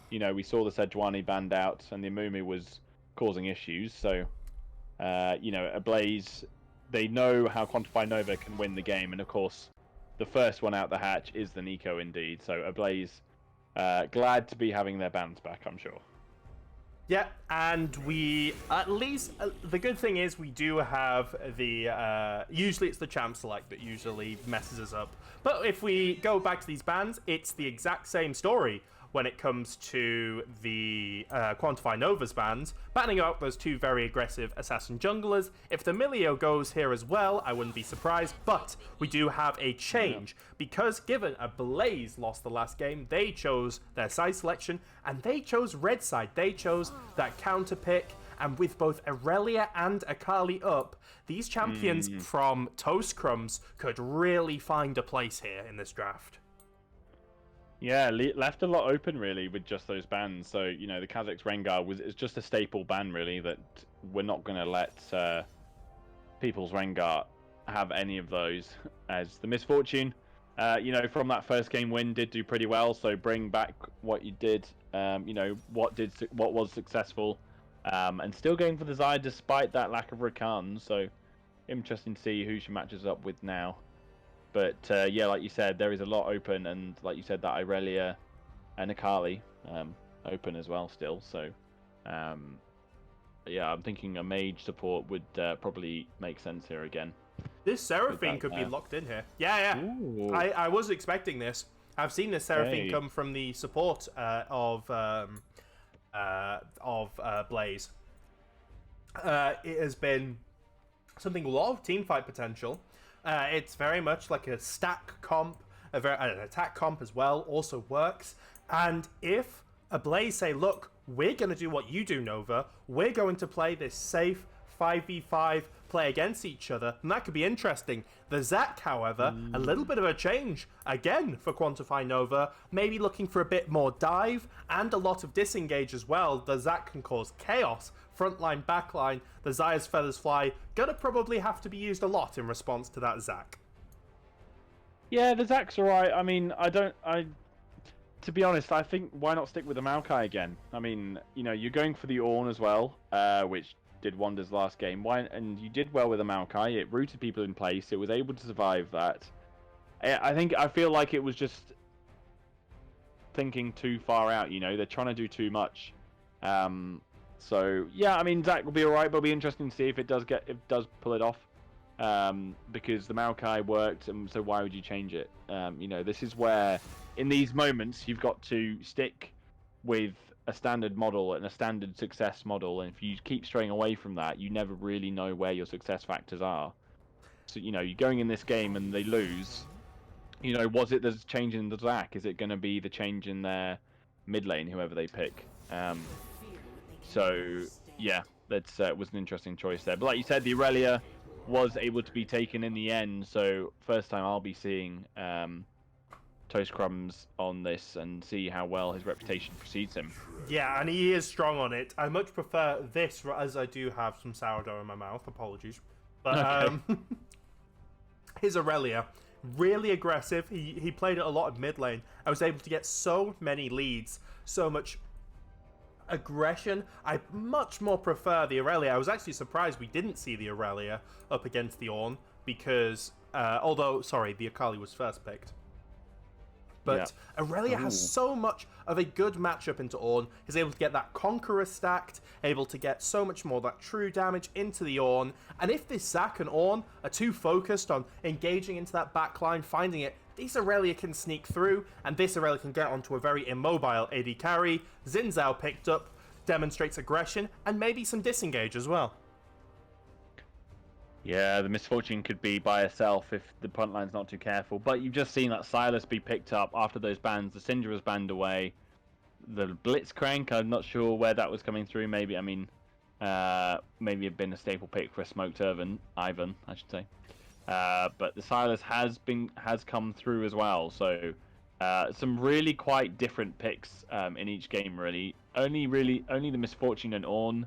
You know, we saw the Sejuani banned out, and the Amumi was causing issues. So, you know, Ablaze, they know how Quantify Nova can win the game, and of course, the first one out the hatch is the Nico indeed. So Ablaze, glad to be having their bans back, I'm sure. Yeah, and we, at least, the good thing is we do have the, usually it's the champ select that usually messes us up. But if we go back to these bans, it's the exact same story when it comes to the Quantify Nova's bans, banning out those two very aggressive assassin junglers. If the Milio goes here as well, I wouldn't be surprised, but we do have a change, because given Ablaze lost the last game, they chose their side selection, and they chose red side. They chose that counter pick, and with both Aurelia and Akali up, these champions from Toast Crumbs could really find a place here in this draft. Yeah, left a lot open really with just those bans. So, you know, the Kha'Zix Rengar is just a staple ban really, that we're not going to let people's Rengar have any of those as the misfortune. You know, from that first game win did do pretty well, so bring back what you did, you know, what was successful, and still going for the Xayah despite that lack of Rakan. So interesting to see who she matches up with now. But yeah, like you said, there is a lot open, and like you said, that Aurelia and Akali open as well still. So yeah, I'm thinking a mage support would probably make sense here again. This Seraphine could be locked in here. Yeah. I was expecting this. I've seen this Seraphine come from the support of Blaze. It has been something with a lot of teamfight potential. It's very much like a stack comp, an attack comp as well, also works. And if Ablaze say, look, we're going to do what you do, Nova, we're going to play this safe 5v5 play against each other, and that could be interesting. The Zac, however, a little bit of a change, again, for Quantify Nova, maybe looking for a bit more dive, and a lot of disengage as well. The Zac can cause chaos, frontline, backline, the Xayah's Feathers Fly, gonna probably have to be used a lot in response to that Zac. Yeah, the Zac's alright. I mean, to be honest, I think why not stick with the Maokai again? I mean, you know, you're going for the Ornn as well, which did wonders last game. And you did well with the Maokai. It rooted people in place. It was able to survive that. I feel like it was just thinking too far out. You know, they're trying to do too much. So yeah, I mean, Zac will be alright, but it'll be interesting to see if it does pull it off. Because the Maokai worked, and so why would you change it? You know, this is where, in these moments, you've got to stick with a standard model and a standard success model, and if you keep straying away from that, you never really know where your success factors are. So, you know, you're going in this game and they lose, you know, was it the change in the Zac? Is it going to be the change in their mid lane, whoever they pick? So yeah, that was an interesting choice there. But like you said, the Aurelia was able to be taken in the end. So first time I'll be seeing Toast Crumbs on this and see how well his reputation precedes him. Yeah, and he is strong on it. I much prefer this, as I do have some sourdough in my mouth. Apologies. But Okay. his Aurelia, really aggressive. He played it a lot of mid lane. I was able to get so many leads, so much aggression. I much more prefer the Aurelia. I was actually surprised we didn't see the Aurelia up against the Ornn because, the Akali was first picked. But Aurelia has so much of a good matchup into Ornn. He's able to get that Conqueror stacked, able to get so much more of that true damage into the Ornn. And if this Zac and Ornn are too focused on engaging into that backline, finding it, this Aurelia can sneak through, and this Aurelia can get onto a very immobile AD carry. Xin Zhao picked up, demonstrates aggression, and maybe some disengage as well. Yeah, the misfortune could be by herself if the punt line's not too careful. But you've just seen that Silas be picked up after those bans. The Syndra was banned away. The Blitzcrank, I'm not sure where that was coming through. Maybe maybe it'd been a staple pick for a smoked Ivan, I should say. But the Silas has come through as well. So some really quite different picks in each game. Really, only the misfortune and Ornn.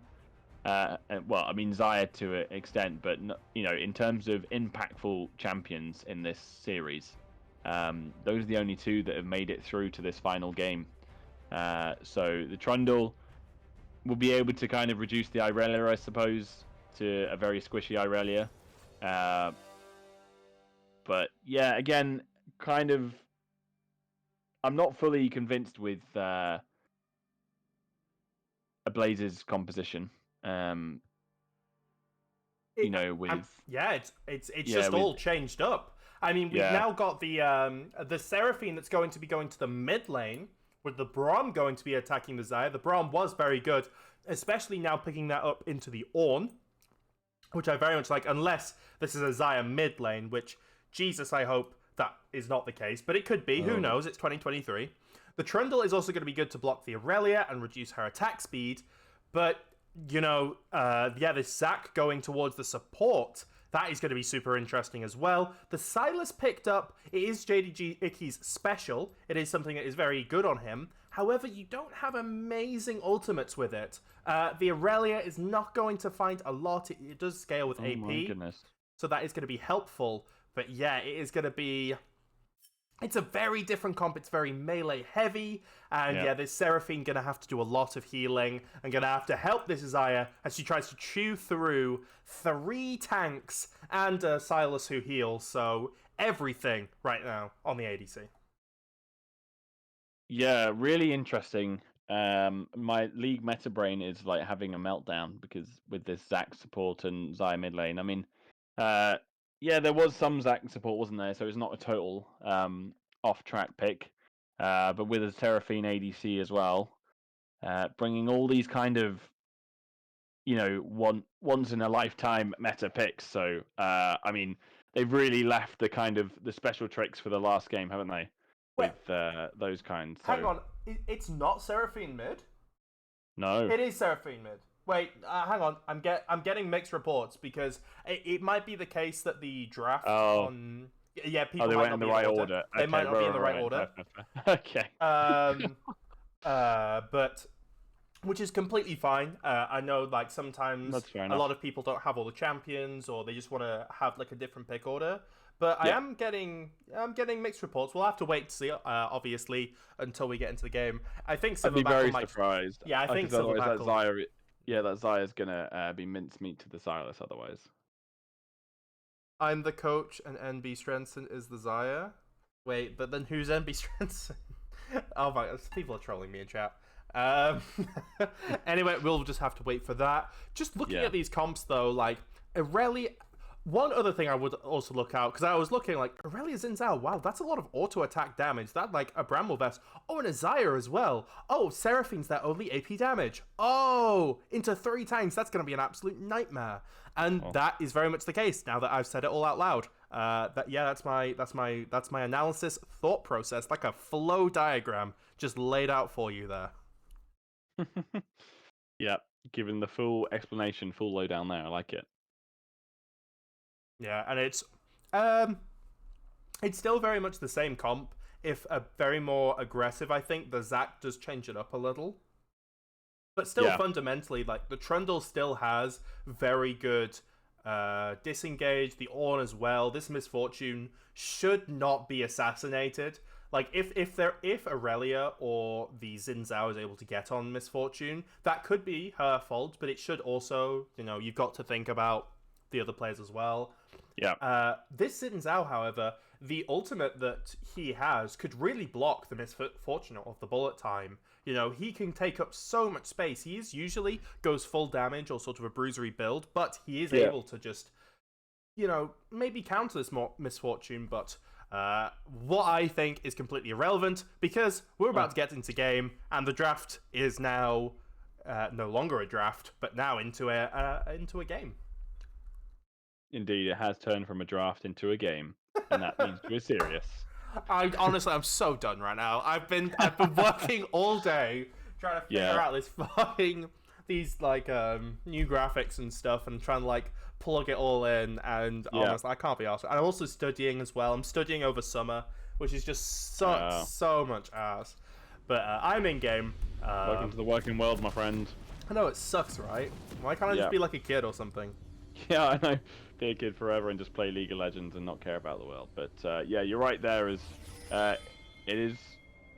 Xayah to an extent, but in terms of impactful champions in this series, those are the only two that have made it through to this final game. So the Trundle will be able to kind of reduce the Irelia, I suppose, to a very squishy Irelia. But yeah, again, kind of, I'm not fully convinced with Ablaze's composition. It's just all changed up. I mean, we've now got the Seraphine that's going to be going to the mid lane, with the Braum going to be attacking the Xayah. The Braum was very good, especially now picking that up into the Ornn, which I very much like, unless this is a Xayah mid lane, which, Jesus, I hope that is not the case, but it could be. Who knows? It's 2023. The Trundle is also going to be good to block the Aurelia and reduce her attack speed, but this Zac going towards the support, that is going to be super interesting as well. The Silas picked up, it is JDG Icky's special. It is something that is very good on him. However, you don't have amazing ultimates with it. The Aurelia is not going to find a lot. It does scale with AP. My goodness. So that is going to be helpful. But yeah, it is going to be... It's a very different comp. It's very melee heavy. And this Seraphine going to have to do a lot of healing and going to have to help this Xayah as she tries to chew through 3 tanks and Silas who heals. So everything right now on the ADC. Yeah, really interesting. My league meta brain is like having a meltdown because with this Zac support and Xayah mid lane. I mean, there was some Zac support, wasn't there? So it's not a total off-track pick. But with a Seraphine ADC as well, bringing all these kind of, once-in-a-lifetime meta picks. So, they've really left the kind of the special tricks for the last game, haven't they? With those kinds. So... Hang on, it's not Seraphine mid? No. It is Seraphine mid. Wait, hang on. I'm getting mixed reports because it might be the case that the draft on people they might went not in the be right order. They might not be in the right order. Okay. But which is completely fine. I know like sometimes a lot of people don't have all the champions or they just want to have like a different pick order. But I'm getting mixed reports. We'll have to wait to see, obviously, until we get into the game. I think I'd be very surprised. Yeah, I think that Xayah is gonna be mincemeat to the Silas otherwise. I'm the coach and NB Strenson is the Xayah. Wait, but then who's NB Strenson? Oh my god, people are trolling me in chat. Anyway, we'll just have to wait for that. Just looking at these comps though, like Aurelia. One other thing I would also look out, because I was looking like Aurelia Xin Zhao, wow, that's a lot of auto attack damage. That like a Bramble Vest. Oh, and a Xayah as well. Oh, Seraphine's that only AP damage. Oh, into 3 tanks. That's gonna be an absolute nightmare. And that is very much the case now that I've said it all out loud. That's my analysis thought process, like a flow diagram just laid out for you there. Yeah, given the full explanation, full lowdown there. I like it. Yeah, and it's still very much the same comp. If a very more aggressive, I think the Zac does change it up a little. But still, Yeah. fundamentally, like the Trundle still has very good disengage. The Ornn as well. This Misfortune should not be assassinated. Like if Aurelia or the Xin Zhao is able to get on Misfortune, that could be her fault. But it should also, you've got to think about the other players as well. Yeah. This Xin Zhao, however, the ultimate that he has could really block the Misfortune of the bullet time. He can take up so much space. He usually goes full damage or sort of a bruisery build, but he is able to just, maybe counter this Misfortune, but what I think is completely irrelevant, because we're about to get into game, and the draft is now no longer a draft, but now into a game. Indeed, it has turned from a draft into a game, and that means we're serious. I'm so done right now. I've been working all day trying to figure out these new graphics and stuff, and trying to plug it all in. And honestly, I can't be arsed. And I'm also studying as well. I'm studying over summer, which is just so much ass. But I'm in game. Welcome to the working world, my friend. I know it sucks, right? Why can't I just be like a kid or something? Yeah, I know. Be a kid forever and just play League of Legends and not care about the world. But yeah, you're right there. It is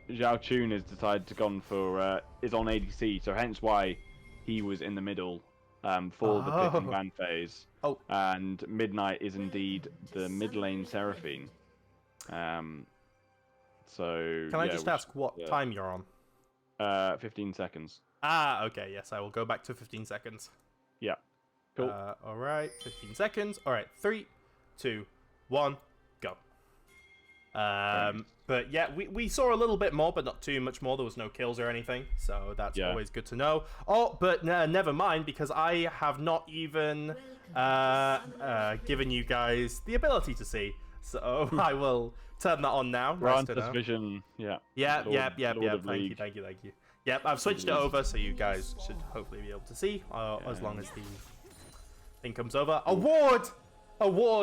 Zhao Chun has decided to go for is on ADC, so hence why he was in the middle for the pick and ban phase. Oh. And Midnight is indeed the mid lane Seraphine. So can I just ask what time you're on? 15 seconds. Okay. Yes, I will go back to 15 seconds. Yeah. Cool. All right, 15 seconds. All right, 3, 2, 1, go. But yeah, we saw a little bit more, but not too much more. There was no kills or anything, so that's always good to know. Oh, but never mind, because I have not even given you guys the ability to see. So I will turn that on now. Grant us vision. Yeah. Yep. Thank you. Yep, I've switched it over, so you guys should hopefully be able to see, as long as the thing comes over. Award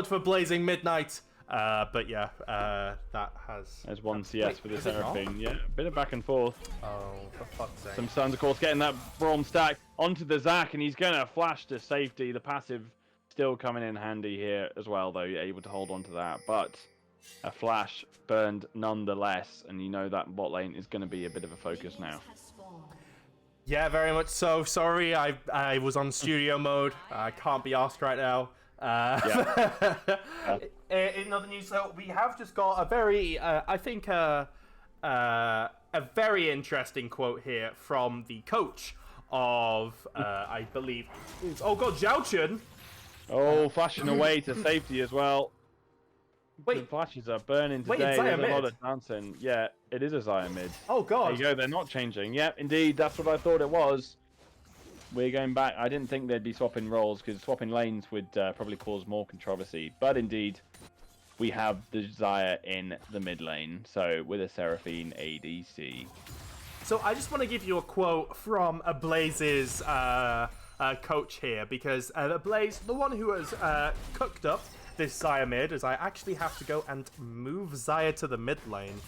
for Blazing Midnight. But yeah, that has. There's one CS for this Seraphine. Yeah, a bit of back and forth. Oh, for fuck's sake. Some Suns, of course, getting that Braum stack onto the Zac, and he's going to flash to safety. The passive still coming in handy here as well, though. You're able to hold on to that, but a flash burned nonetheless, and you know that bot lane is going to be a bit of a focus now. Yeah, very much so. Sorry, I was on studio mode. I can't be asked right now. In other news, so we have just got a very, I think, a very interesting quote here from the coach of, I believe, Zhao Chun. Oh, flashing away to safety as well. Wait, the flashes are burning today. There's a lot of dancing. Yeah, it is a Xayah mid. Oh god. There you go. They're not changing. Yep, indeed. That's what I thought it was. We're going back. I didn't think they'd be swapping roles because swapping lanes would probably cause more controversy. But indeed, we have the Xayah in the mid lane. So with a Seraphine ADC. So I just want to give you a quote from Ablaze's coach here, because Ablaze, the one who has cooked up this Xayah mid, as I actually have to go and move Xayah to the mid lane.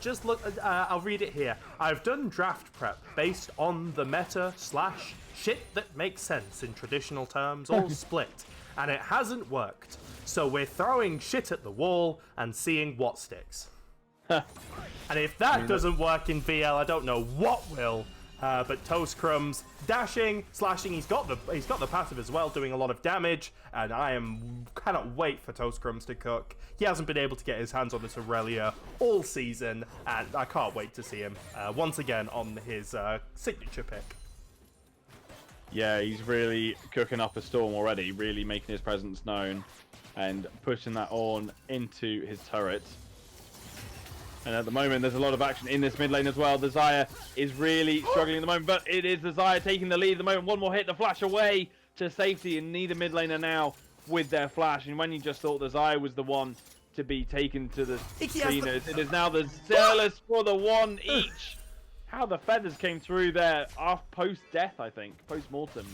Just look, I'll read it here. I've done draft prep based on the meta / shit that makes sense in traditional terms, all split, and it hasn't worked. So we're throwing shit at the wall and seeing what sticks. And if that doesn't work in VL, I don't know what will. But Toast Crumbs dashing, slashing, he's got the passive as well, doing a lot of damage, and cannot wait for Toast Crumbs to cook. He hasn't been able to get his hands on this Aurelia all season, and I can't wait to see him once again on his signature pick. Yeah, he's really cooking up a storm already, really making his presence known, and pushing that on into his turret. And at the moment, there's a lot of action in this mid lane as well. The Xayah is really struggling at the moment, but it is the Xayah taking the lead at the moment. One more hit, the flash away to safety, and neither mid laner now with their flash. And when you just thought the Xayah was the one to be taken to the cleaners, it is now the Zealous for the one each. how the feathers came through there post-death, I think, post-mortem,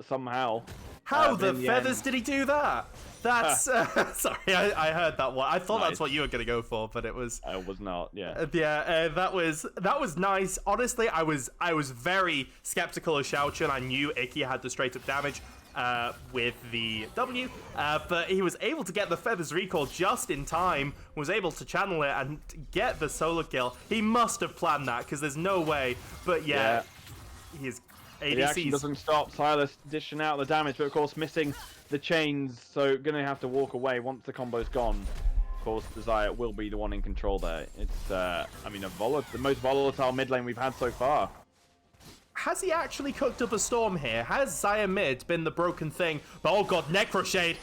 somehow. How the in feathers end- did he do that? That's sorry, I heard that one. I thought Nice. that's what you were gonna go for, but it was. I was not, yeah. That was nice. Honestly, I was very skeptical of Shao Chun. I knew Icky had the straight up damage with the W, but he was able to get the feathers recall just in time. Was able to channel it and get the solo kill. He must have planned that because there's no way. But yeah. His ADCs. The action doesn't stop. Silas dishing out the damage, but of course missing the chains, so gonna have to walk away once the combo's gone. Of course, Desire will be the one in control there. It's, I mean, the most volatile mid lane we've had so far. Has he actually cooked up a storm here? Has Xayah mid been the broken thing? But oh god, Necroshade!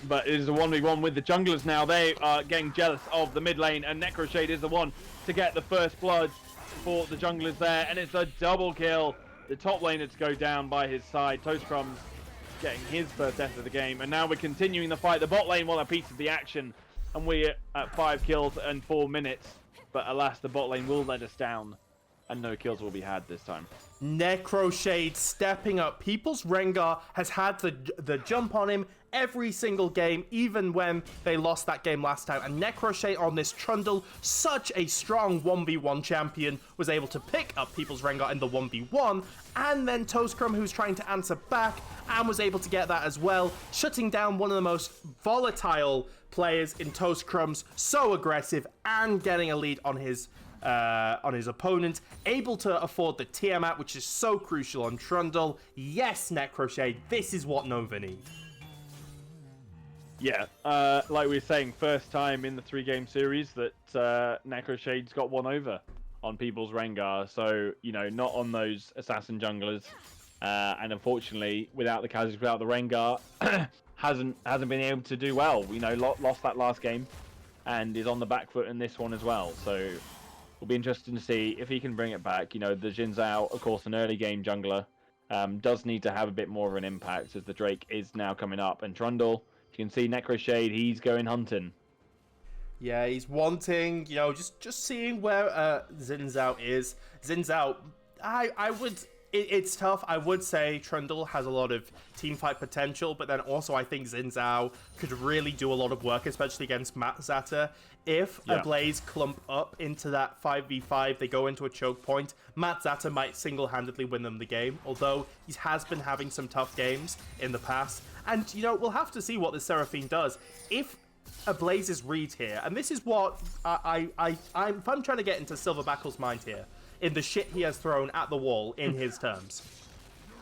But it is a 1v1 with the junglers now. They are getting jealous of the mid lane, and Necroshade is the one to get the first blood for the junglers there, and it's a double kill. The top laner to go down by his side. Toastcrumbs getting his first death of the game, and now we're continuing the fight. The bot lane want a piece of the action, and we're at 5 kills and 4 minutes. But alas, the bot lane will let us down, and no kills will be had this time. Necroshade stepping up. People's Rengar has had the jump on him every single game, even when they lost that game last time. And Necroshade on this Trundle, such a strong 1v1 champion, was able to pick up People's Rengar in the 1v1. And then Toastcrumb, who's trying to answer back, and was able to get that as well, shutting down one of the most volatile players in Toastcrumbs, so aggressive, and getting a lead on his opponent, able to afford the Tiamat, which is so crucial on Trundle. Yes, Necroshade, this is what Nova need. Yeah, like we were saying, first time in the 3-game series that Necroshade's got one over on People's Rengar. So, you know, not on those assassin junglers. And unfortunately, without the Kha'Zix, without the Rengar, hasn't been able to do well. You know, lost that last game and is on the back foot in this one as well. So it'll be interesting to see if he can bring it back. You know, the Jin Zhao, of course, an early game jungler, does need to have a bit more of an impact as the Drake is now coming up. And Trundle, you can see Necroshade, he's going hunting. Yeah, he's wanting, you know, just seeing where Xin Zhao is. Xin Zhao, I would... It's tough. I would say Trundle has a lot of teamfight potential, but then also I think Xin Zhao could really do a lot of work, especially against Matt Zatter. If Ablaze clump up into that 5v5, they go into a choke point, Matt Zatter might single-handedly win them the game, although he has been having some tough games in the past. And, you know, we'll have to see what the Seraphine does. If Ablaze's read here, and this is what if I'm trying to get into Silverbackle's mind here, in the shit he has thrown at the wall in his terms.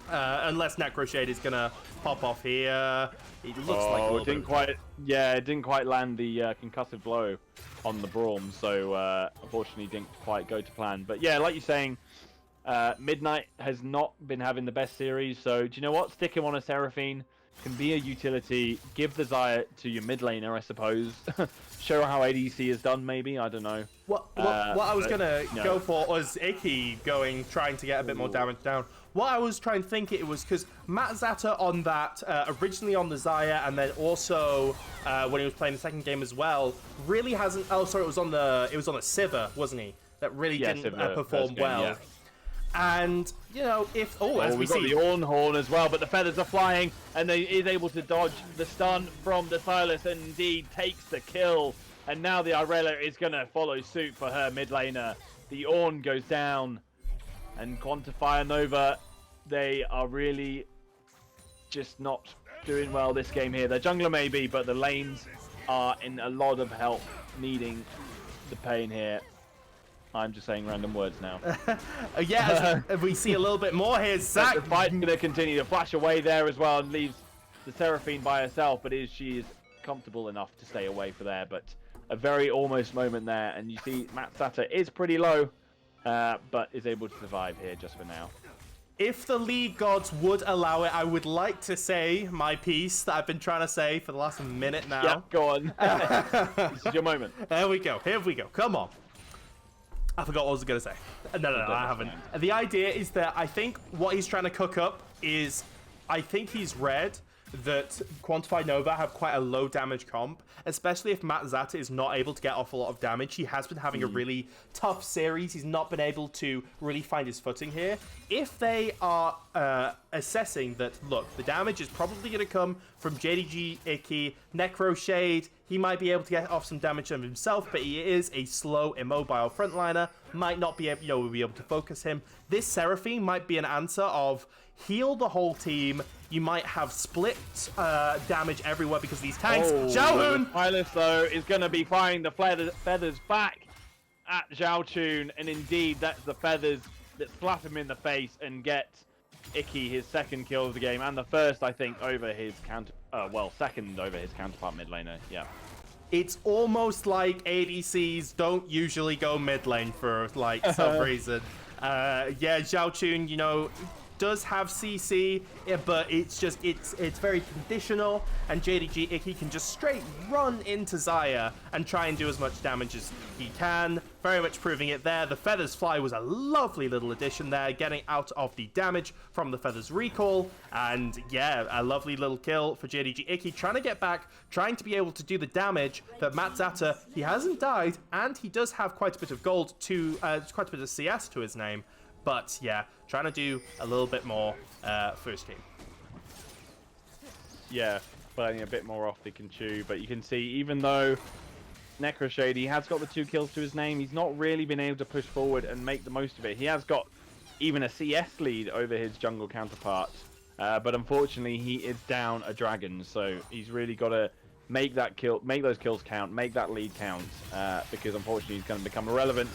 Unless Necroshade is gonna pop off here. It looks like a little didn't quite land the concussive blow on the Braum, so unfortunately didn't quite go to plan. But yeah, like you're saying, Midnight has not been having the best series, so do you know what? Stick him on a Seraphine can be a utility. Give the Xayah to your mid laner, I suppose. Show how ADC is done, maybe. I don't know. What I was gonna go for was Icky trying to get a bit more damage down. What I was trying to think it was because Matt Zatter on that originally on the Xayah, and then also when he was playing the second game as well, really hasn't. Oh, sorry, it was on the Sivir, wasn't he? That really didn't perform well. Yeah. And, you know, if... as we've got the Orn Horn as well, but the feathers are flying, and he is able to dodge the stun from the Silas, and indeed takes the kill. And now the Irelia is going to follow suit for her mid laner. The Orn goes down, and Quantify and Nova, they are really just not doing well this game here. The jungler maybe, but the lanes are in a lot of help, needing the pain here. I'm just saying random words now. If we see a little bit more here, Zach. The fight's going to continue to flash away there as well and leaves the Seraphine by herself, but she is comfortable enough to stay away for there. But a very almost moment there, and you see Matt Zatter is pretty low, but is able to survive here just for now. If the League Gods would allow it, I would like to say my piece that I've been trying to say for the last minute now. Yeah, go on. This is your moment. There we go. Here we go. Come on. I forgot what I was going to say. No, I haven't. The idea is that I think what he's trying to cook up is, I think he's read that Quantify Nova have quite a low damage comp, especially if Matt Zata is not able to get off a lot of damage. He has been having a really tough series. He's not been able to really find his footing here. If they are assessing that, look, the damage is probably going to come from JDG, Icky, Necro Shade, he might be able to get off some damage of himself, but he is a slow, immobile frontliner, might not be able, be able to focus him. This Seraphine might be an answer of heal the whole team. You might have split damage everywhere because of these tanks. Xiaohun! Silas, though, is going to be firing the feathers back at Xiaochun, and indeed, that's the feathers that slap him in the face and get Icky his second kill of the game, and the first, I think, over his second over his counterpart mid laner. Yeah. It's almost like ADCs don't usually go mid lane for like some reason. Yeah, Xiaochun, you know, does have CC, but it's very conditional, and JDG Icky can just straight run into Xayah and try and do as much damage as he can. Very much proving it there. The Feathers Fly was a lovely little addition there, getting out of the damage from the Feathers recall, and yeah, a lovely little kill for JDG Icky, trying to get back, trying to be able to do the damage that Matt Zata, he hasn't died, and he does have quite a bit of gold to, quite a bit of CS to his name. But yeah, trying to do a little bit more for his team. Yeah, burning a bit more off they can chew. But you can see, even though Necroshade, he has got the 2 kills to his name, he's not really been able to push forward and make the most of it. He has got even a CS lead over his jungle counterpart. But unfortunately, he is down a dragon. So he's really got to make those kills count, make that lead count. Because unfortunately, he's going to become irrelevant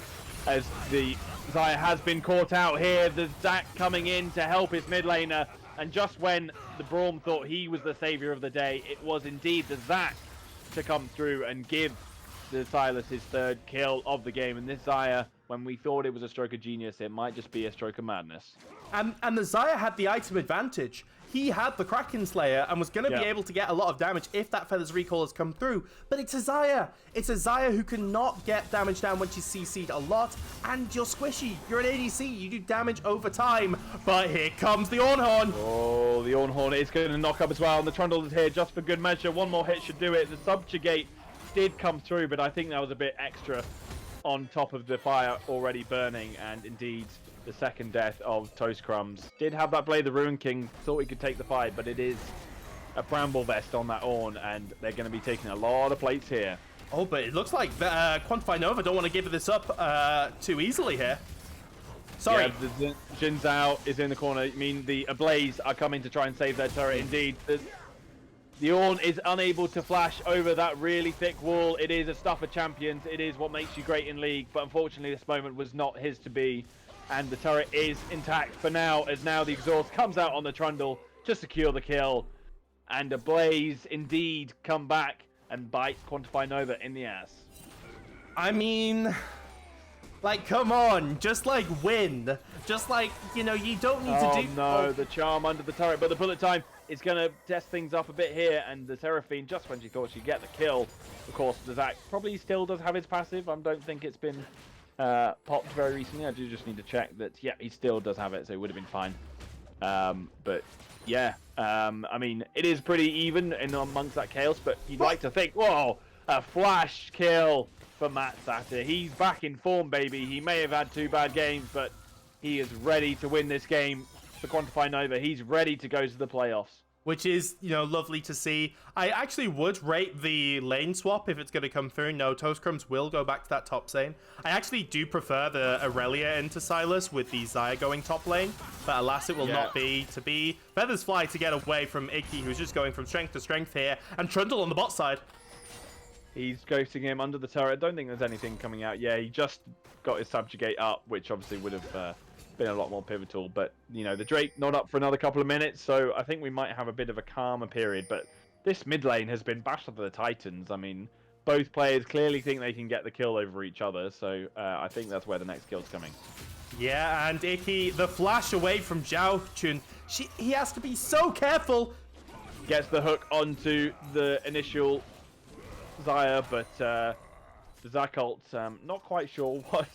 as the Xayah has been caught out here. The Zac coming in to help his mid laner, and just when the Braum thought he was the savior of the day, it was indeed the Zac to come through and give the Silas his 3rd kill of the game. And this Xayah, when we thought it was a stroke of genius, it might just be a stroke of madness. And the Xayah had the item advantage. He had the Kraken Slayer and was going to be able to get a lot of damage if that Feathers Recall has come through. But it's a Xayah. It's a Xayah who cannot get damage down when she's CC'd a lot. And you're squishy. You're an ADC. You do damage over time. But here comes the Ornhorn. Oh, the Ornhorn is going to knock up as well. And the Trundle is here just for good measure. One more hit should do it. The Subjugate did come through, but I think that was a bit extra on top of the fire already burning. And indeed, the second death of Toast Crumbs did have that Blade the Ruin King, thought he could take the fight, but it is a Bramble Vest on that Ornn, and they're going to be taking a lot of plates here. Oh, but it looks like Quantify Nova don't want to give this up too easily here. Sorry. Yeah, the Jin Zhao is in the corner. I mean, the Ablaze are coming to try and save their turret. Indeed, the Ornn is unable to flash over that really thick wall. It is a stuff of champions. It is what makes you great in League, but unfortunately this moment was not his to be. And the turret is intact for now, as now the exhaust comes out on the Trundle to secure the kill. And Ablaze indeed come back and bite Quantify Nova in the ass. I mean, like, come on, just like win. Just like, you know, you don't need to do... No, the charm under the turret, but the bullet time is going to test things up a bit here. And the Seraphine, just when she thought she'd get the kill, of course, the Zac probably still does have his passive. I don't think it's been popped very recently. I do just need to check that, yeah, he still does have it, so it would have been fine. But yeah, I mean, it is pretty even in amongst that chaos, but you'd like to think, whoa, a flash kill for Matt Zata. He's back in form, baby. He may have had 2 bad games, but he is ready to win this game for Quantify Nova. He's ready to go to the playoffs. Which is, you know, lovely to see. I actually would rate the lane swap if it's going to come through. No, Toast Crumbs will go back to that top lane. I actually do prefer the Aurelia into Silas with the Xayah going top lane. But alas, it will not be to be. Feathers Fly to get away from Icky, who's just going from strength to strength here. And Trundle on the bot side. He's ghosting him under the turret. I don't think there's anything coming out. Yeah, he just got his Subjugate up, which obviously would have... been a lot more pivotal, but you know, the Drake not up for another couple of minutes, so I think we might have a bit of a calmer period. But this mid lane has been bashed up to the Titans. I mean, both players clearly think they can get the kill over each other, so I think that's where the next kill's coming. Yeah, and Icky, the flash away from Xiaochun, he has to be so careful. Gets the hook onto the initial Xayah, but the Zac ult, not quite sure what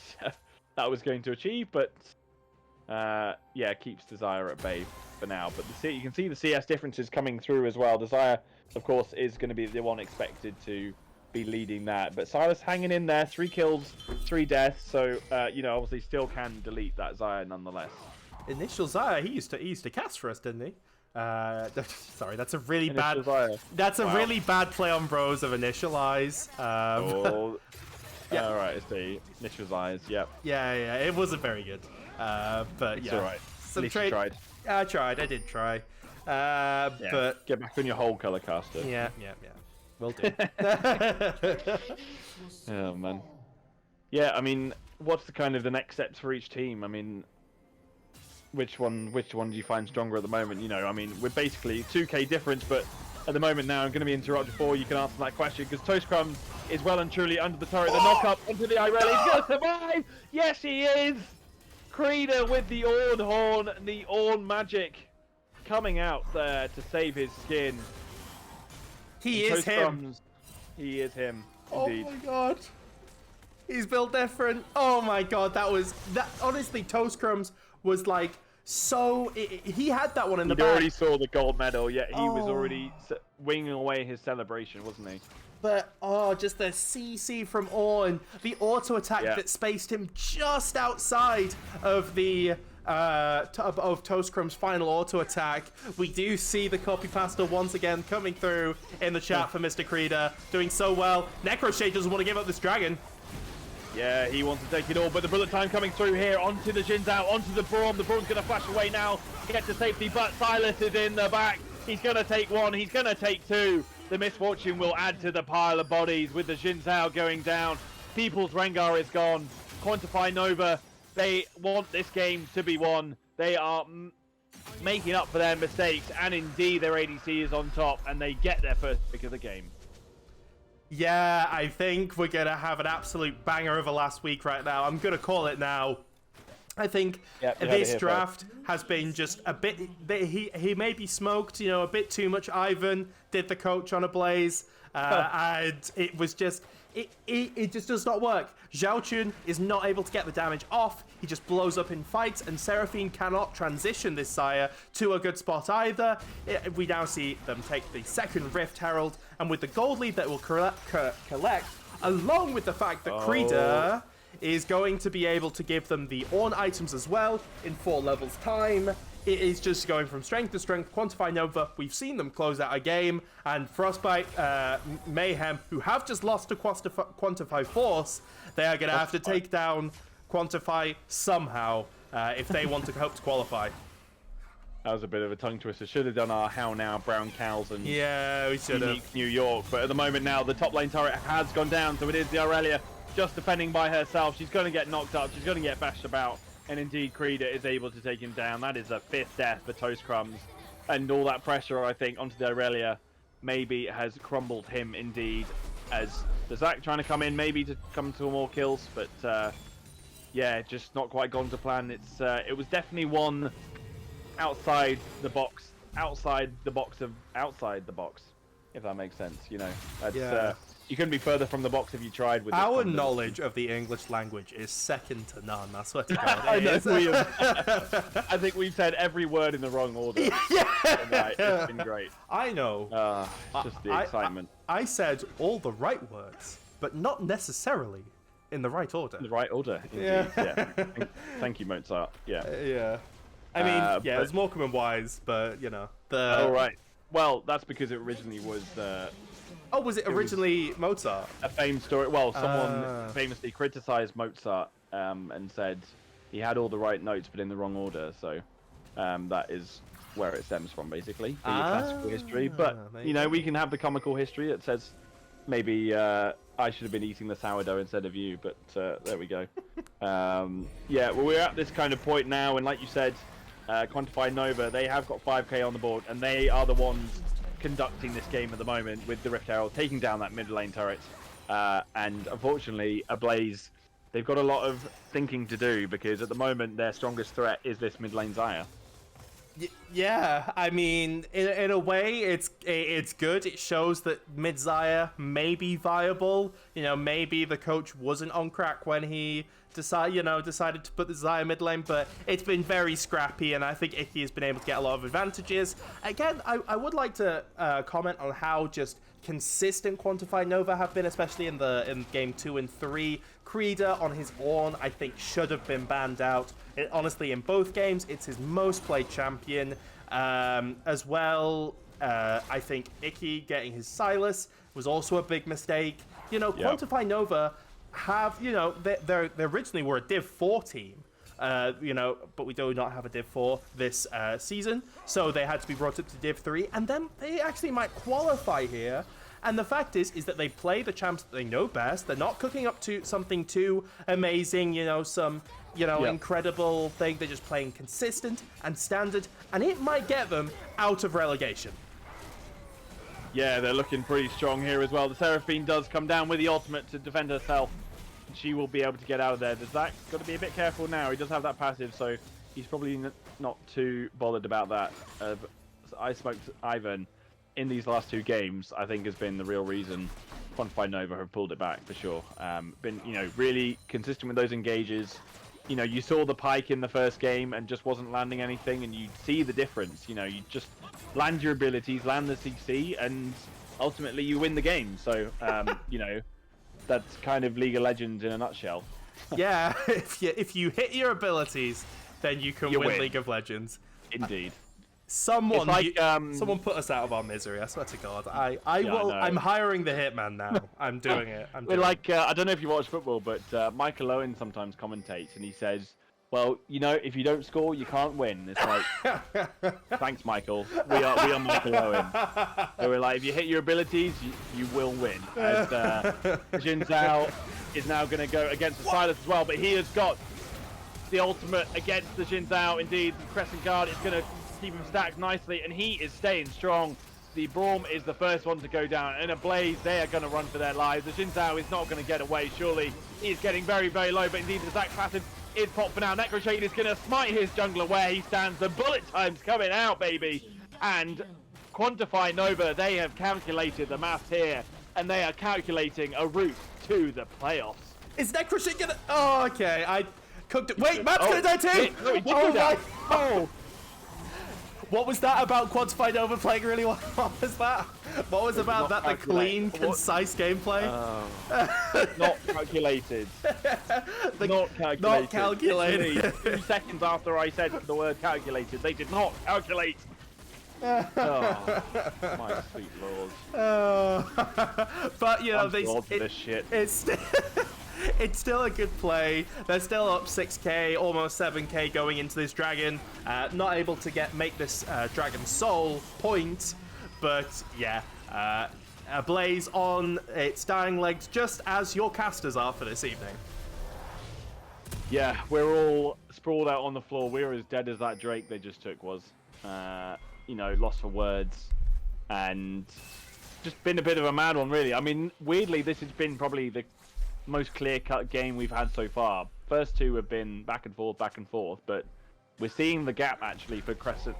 that was going to achieve, but yeah, keeps Desire at bay for now. But you can see the CS differences coming through as well. Desire, of course, is going to be the one expected to be leading that. But Silas hanging in there, 3 kills, 3 deaths. So, you know, obviously still can delete that Xayah nonetheless. Initial Xayah, he used to cast for us, didn't he? Sorry, that's a really bad. Xayah. That's a really bad play on Bros of Initialize. Yeah. All right, I see. Initial eyes. Yep. Yeah, it wasn't very good. But It's yeah, all right. At least you tried. I tried. I did try. Yeah. But get back on your whole color caster. yeah. Will do. Oh man. Yeah, I mean, what's the next steps for each team? I mean, which one do you find stronger at the moment? You know, I mean, we're basically 2k difference, but at the moment now I'm going to be interrupted before you can answer that question because Toast Crumbs is well and truly under the turret. The knock up onto the Irelia. He's going to survive. Yes, he is. Creeder with the Orn Horn, the Orn magic coming out there to save his skin. He is him. He is him. Indeed. Oh my god. He's built different. Oh my god, that. Honestly, Toast Crumbs was like so. He had that one in the back. He already saw the gold medal. Yeah, he was already winging away his celebration, wasn't he? But just the CC from Orn, the auto attack that spaced him just outside of the of Toast Crumb's final auto attack. We do see the copy pasta once again coming through in the chat for Mr. Creeder, doing so well. Necroshade doesn't want to give up this dragon. Yeah, he wants to take it all, but the bullet time coming through here onto the Jin Zhao, onto the Braum. The Braum's going to flash away now, get to safety, but Silas is in the back. He's going to take 1, he's going to take 2. The misfortune will add to the pile of bodies with the Jin Zhao going down. People's Rengar is gone. Quantify Nova, they want this game to be won. They are making up for their mistakes, and indeed their ADC is on top, and they get their first pick of the game. Yeah, I think we're going to have an absolute banger of a last week right now. I'm going to call it now. I think this draft has been just a bit... He may be smoked, you know, a bit too much. Ivan did the coach on Ablaze, and it was just... It just does not work. Zhao Chun is not able to get the damage off. He just blows up in fights, and Seraphine cannot transition this Xayah to a good spot either. We now see them take the second Rift Herald, and with the gold lead that will collect, along with the fact that Creeder is going to be able to give them the Orn items as well in 4 levels time. It is just going from strength to strength. Quantify Nova, we've seen them close out a game, and Frostbite, Mayhem, who have just lost to Quantify Force, they are going to have to take down Quantify somehow if they want to hope to qualify. That was a bit of a tongue twister. Should have done our How Now, Brown Cows, and yeah, we should have. New York, but at the moment now, the top lane turret has gone down, so it is the Irelia just defending by herself. She's going to get knocked up, she's going to get bashed about. And indeed, Creeder is able to take him down. That is a 5th death for Toast Crumbs. And all that pressure, I think, onto the Irelia maybe has crumbled him indeed. As the Zac trying to come in, maybe to come to more kills. But yeah, just not quite gone to plan. It was definitely one outside the box. Outside the box, if that makes sense. You know, that's, you couldn't be further from the box if you tried. With our knowledge of the English language is second to none. I swear to God. I think we've said every word in the wrong order. Right, it's been great. I know. Just the excitement. I said all the right words, but not necessarily in the right order. The right order, indeed. Yeah. Thank you, Mozart. Yeah. I mean, it's Morecambe and Wise, but you know the. Oh right. Well, that's because it originally was. Oh, was it originally Mozart? A famed story. Well, someone famously criticized Mozart and said he had all the right notes but in the wrong order. So that is where it stems from, basically, for your classical history. But you know, we can have the comical history that says maybe I should have been eating the sourdough instead of you. But there we go. Yeah, well, we're at this kind of point now, and like you said, Quantify Nova, they have got 5k on the board, and they are the ones conducting this game at the moment with the Rift Herald, taking down that mid lane turret. And unfortunately, Ablaze, they've got a lot of thinking to do, because at the moment their strongest threat is this mid lane Xayah. Yeah, I mean, in a way, it's good. It shows that mid-Zaya may be viable. You know, maybe the coach wasn't on crack when he decided to put the Zaya mid lane, but it's been very scrappy, and I think Icky has been able to get a lot of advantages. Again, I would like to comment on how just consistent Quantify Nova have been, especially in game 2 and 3. Creeder on his own, I think, should have been banned out. Honestly, in both games, it's his most played champion. As well, I think Icky getting his Silas was also a big mistake. You know, Quantify Nova have, you know, they originally were a Div 4 team. You know, but we do not have a Div 4 this season, so they had to be brought up to Div 3, and then they actually might qualify here. And the fact is that they play the champs that they know best. They're not cooking up to something too amazing, you know, some, you know, incredible thing. They're just playing consistent and standard, and it might get them out of relegation. Yeah, they're looking pretty strong here as well. The Seraphine does come down with the ultimate to defend herself. She will be able to get out of there. The Zach's got to be a bit careful now. He does have that passive, so he's probably not too bothered about that. I smoked Ivan in these last 2 games, I think, has been the real reason Quantify Nova have pulled it back for sure. Been, you know, really consistent with those engages. You know, you saw the Pike in the first game and just wasn't landing anything, and you see the difference. You know, you just land your abilities, land the CC, and ultimately you win the game. So, you know, that's kind of League of Legends in a nutshell. Yeah, if you hit your abilities, then you can win League of Legends. Indeed. Someone put us out of our misery. I swear to God. I'm hiring the hitman now. I'm doing it. We're like, I don't know if you watch football, but Michael Owen sometimes commentates, and he says, "Well, you know, if you don't score, you can't win." It's like, thanks, Michael. We are Michael Owen. So we're like, if you hit your abilities, you will win. As Jin Zhao is now going to go against the Silas as well, but he has got the ultimate against the Jin Zhao. Indeed, the Crescent Guard is going to keep him stacked nicely, and he is staying strong. The Braum is the first one to go down, and Ablaze, they are going to run for their lives. The Jin Zhao is not going to get away, surely. He's getting very, very low, but indeed the Zac passive is popped for now. Necroshade is going to smite his jungler where he stands. The bullet time's coming out, baby. And Quantify Nova, they have calculated the maths here, and they are calculating a route to the playoffs. Is Necroshade going to... Oh, okay. I cooked it. Wait, Matt's going to die too! Oh! What was that about Quantify Nova playing really well? What was that? What was about that? The clean, concise gameplay? Not calculated. Not calculated. Literally 2 seconds after I said the word calculated, they did not calculate. Oh, my sweet lord. But, you know, this shit. It's still a good play. They're still up 6k, almost 7k going into this dragon. Not able to make this dragon soul point, but yeah, Ablaze on its dying legs, just as your casters are for this evening. Yeah, we're all sprawled out on the floor. We're as dead as that Drake they just took was. You know, lost for words, and just been a bit of a mad one, really. I mean, weirdly, this has been probably the most clear-cut game we've had so far. First 2 have been back and forth, but we're seeing the gap actually for Crescent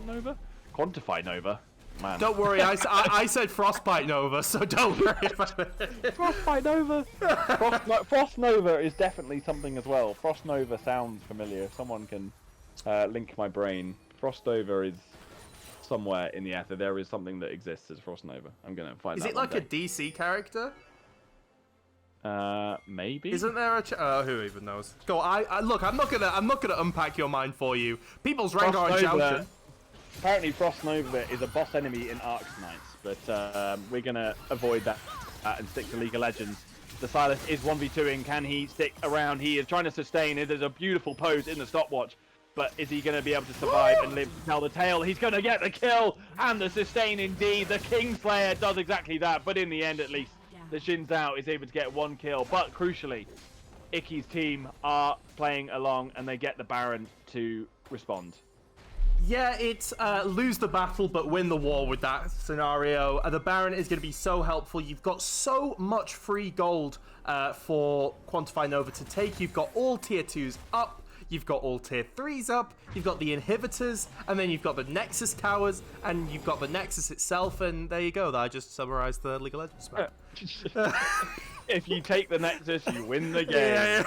Nova? Quantify Nova. Man. Don't worry, I said Frostbite Nova, so don't worry about it. Frostbite Nova? Frost Nova is definitely something as well. Frost Nova sounds familiar. If someone can link my brain. Frost Nova is somewhere in the ether. There is something that exists as Frost Nova. I'm going to find that. Is it like a DC character? Maybe. Isn't there a who even knows? Go. Look. I'm not gonna unpack your mind for you. People's rank are shouting. Apparently, Frost Nova is a boss enemy in Arc Knights, but we're gonna avoid that and stick to League of Legends. The Silas is 1v2ing. Can he stick around? He is trying to sustain it. There's a beautiful pose in the stopwatch, but is he going to be able to survive and live to tell the tale? He's going to get the kill and the sustain indeed. The Kingslayer does exactly that, but in the end, at least, the Jin Zhao is able to get 1 kill. But crucially, Icky's team are playing along, and they get the Baron to respond. Yeah, it's lose the battle but win the war with that scenario. The Baron is going to be so helpful. You've got so much free gold for Quantify Nova to take. You've got all tier 2s up. you've got all tier 3s up, you've got the inhibitors, and then you've got the Nexus towers, and you've got the Nexus itself, and there you go. I just summarized the League of Legends spec. If you take the Nexus, you win the game.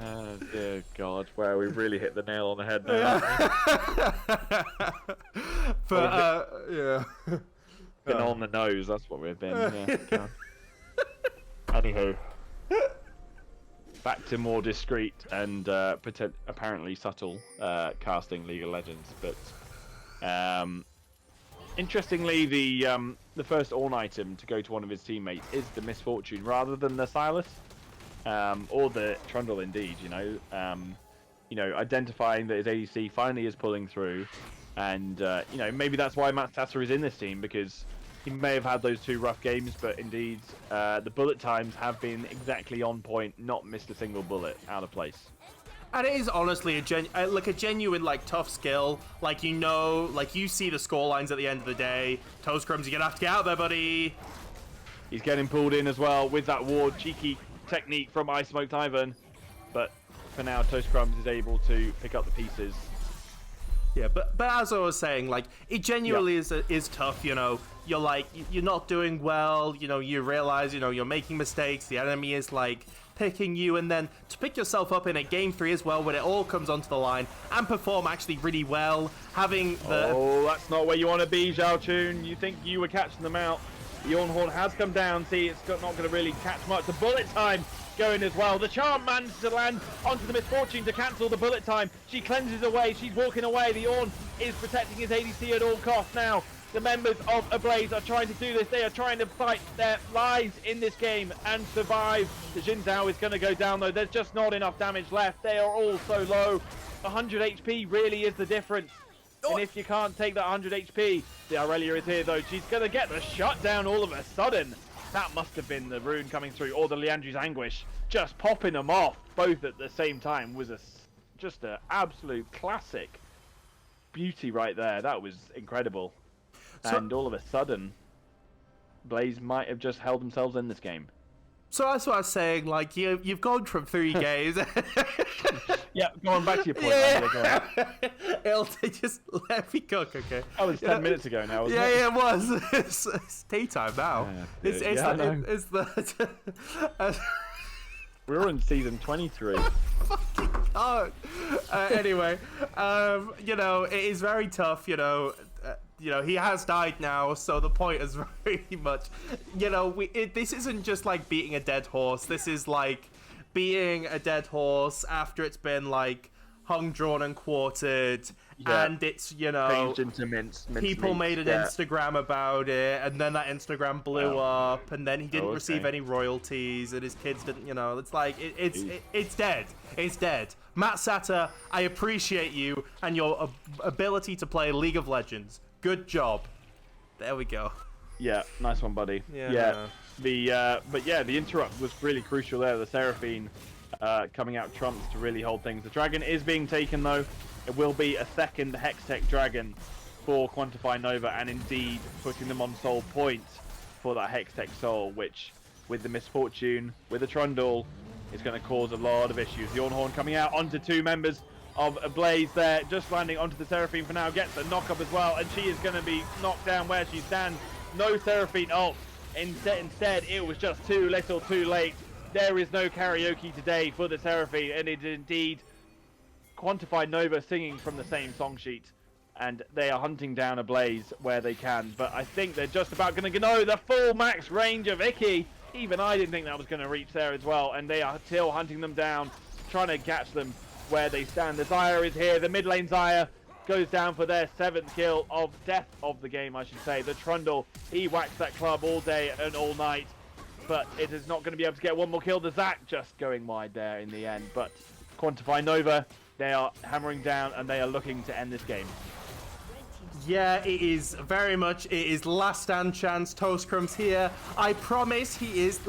Oh, dear God. Wow, we've really hit the nail on the head now. But, yeah. Been on the nose, that's what we've been. Yeah. Anywho. Back to more discreet and apparently subtle casting League of Legends. But interestingly, the first Ornn item to go to one of his teammates is the Misfortune rather than the Silas or the Trundle. Indeed, identifying that his ADC finally is pulling through, and maybe that's why Matt Sasser is in this team, because he may have had those 2 rough games, but indeed the bullet times have been exactly on point, not missed a single bullet out of place. And it is honestly a genuine tough skill. You see the score lines at the end of the day. Toastcrumbs, you're gonna have to get out there, buddy. He's getting pulled in as well with that ward. Cheeky technique from Ice Smoked Ivan, but for now Toastcrumbs is able to pick up the pieces. Yeah, but as I was saying, it genuinely is tough. You're you're not doing well. You realize you're making mistakes. The enemy is picking you, and then to pick yourself up in a game 3 as well, when it all comes onto the line and perform actually really well, having the... Oh, that's not where you want to be, Zhao Chun. You think you were catching them out. The Ornn has come down. See, it's not going to really catch much. The bullet time going as well. The charm manages to land onto the Misfortune to cancel the bullet time. She cleanses away. She's walking away. The Ornn is protecting his ADC at all costs now. The members of Ablaze are trying to do this. They are trying to fight their lives in this game and survive. The Jin Zhao is going to go down, though. There's just not enough damage left. They are all so low. 100 HP really is the difference. And if you can't take that 100 HP, the Aurelia is here, though. She's going to get the shutdown all of a sudden. That must have been the rune coming through, or the Liandry's Anguish. Just popping them off, both at the same time, was just an absolute classic beauty right there. That was incredible. And all of a sudden, Blaze might have just held themselves in this game. So that's what I was saying. You've gone from 3 games. Yeah, going back to your point. Yeah. It'll just let me cook, okay? That was 10 minutes ago now, wasn't it? Yeah, it was. It's tea time now. It's the We're in season 23. Fucking can't. Anyway, it is very tough. He has died now, so the point is very much, this isn't just beating a dead horse. This is being a dead horse after it's been hung, drawn, and quartered, and it's changed into mince people meat. made an Instagram about it, and then that Instagram blew up, and then he didn't receive any royalties, and his kids didn't. It's dead. It's dead. Matt Satter, I appreciate you and your ability to play League of Legends. Good job. There we go. Yeah, nice one, buddy. Yeah. The interrupt was really crucial there. The Seraphine coming out trumps to really hold things. The dragon is being taken, though. It will be a second Hextech dragon for Quantify Nova, and indeed putting them on soul point for that Hextech soul, which, with the Misfortune, with the Trundle, is going to cause a lot of issues. The Ornn coming out onto 2 members of Ablaze there, just landing onto the Seraphine for now, gets a knock up as well, and she is going to be knocked down where she stands. No Seraphine ult. Instead, it was just too little, too late. There is no karaoke today for the Seraphine, and it is indeed Quantify Nova singing from the same song sheet, and they are hunting down Ablaze where they can. But I think they're just about going to know the full max range of Icky. Even I didn't think that was going to reach there as well, and they are still hunting them down, trying to catch them where they stand. The Xayah is here. The mid lane Xayah goes down for their 7th kill of death of the game, I should say. The Trundle, he whacks that club all day and all night, but it is not going to be able to get one more kill. The Zac just going wide there in the end. But Quantify Nova, they are hammering down and they are looking to end this game. Yeah, it is very much. It is last stand chance. Toastcrumbs here. I promise he is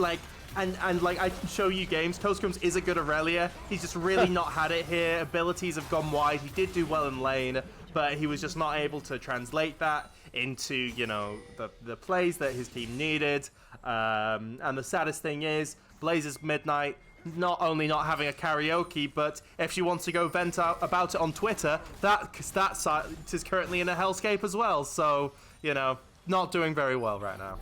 And I can show you games. Toastcrumbs is a good Aurelia. He's just really not had it here. Abilities have gone wide. He did do well in lane, but he was just not able to translate that into, the plays that his team needed. And the saddest thing is, Blaze's Midnight, not only not having a karaoke, but if she wants to go vent out about it on Twitter, that site is currently in a hellscape as well. So, not doing very well right now.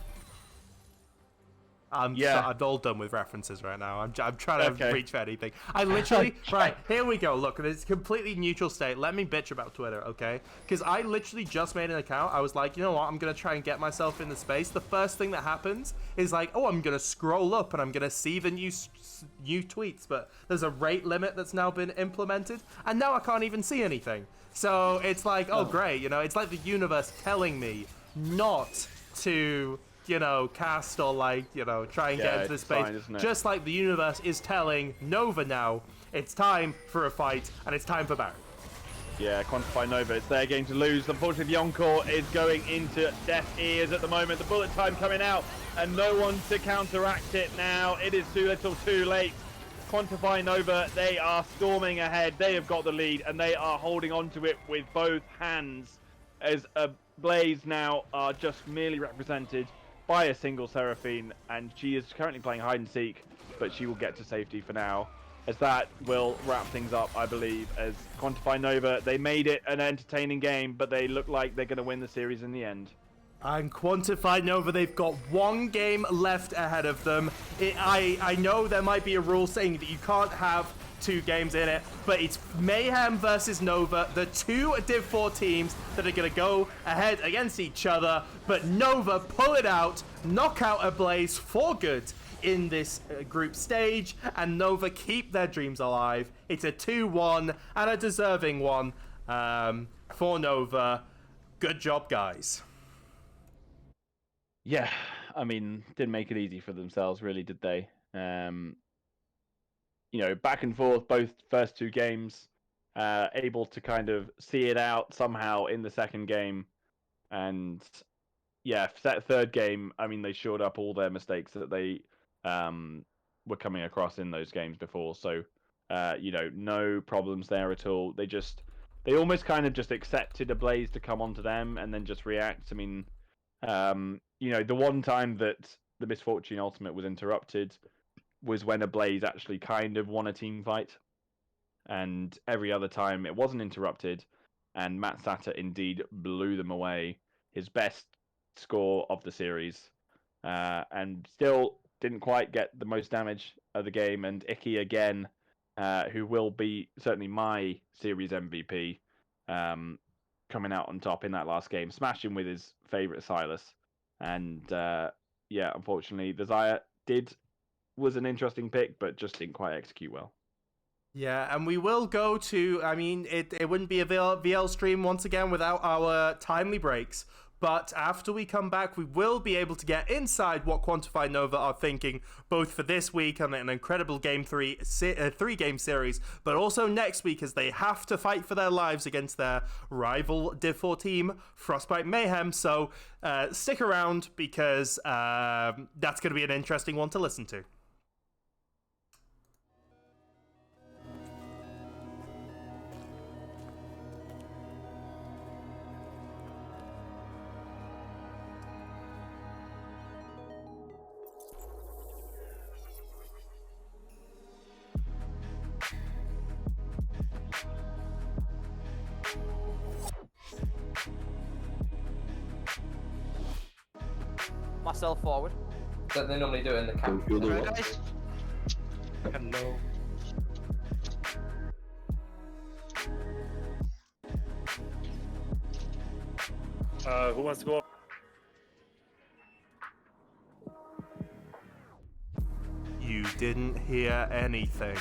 I'm all done with references right now. I'm trying to reach for anything. I literally... Right, here we go. Look, it's a completely neutral state. Let me bitch about Twitter, okay? Because I literally just made an account. I was like, you know what? I'm going to try and get myself in the space. The first thing that happens is like, oh, I'm going to scroll up and I'm going to see the new tweets. But there's a rate limit that's now been implemented. And now I can't even see anything. So it's like, oh, great. It's like the universe telling me not to... cast or try and get into this space. Fine, just like the universe is telling Nova now, it's time for a fight and it's time for Barry. Yeah, Quantify Nova, it's their game to lose. Unfortunately, the Encore is going into deaf ears at the moment. The bullet time coming out and no one to counteract it now. It is too little too late. Quantify Nova, they are storming ahead. They have got the lead and they are holding on to it with both hands as Ablaze now are just merely represented by a single Seraphine, and she is currently playing hide and seek, but she will get to safety for now, as that will wrap things up, I believe, as Quantify Nova, they made it an entertaining game, but they look like they're going to win the series in the end. And Quantify Nova, they've got one game left ahead of them. I know there might be a rule saying that you can't have 2 games in it, but it's Mayhem versus Nova, the 2 Div 4 teams that are going to go ahead against each other, but Nova pull it out, knock out Ablaze for good in this group stage, and Nova keep their dreams alive. It's a 2-1 and a deserving one for Nova. Good job, guys. Yeah, I mean, didn't make it easy for themselves, really, did they? Back and forth, both first 2 games, able to kind of see it out somehow in the second game. And yeah, that third game, I mean, they shored up all their mistakes that they were coming across in those games before. So, no problems there at all. They almost kind of just accepted Ablaze to come onto them and then just react. I mean, the one time that the Misfortune Ultimate was interrupted was when Ablaze actually kind of won a team fight, and every other time it wasn't interrupted, and Matt Satter indeed blew them away, his best score of the series, and still didn't quite get the most damage of the game. And Icky again, who will be certainly my series MVP, coming out on top in that last game, smashing with his favourite Silas, and unfortunately the Xayah was an interesting pick, but just didn't quite execute well. Yeah, and we will go to, I mean, it wouldn't be a VL stream once again without our timely breaks. But after we come back, we will be able to get inside what Quantify Nova are thinking, both for this week and an incredible Game 3 3-game series, but also next week as they have to fight for their lives against their rival Div 4 team, Frostbite Mayhem. So stick around because that's going to be an interesting one to listen to. Myself forward. Don't they normally do it in the camp? Hello, guys. Hello. Who wants to go? You didn't hear anything.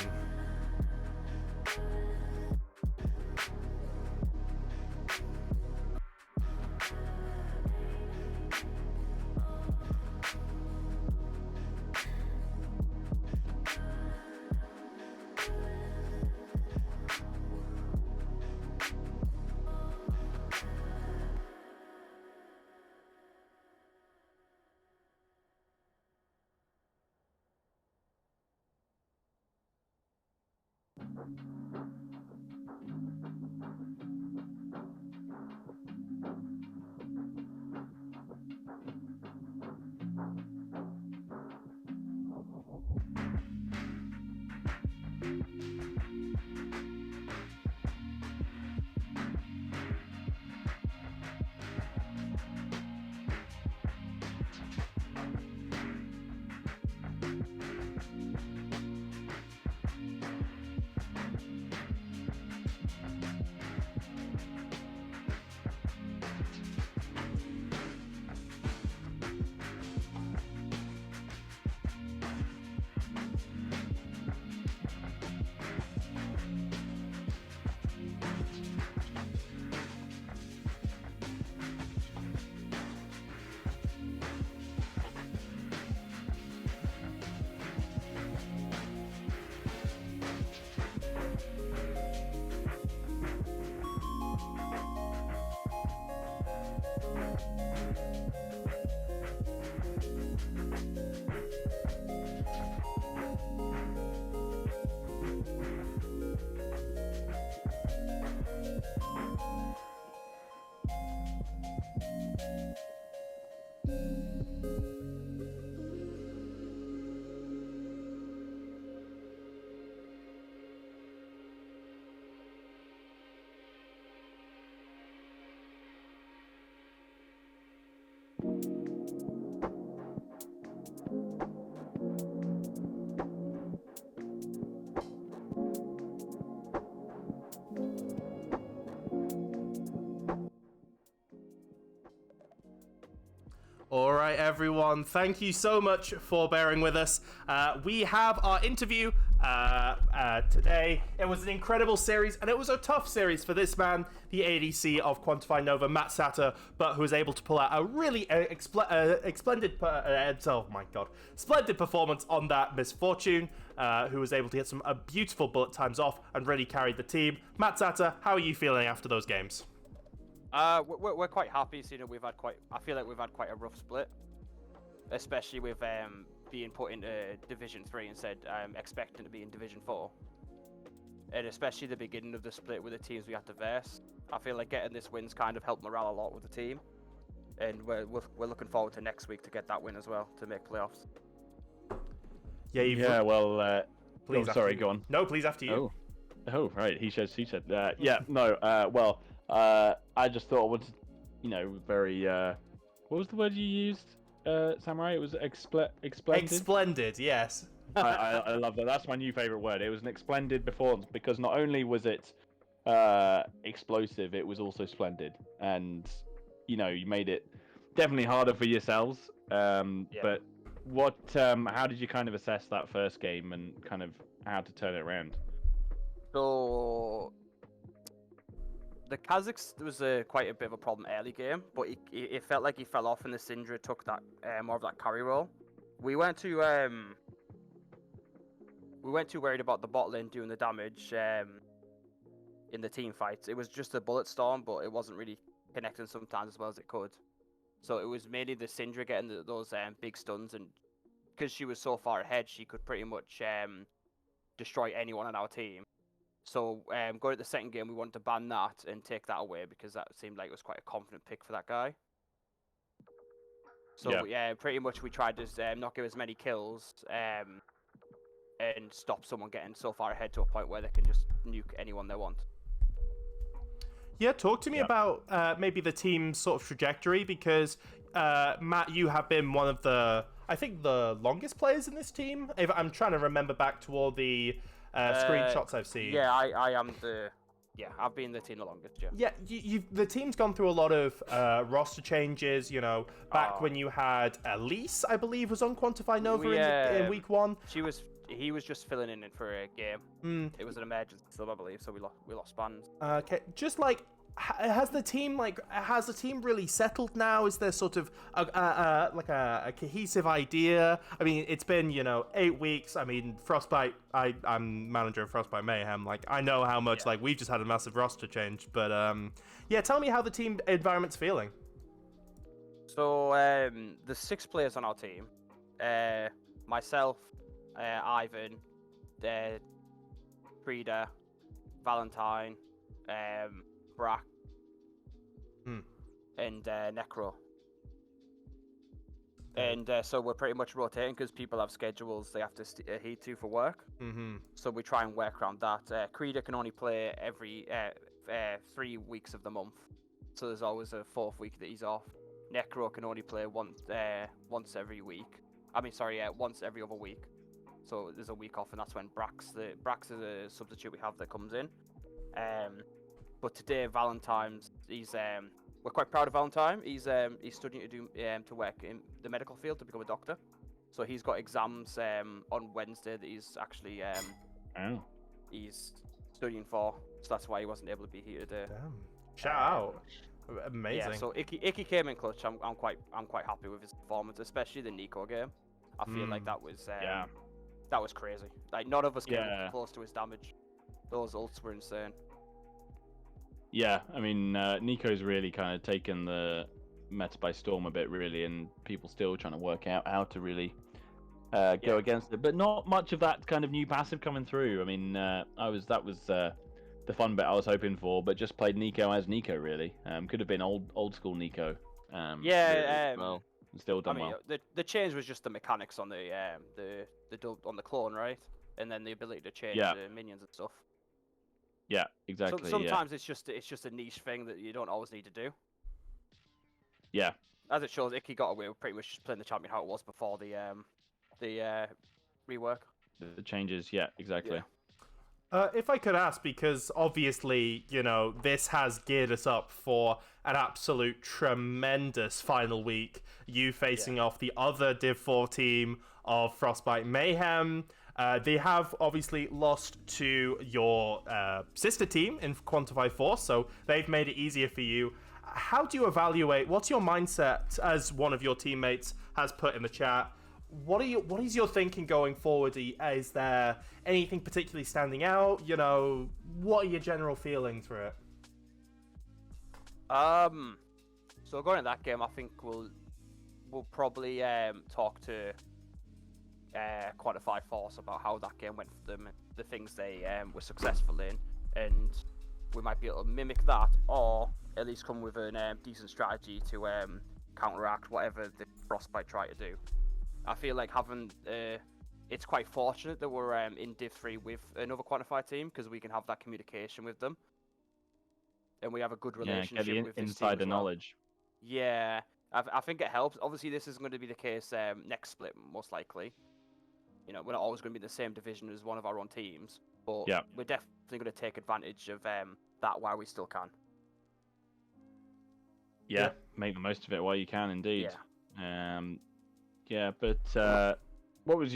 All right, everyone. Thank you so much for bearing with us. We have our interview today. It was an incredible series, and it was a tough series for this man, the ADC of Quantify Nova, Matt Satter, but who was able to pull out a really splendid performance on that Misfortune, who was able to get some beautiful bullet times off and really carried the team. Matt Satter, how are you feeling after those games? We're quite happy. So, I feel like we've had quite a rough split, especially with being put into Division 3 instead. Expecting to be in Division 4, and especially the beginning of the split with the teams we had to verse. I feel like getting this win's kind of helped morale a lot with the team, and we're looking forward to next week to get that win as well to make playoffs. Yeah. Well, please. Sorry, go on. No, please after you. Oh, right. He said, she said. I just thought I wanted, very. What was the word you used, Samurai? It was explendid. Splendid, yes. I love that. That's my new favorite word. It was an splendid performance because not only was it explosive, it was also splendid, and you made it definitely harder for yourselves. But what? How did you kind of assess that first game and kind of how to turn it around? So the Kazakhs was quite a bit of a problem early game, but it felt like he fell off, and the Syndra took that more of that carry role. We weren't too worried about the bot lane doing the damage in the team fights. It was just a bullet storm, but it wasn't really connecting sometimes as well as it could. So it was mainly the Syndra getting those big stuns, and because she was so far ahead, she could pretty much destroy anyone on our team. So going to the second game, we wanted to ban that and take that away because that seemed like it was quite a confident pick for that guy. So pretty much we tried to not give as many kills and stop someone getting so far ahead to a point where they can just nuke anyone they want. Yeah, talk to me about maybe the team's sort of trajectory, because Matt, you have been one of the, I think, the longest players in this team. If I'm trying to remember back to all the screenshots I've seen. Yeah, I am the. Yeah, I've been the team the longest. Yeah. Yeah, the team's gone through a lot of roster changes. Back when you had Elise, I believe, was on Quantify Nova in week 1. He was just filling in for a game. It was an emergency sub, I believe, so we lost Spans. Okay, just like. Has the team really settled now? Is there sort of a cohesive idea? I mean, it's been 8 weeks. I mean, Frostbite. I'm manager of Frostbite Mayhem. Like, I know how much we've just had a massive roster change. But tell me how the team environment's feeling. So the 6 players on our team, myself, Ivan, Frida, Valentine, Brack, and Necro. And so we're pretty much rotating because people have schedules they have to adhere to for work. So we try and work around that. Krida can only play every 3 weeks of the month. So there's always a 4th week that he's off. Necro can only play once every week. Once every other week. So there's a week off, and that's when Brax is a substitute we have that comes in. But today, Valentine's, we're quite proud of Valentine. He's studying to work in the medical field to become a doctor. So he's got exams on Wednesday that he's actually he's studying for. So that's why he wasn't able to be here today. Damn! Shout out! Amazing. Yeah. So Icky came in clutch. I'm quite happy with his performance, especially the Nico game. I feel like that was crazy. Like, none of us came close to his damage. Those ults were insane. Yeah, I mean, Nico's really kind of taken the meta by storm a bit, really, and people still trying to work out how to really go against it. But not much of that kind of new passive coming through. I mean, that was the fun bit I was hoping for, but just played Nico as Nico really. Could have been old school Nico. Yeah, well, still done well. The change was just the mechanics on on the clone, right? And then the ability to change the minions and stuff. Yeah, exactly. Sometimes it's just a niche thing that you don't always need to do. Yeah. As it shows, Icky got away with pretty much just playing the champion how it was before the rework. The changes, yeah, exactly. If I could ask, because obviously, this has geared us up for an absolute tremendous final week. You facing off the other Div 4 team of Frostbite Mayhem. They have obviously lost to your sister team in Quantify Force, so they've made it easier for you. How do you evaluate? What's your mindset, as one of your teammates has put in the chat? What is your thinking going forward? Is there anything particularly standing out? What are your general feelings for it? So going into that game, I think we'll probably talk to Quantify Force about how that game went for them and the things they were successful in, and we might be able to mimic that, or at least come with a decent strategy to counteract whatever the Frostbite try to do. I feel like it's quite fortunate that we're in Div 3 with another Quantify team, because we can have that communication with them, and we have a good relationship with this insider team as well. knowledge. Yeah, I think it helps. Obviously, this isn't going to be the case next split, most likely. We're not always going to be in the same division as one of our own teams, but we're definitely going to take advantage of that while we still can. Yeah, make the most of it while you can, indeed. Yeah. But what was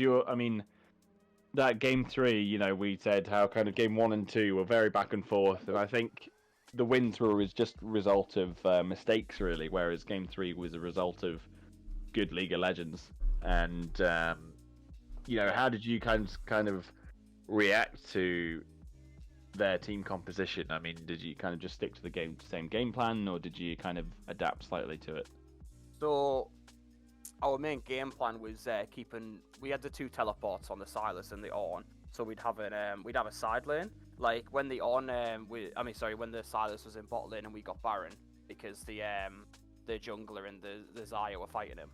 that game 3, we said how kind of game 1 and 2 were very back and forth, and I think the wins were just a result of mistakes, really, whereas game 3 was a result of good League of Legends. And, how did you kind of react to their team composition? Did you kind of just stick to the same game plan, or did you kind of adapt slightly to it? So our main game plan was we had the 2 teleports on the Silas and the Ornn, so we'd have a side lane. Like when the Ornn, when the Silas was in bot lane and we got Baron, because the jungler and the Xayah were fighting him,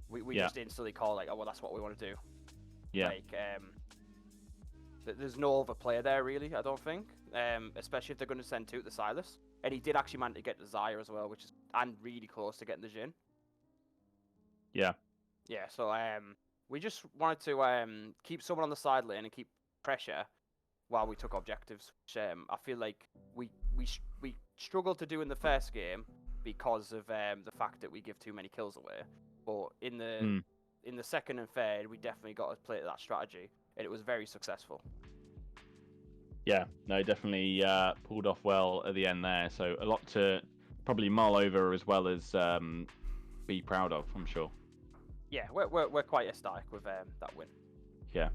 we just instantly call like, oh well, that's what we want to do. Yeah. Like, there's no other player there really, I don't think. Especially if they're going to send 2 to the Silas, and he did actually manage to get the Xayah as well, and really close to getting the Jhin. Yeah. Yeah. So we just wanted to keep someone on the side lane and keep pressure while we took objectives, which I feel like we struggled to do in the first game because of the fact that we give too many kills away. But in the second and third, we definitely got to play to that strategy, and it was very successful. Yeah, no, definitely pulled off well at the end there. So a lot to probably mull over, as well as be proud of, I'm sure. Yeah, we're quite ecstatic with that win. Yeah,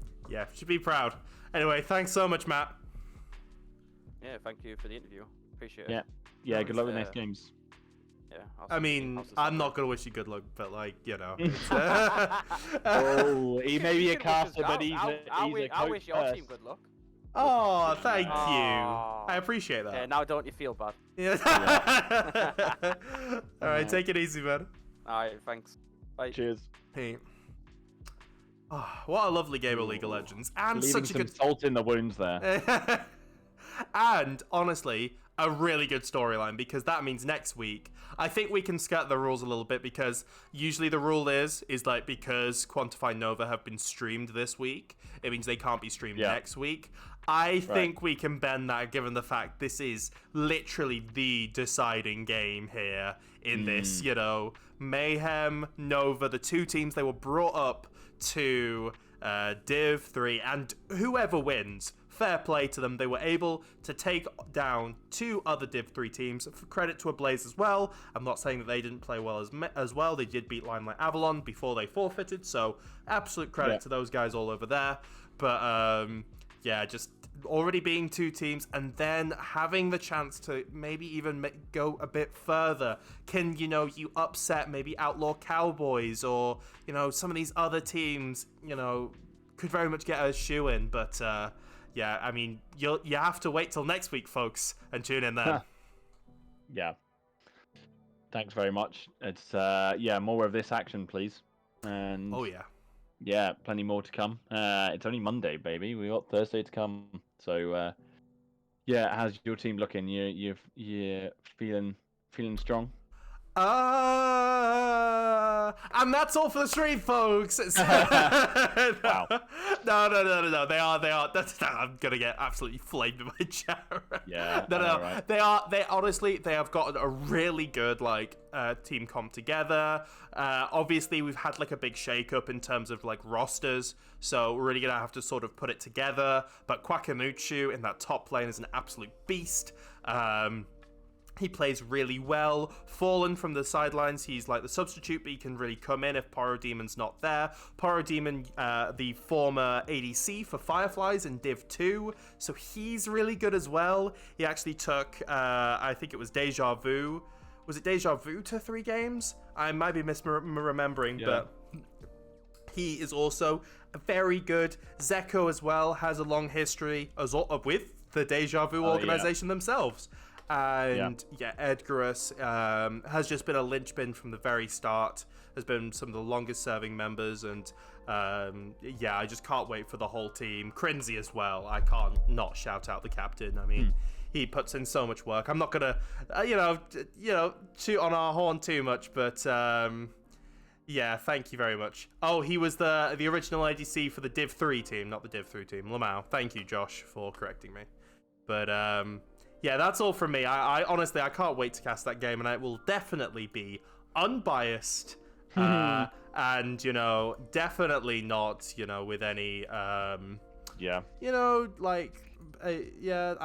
should be proud. Anyway, thanks so much, Matt. Yeah, thank you for the interview. Appreciate it. Yeah, good luck with the next games. Yeah. I'm not gonna wish you good luck, but Oh, he may be a caster, but he's I wish your team good luck. Oh, thank you. I appreciate that. Yeah, now don't you feel bad? Yeah. All right, take it easy, man. All right, thanks. Bye. Cheers. Hey. Oh, what a lovely game of League of Legends, and leaving such a some good salt in the wounds there. And honestly, a really good storyline, because that means next week I think we can skirt the rules a little bit, because usually the rule is like, because Quantify Nova have been streamed this week, it means they can't be streamed next week. I think we can bend that, given the fact this is literally the deciding game here in this, Mayhem, Nova, the 2 teams, they were brought up to Div 3, and whoever wins, fair play to them. They were able to take down 2 other Div 3 teams. For credit to Ablaze as well. I'm not saying that they didn't play well as well. They did beat Limelight Avalon before they forfeited, so absolute credit to those guys all over there. But just already being 2 teams, and then having the chance to maybe even go a bit further. Can you upset maybe Outlaw Cowboys, or some of these other teams could very much get a shoe in, but yeah, I mean, you have to wait till next week, folks, and tune in then. Yeah. Thanks very much. It's more of this action, please. And Oh yeah. yeah, plenty more to come. It's only Monday, baby. We got Thursday to come. So yeah, how's your team looking? You feeling strong? And that's all for the stream, folks. Wow. No. They are. I'm gonna get absolutely flamed in my chat. Yeah. No. Right. They are. They honestly, they have gotten a really good team comp together. Obviously, we've had like a big shake-up in terms of like rosters, so we're really gonna have to sort of put it together. But Kwakamuchu in that top lane is an absolute beast. He plays really well. Fallen from the sidelines, he's like the substitute, but he can really come in if Pyrodemon's not there. Pyrodemon, the former ADC for Fireflies in Div 2, so he's really good as well. He actually took, I think it was Deja Vu. Was it Deja Vu to 3 games? I might be misremembering, but he is also very good. Zeko as well has a long history with the Deja Vu organization themselves. And Edgarus has just been a linchpin from the very start, has been some of the longest serving members, and I just can't wait for the whole team. Crinzy as well, I can't not shout out the captain. I mean, he puts in so much work. I'm not gonna toot on our horn too much, but yeah, thank you very much. Oh, he was the original ADC for the Div 3 team, not the Div 3 team. Lamau, thank you, Josh, for correcting me. But yeah, that's all from me. I honestly, I can't wait to cast that game, and it will definitely be unbiased, and definitely not, with any, I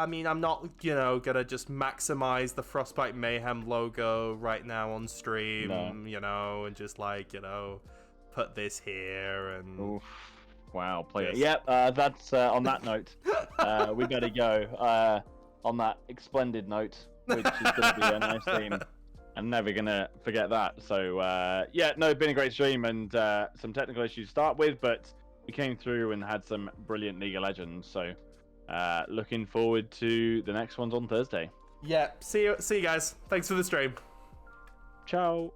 mean, I'm not, gonna just maximize the Frostbite Mayhem logo right now on stream, and just put this here and. Oof. Wow, play it. Yep, that's on that note. We better go. On that splendid note, which is going to be a nice theme. I'm never going to forget that. So, it's been a great stream and some technical issues to start with, but we came through and had some brilliant League of Legends. So, looking forward to the next ones on Thursday. Yeah, see you guys. Thanks for the stream. Ciao.